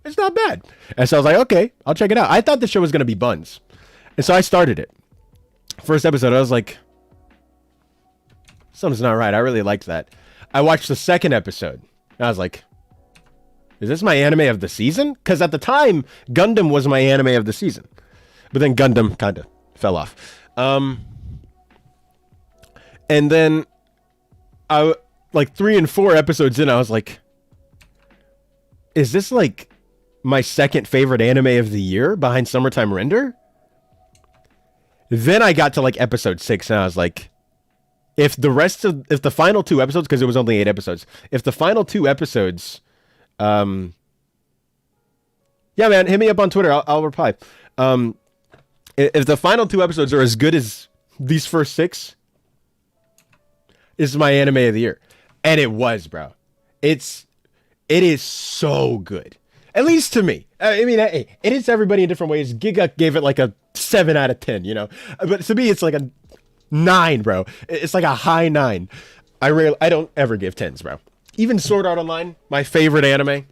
it's not bad. And so I was like, okay, I'll check it out. I thought the show was going to be buns. And so I started it. First episode, I was like, something's not right. I really liked that. I watched the second episode. And I was like, is this my anime of the season? Because at the time, Gundam was my anime of the season. But then Gundam kind of fell off. And then, like 3 and 4 episodes in, I was like, is this like my second favorite anime of the year behind Summertime Render? Then I got to like episode 6 and I was like, if the final 2 episodes, because it was only 8 episodes, if the final 2 episodes, yeah, man, hit me up on Twitter. I'll reply. If the final 2 episodes are as good as these first 6, this is my anime of the year. And it was, bro. It is so good. At least to me. I mean, it hits everybody in different ways. Giga gave it like a 7 out of 10, you know? But to me, it's like a 9, bro. It's like a high 9. I don't ever give 10s, bro. Even Sword Art Online, my favorite anime,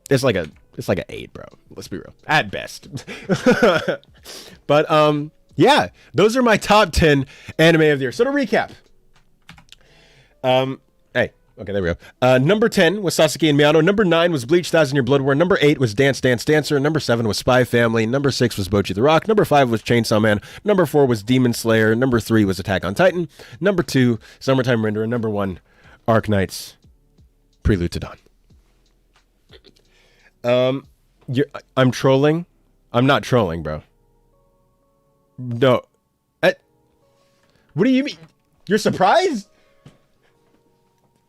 it's like an 8, bro. Let's be real. At best. But, yeah, those are my top 10 anime of the year. So to recap. Hey, okay, there we go. Number 10 was Sasuke and Miyano. Number 9 was Bleach, 1,000 Year Blood War. Number 8 was Dance Dance Dancer. Number 7 was Spy Family. Number 6 was Bocchi the Rock. Number 5 was Chainsaw Man. Number 4 was Demon Slayer. Number 3 was Attack on Titan. Number 2, Summertime Render. And number 1, Arknights, Prelude to Dawn. I'm trolling. I'm not trolling, bro. No. What do you mean? You're surprised?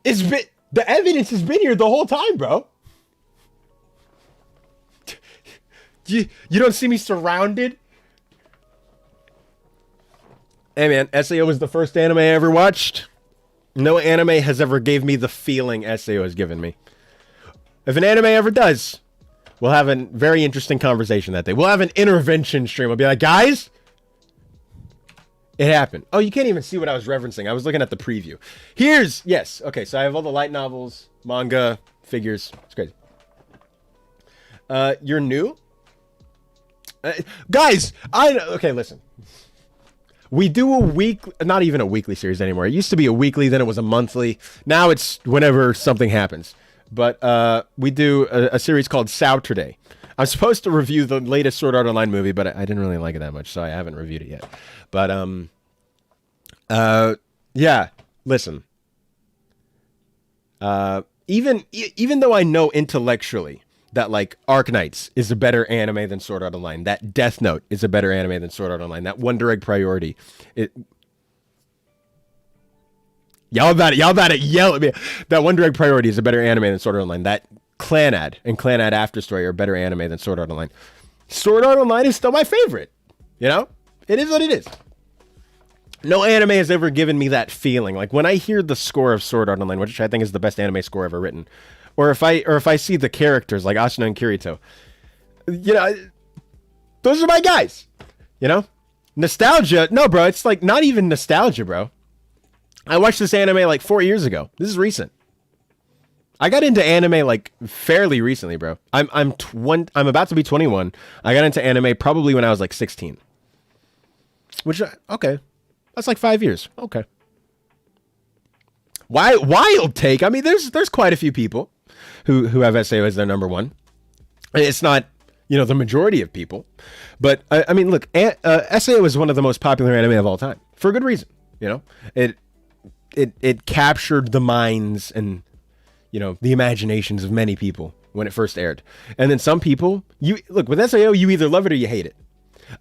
The evidence has been here the whole time, bro. You don't see me surrounded? Hey man, SAO was the first anime I ever watched. No anime has ever gave me the feeling SAO has given me. If an anime ever does, we'll have a very interesting conversation that day. We'll have an intervention stream. I'll be like, guys, it happened. Oh, you can't even see what I was referencing. I was looking at the preview. Yes. Okay, so I have all the light novels, manga, figures. It's crazy. You're new? Guys, okay, listen. We do a week, not even a weekly series anymore. It used to be a weekly, then it was a monthly. Now it's whenever something happens. But we do a series called Saturday. I'm supposed to review the latest Sword Art Online movie, but I didn't really like it that much, so I haven't reviewed it yet. But yeah, listen. Even though I know intellectually that like Arknights is a better anime than Sword Art Online, that Death Note is a better anime than Sword Art Online, that Wonder Egg Priority, y'all about to yell at me. That Wonder Egg Priority is a better anime than Sword Art Online. That Clanad and Clanad After Story are better anime than Sword Art Online. Sword Art Online is still my favorite. You know? It is what it is. No anime has ever given me that feeling. Like when I hear the score of Sword Art Online, which I think is the best anime score ever written, or if I see the characters like Asuna and Kirito, you know, those are my guys. You know? Nostalgia. No, bro, it's like not even nostalgia, bro. I watched this anime like 4 years ago. This is recent. I got into anime like fairly recently, bro. I'm about to be 21. I got into anime probably when I was like 16. Which okay. That's like 5 years. Okay. Wild take. I mean, there's quite a few people who have SAO as their number one. It's not, you know, the majority of people, but I mean, look, SAO is one of the most popular anime of all time for a good reason. You know, it captured the minds and, you know, the imaginations of many people when it first aired. And then some people, look, with SAO, you either love it or you hate it.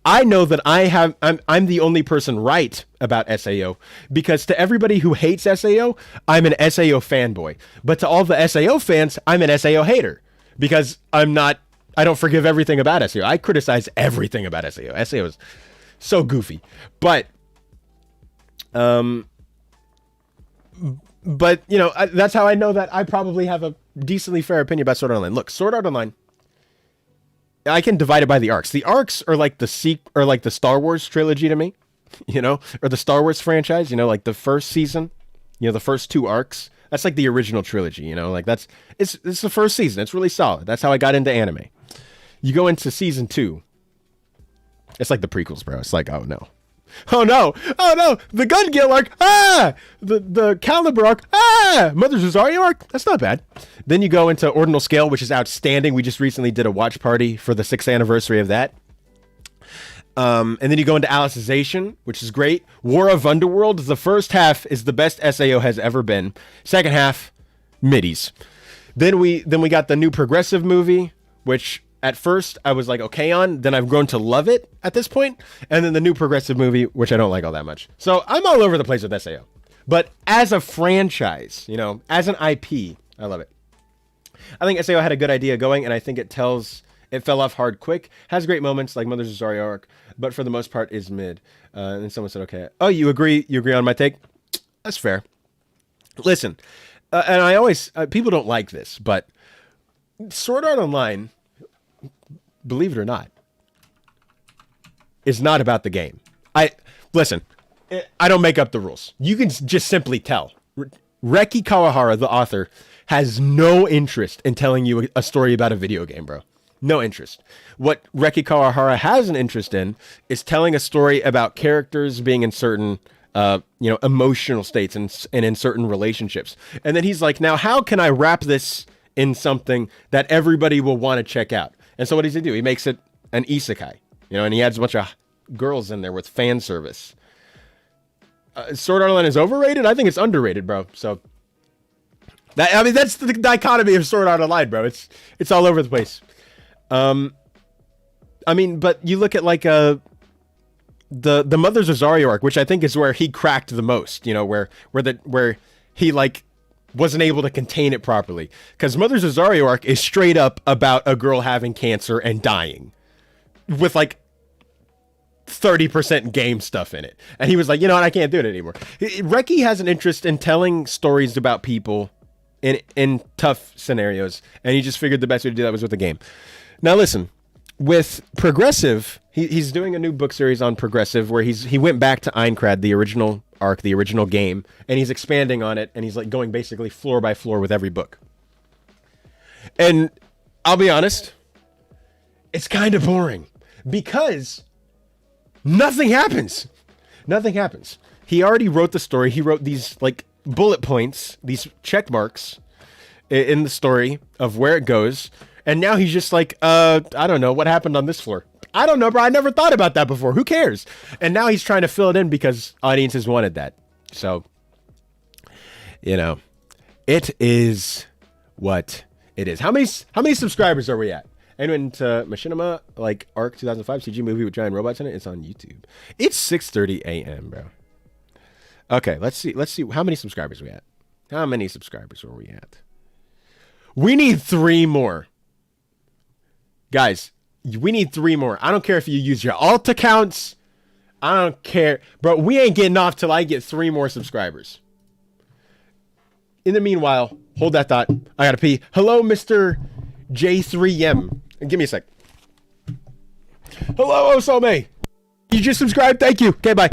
I know that I'm the only person right about SAO, because to everybody who hates SAO, I'm an SAO fanboy. But to all the SAO fans, I'm an SAO hater, because I don't forgive everything about SAO. I criticize everything about SAO. SAO is so goofy. But you know, that's how I know that I probably have a decently fair opinion about Sword Art Online. Look, Sword Art Online, I can divide it by the arcs. The arcs are like the Star Wars trilogy to me, you know, or the Star Wars franchise, you know, like the first season, you know, the first 2 arcs. That's like the original trilogy, you know, like it's the first season. It's really solid. That's how I got into anime. You go into season 2. It's like the prequels, bro. It's like, oh no, the Gun Gale arc, the Caliber arc, Mother Suzario arc, that's not bad. Then you go into Ordinal Scale, which is outstanding. We just recently did a watch party for the 6th anniversary of that. And then you go into Alicization, which is great. War of Underworld, the first half is the best SAO has ever been. Second half, middies. Then we got the new Progressive movie, which at first I was like okay on, then I've grown to love it at this point. And then the new Progressive movie, which I don't like all that much. So I'm all over the place with SAO. But as a franchise, you know, as an IP, I love it. I think SAO had a good idea going, and I think it fell off hard quick. Has great moments like Mother Suzario arc, but for the most part is mid. And then someone said, okay. Oh, you agree on my take? That's fair. Listen, and I always, people don't like this, but Sword Art Online, believe it or not, is not about the game. Listen, I don't make up the rules. You can just simply tell. Reki Kawahara, the author, has no interest in telling you a story about a video game, bro. No interest. What Reki Kawahara has an interest in is telling a story about characters being in certain, you know, emotional states and in certain relationships. And then he's like, now how can I wrap this in something that everybody will want to check out? And so what does he do? He makes it an isekai, you know, and he adds a bunch of girls in there with fan service. Sword Art Online is overrated? I think it's underrated, bro. So that's the dichotomy of Sword Art Online, bro. It's all over the place. I mean, but you look at like the Mother Zazario arc, which I think is where he cracked the most, you know, where he like wasn't able to contain it properly. Because Mother Zazario arc is straight up about a girl having cancer and dying with like 30% game stuff in it. And he was like, you know what, I can't do it anymore. Reki has an interest in telling stories about people in tough scenarios, and he just figured the best way to do that was with a game. Now listen, with Progressive, he's doing a new book series on Progressive where he went back to Aincrad, the original arc, the original game, and he's expanding on it, and he's like going basically floor by floor with every book. And I'll be honest, it's kind of boring because nothing happens. Nothing happens. He already wrote the story. He wrote these like bullet points, these check marks in the story of where it goes. And now he's just like, I don't know what happened on this floor. I don't know, bro. I never thought about that before. Who cares? And now he's trying to fill it in because audiences wanted that. So, you know, it is what it is. How many subscribers are we at? And into Machinima, like Arc 2005 CG movie with giant robots in it. It's on YouTube. It's 6:30 a.m., bro. Okay, let's see. How many subscribers are we at? How many subscribers are we at? We need 3 more. Guys, we need 3 more. I don't care if you use your alt accounts. I don't care. Bro, we ain't getting off till I get 3 more subscribers. In the meanwhile, hold that thought. I gotta pee. Hello, Mr. J3M. Give me a sec. Hello, Osome. You just subscribed? Thank you. Okay, bye.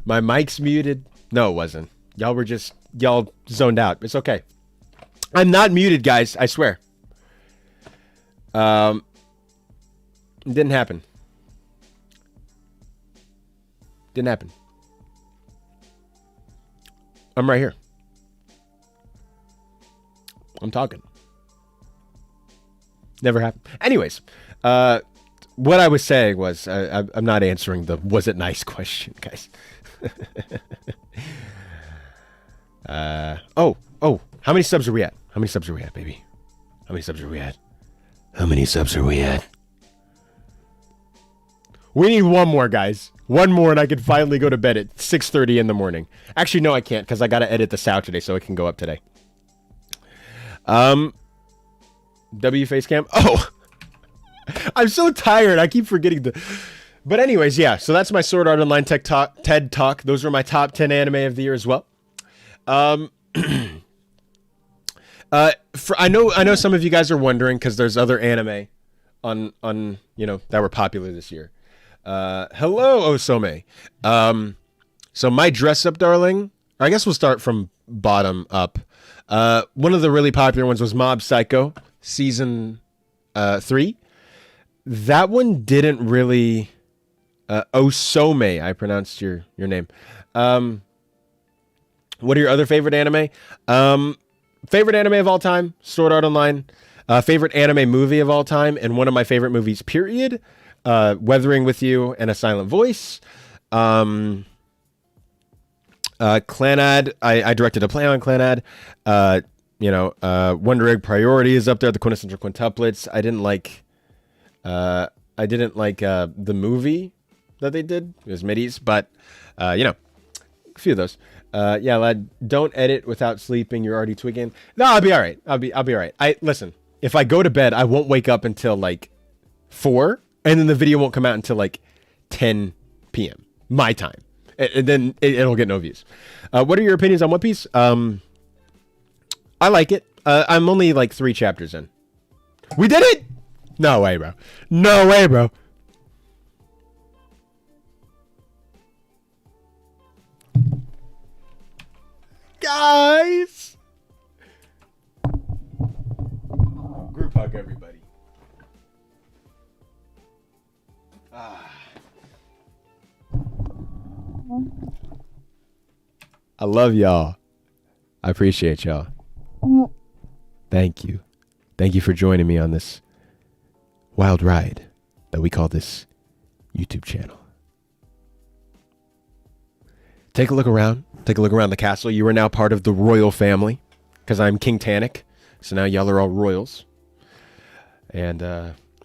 My mic's muted. No, it wasn't. Y'all zoned out. It's okay. I'm not muted, guys. I swear. It didn't happen. Didn't happen. I'm right here. I'm talking. Never happened. Anyways, what I was saying was I'm not answering the was it nice question, guys. How many subs are we at? How many subs are we at, baby? How many subs are we at? How many subs are we at? We need 1 more, guys. 1 more and I can finally go to bed at 6:30 in the morning. Actually, no, I can't because I got to edit this out today so it can go up today. W face cam. Oh, I'm so tired. I keep forgetting But anyways, yeah. So that's my Sword Art Online TED Talk. Those were my top 10 anime of the year as well. I know some of you guys are wondering because there's other anime on that were popular this year. Hello, Osome. So my dress up, darling. I guess we'll start from bottom up. One of the really popular ones was Mob Psycho season 3. That one didn't really. Osome, I pronounced your name. What are your other favorite anime? Favorite anime of all time, Sword Art Online. Favorite anime movie of all time, and one of my favorite movies, period. Weathering with You and A Silent Voice. Clanad, I directed a play on Clanad. Wonder Egg Priority is up there. The quintessential quintuplets. I didn't like the movie. that they did. It was middies, but you know, a few of those. Yeah, lad, don't edit without sleeping. You're already twigging. No, I'll be all right. I'll be all right. Listen. If I go to bed, I won't wake up until like 4, and then the video won't come out until like 10 p.m. my time, and then it'll get no views. What are your opinions on One Piece? I like it. I'm only like 3 chapters in. We did it! No way, bro. No way, bro. Guys! Group hug, everybody. I love y'all. I appreciate y'all. Thank you. Thank you for joining me on this wild ride that we call this YouTube channel. Take a look around. Take a look around the castle. You are now part of the royal family because I'm Kingtanic. So now y'all are all royals. And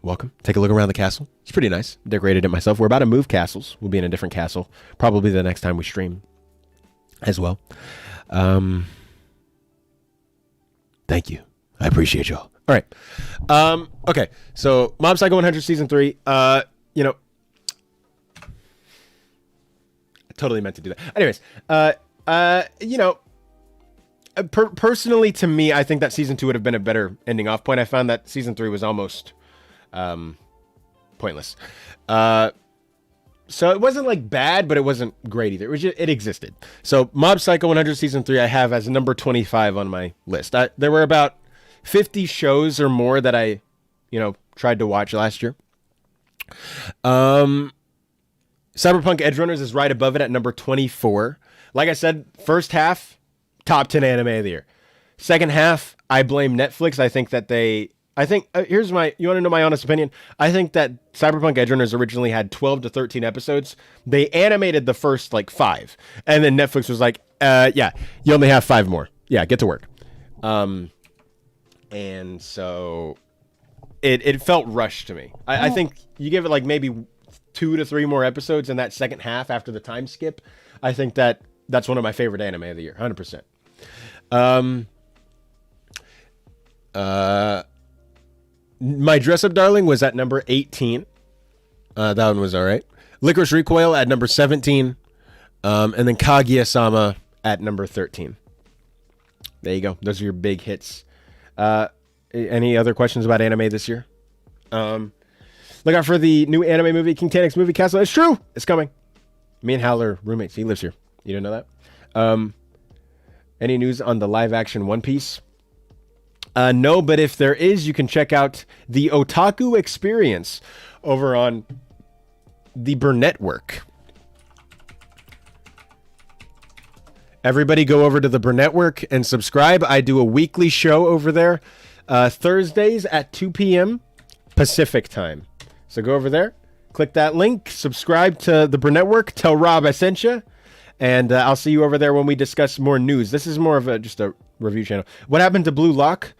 welcome. Take a look around the castle. It's pretty nice. Decorated it myself. We're about to move castles. We'll be in a different castle. Probably the next time we stream as well. Thank you. I appreciate y'all. All right. Okay. So Mob Psycho 100 Season 3. You know, I totally meant to do that. Anyways, you know, personally, to me, I think that season 2 would have been a better ending off point. I found that season 3 was almost pointless. So it wasn't like bad, but it wasn't great either. It was just, it existed. So Mob Psycho 100 season 3, I have as number 25 on my list. There were about 50 shows or more that I, you know, tried to watch last year. Cyberpunk Edgerunners is right above it at number 24. Like I said, first half, top 10 anime of the year. Second half, I blame Netflix. I think that here's my, you want to know my honest opinion? I think that Cyberpunk Edgerunners originally had 12 to 13 episodes. They animated the first like 5. And then Netflix was like, yeah, you only have 5 more. Yeah, get to work. And so it felt rushed to me. I think you give it like maybe 2 to 3 more episodes in that second half after the time skip. I think that's one of my favorite anime of the year, 100%. My Dress Up Darling was at number 18. That one was all right. Licorice Recoil at number 17. And then Kaguya-sama at number 13. There you go. Those are your big hits. Any other questions about anime this year? Look out for the new anime movie, Kingtanic's Movie Castle. It's true. It's coming. Me and Hal are roommates. He lives here. You didn't know that? Any news on the live action One Piece? No, but if there is, you can check out the Otaku Experience over on the Burnetwork. Everybody go over to the Burnetwork and subscribe. I do a weekly show over there, Thursdays at 2 p.m. Pacific time. So go over there, click that link, subscribe to the Burnetwork, tell Rob I sent you, and I'll see you over there when we discuss more news. This is more of just a review channel. What happened to Blue Lock?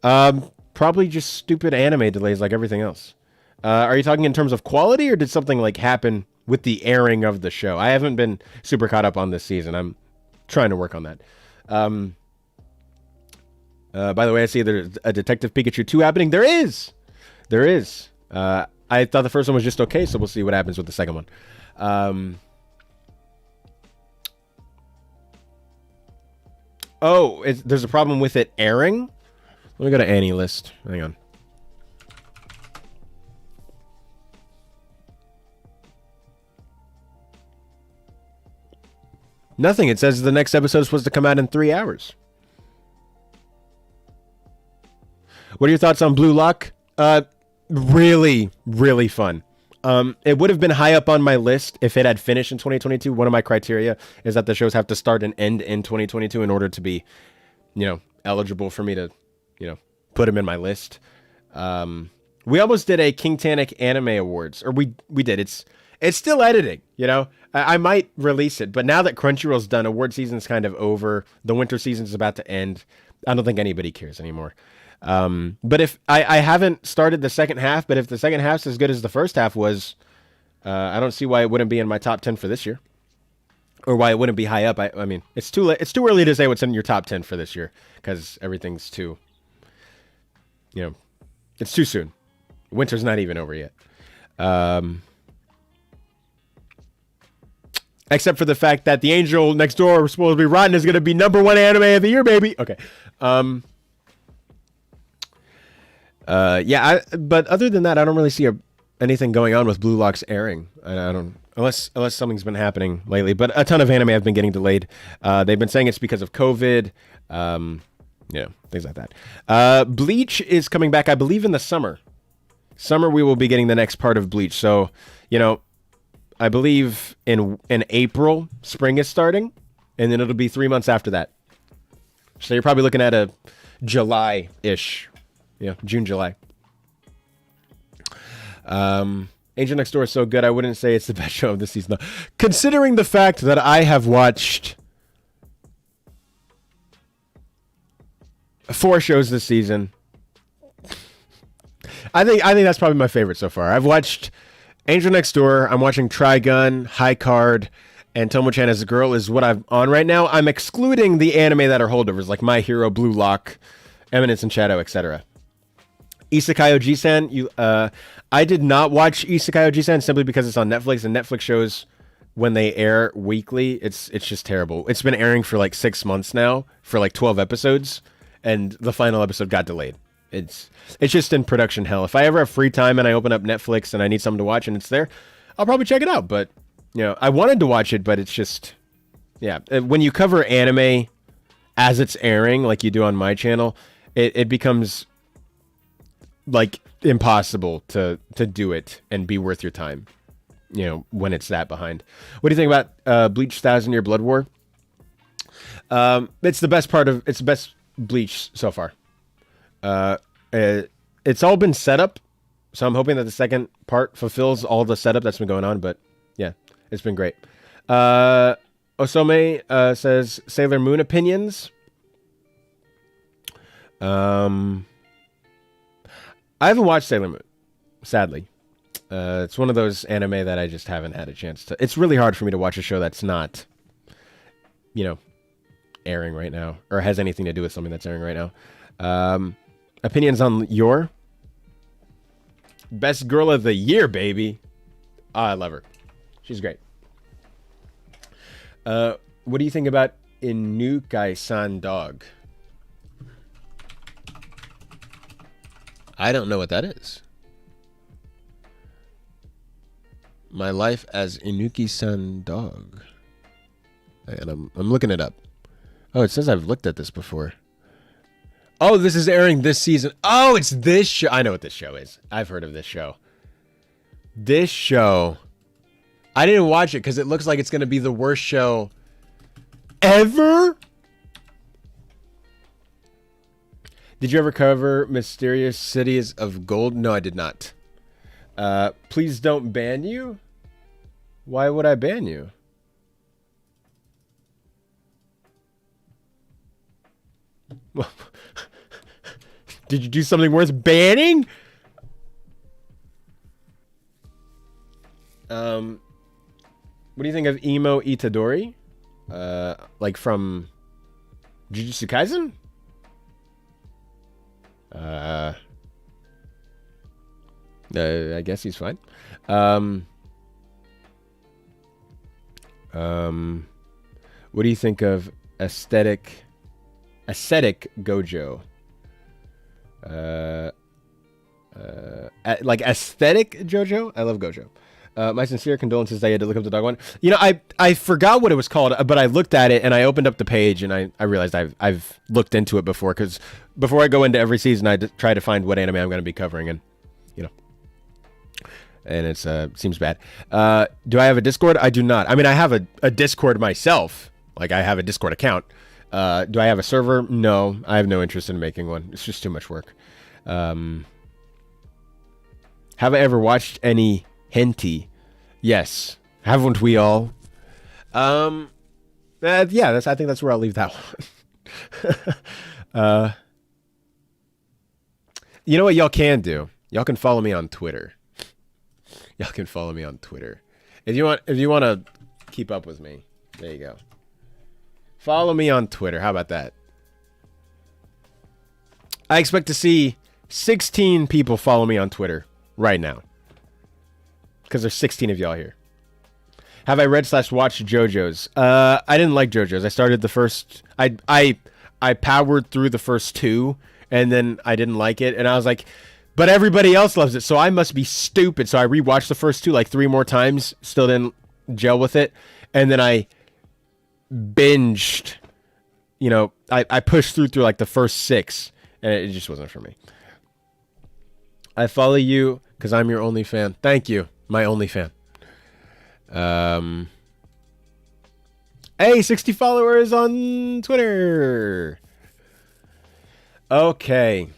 Probably just stupid anime delays like everything else. Are you talking in terms of quality, or did something like happen with the airing of the show? I haven't been super caught up on this season. I'm trying to work on that. By the way, I see there's a Detective Pikachu 2 happening. There is. I thought the first one was just okay, so we'll see what happens with the second one. There's a problem with it airing? Let me go to Annie list. Hang on. Nothing. It says the next episode is supposed to come out in 3 hours. What are your thoughts on Blue Lock? Really, really fun. It would have been high up on my list if it had finished in 2022. One of my criteria is that the shows have to start and end in 2022 in order to be, eligible for me to, put them in my list. We almost did a Kingtanic Anime Awards, or we did. It's still editing, I might release it, but now that Crunchyroll's done, award season's kind of over. The winter season's about to end. I don't think anybody cares anymore. But if I haven't started the second half, but if the second half's as good as the first half was, I don't see why it wouldn't be in my top 10 for this year, or why it wouldn't be high up. I mean, it's too late. It's too early to say what's in your top 10 for this year because everything's too, it's too soon. Winter's not even over yet. Except for the fact that The Angel Next Door, supposed to be rotten, is going to be #1 anime of the year, baby. Okay. But other than that, I don't really see anything going on with Blue Lock's airing. I don't, unless something's been happening lately. But a ton of anime have been getting delayed. They've been saying it's because of COVID. Things like that. Bleach is coming back, I believe, in the summer. We will be getting the next part of Bleach. So, I believe in April, spring is starting, and then it'll be 3 months after that. So you're probably looking at a July-ish. June, July. Angel Next Door is so good, I wouldn't say it's the best show of the season, though. Considering the fact that I have watched 4 shows this season, I think that's probably my favorite so far. I've watched Angel Next Door, I'm watching Trigun, High Card, and Tomo-chan as a Girl is what I'm on right now. I'm excluding the anime that are holdovers, like My Hero, Blue Lock, Eminence and Shadow, etc. Isekai Oji-san, I did not watch Isekai Oji-san simply because it's on Netflix, and Netflix shows when they air weekly, it's just terrible. It's been airing for like 6 months now, for like 12 episodes, and the final episode got delayed. It's just in production hell. If I ever have free time and I open up Netflix and I need something to watch and it's there, I'll probably check it out. But, I wanted to watch it, but it's just, when you cover anime as it's airing, like you do on my channel, it becomes like impossible to do it and be worth your time, when it's that behind. What do you think about Bleach 1000-Year Blood War? It's the best Bleach so far. It's all been set up, so I'm hoping that the second part fulfills all the setup that's been going on, but yeah, it's been great. Osome says Sailor Moon opinions. I haven't watched Sailor Moon, sadly. It's one of those anime that I just haven't had a chance to. It's really hard for me to watch a show that's not, airing right now, or has anything to do with something that's airing right now. Opinions on your best girl of the year, baby. Oh, I love her. She's great. What do you think about Inukai-san Dog? I don't know what that is. My life as Inuki-san Dog. And I'm looking it up. Oh, it says I've looked at this before. Oh, this is airing this season. Oh, it's this show. I know what this show is. I've heard of this show. This show. I didn't watch it because it looks like it's going to be the worst show ever. Did you ever cover Mysterious Cities of Gold? No, I did not. Please don't ban you. Why would I ban you? Well, did you do something worth banning? What do you think of Emo Itadori? Like from Jujutsu Kaisen? I guess he's fine. What do you think of aesthetic Gojo? Like aesthetic JoJo? I love Gojo. My sincere condolences that you had to look up the dog one. I forgot what it was called, but I looked at it and I opened up the page and I realized I've looked into it before, because before I go into every season, I try to find what anime I'm going to be covering, and and it seems bad. Do I have a Discord? I do not. I mean, I have a Discord myself. Like, I have a Discord account. Do I have a server? No, I have no interest in making one. It's just too much work. Have I ever watched any hentai? Yes. Haven't we all? Yeah, I think that's where I'll leave that one. You know what y'all can do? Y'all can follow me on Twitter. Y'all can follow me on Twitter. If you want to keep up with me, there you go. Follow me on Twitter. How about that? I expect to see 16 people follow me on Twitter right now. Because there's 16 of y'all here. Have I read/watched JoJo's? I didn't like JoJo's. I started the first... I powered through the first 2, and then I didn't like it, and I was like, but everybody else loves it, so I must be stupid. So I rewatched the first 2 like 3 more times, still didn't gel with it, and then I binged, you know, I pushed through like the first 6, and it just wasn't for me. I follow you because I'm your only fan. Thank you, my only fan. Hey, 60 followers on Twitter. Okay.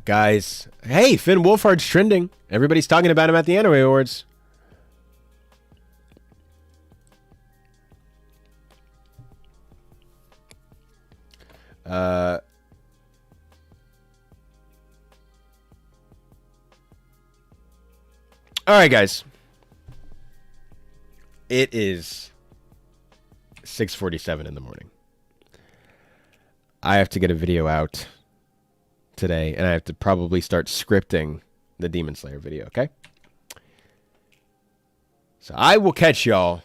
Guys, hey, Finn Wolfhard's trending. Everybody's talking about him at the Anime Awards. All right, guys. It is 6:47 in the morning. I have to get a video out today, and I have to probably start scripting the Demon Slayer video, okay? So I will catch y'all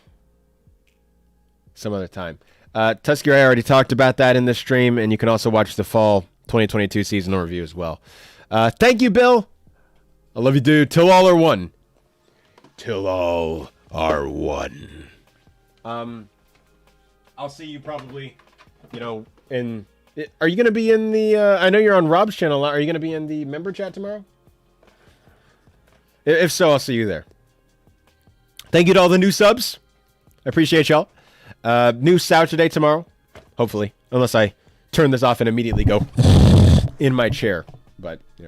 some other time. Tusky, I already talked about that in this stream, and you can also watch the fall 2022 seasonal review as well. Thank you, Bill. I love you, dude. Till all are one. Till all are one. I'll see you probably, you know, in... Are you going to be in the... I know you're on Rob's channel. Are you going to be in the member chat tomorrow? If so, I'll see you there. Thank you to all the new subs. I appreciate y'all. New Saturday tomorrow. Hopefully. Unless I turn this off and immediately go in my chair. But, yeah.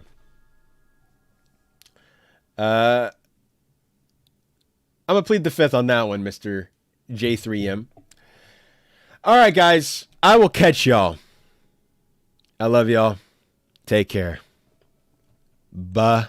I'm going to plead the fifth on that one, Mr. J3M. All right, guys. I will catch y'all. I love y'all. Take care. Bye.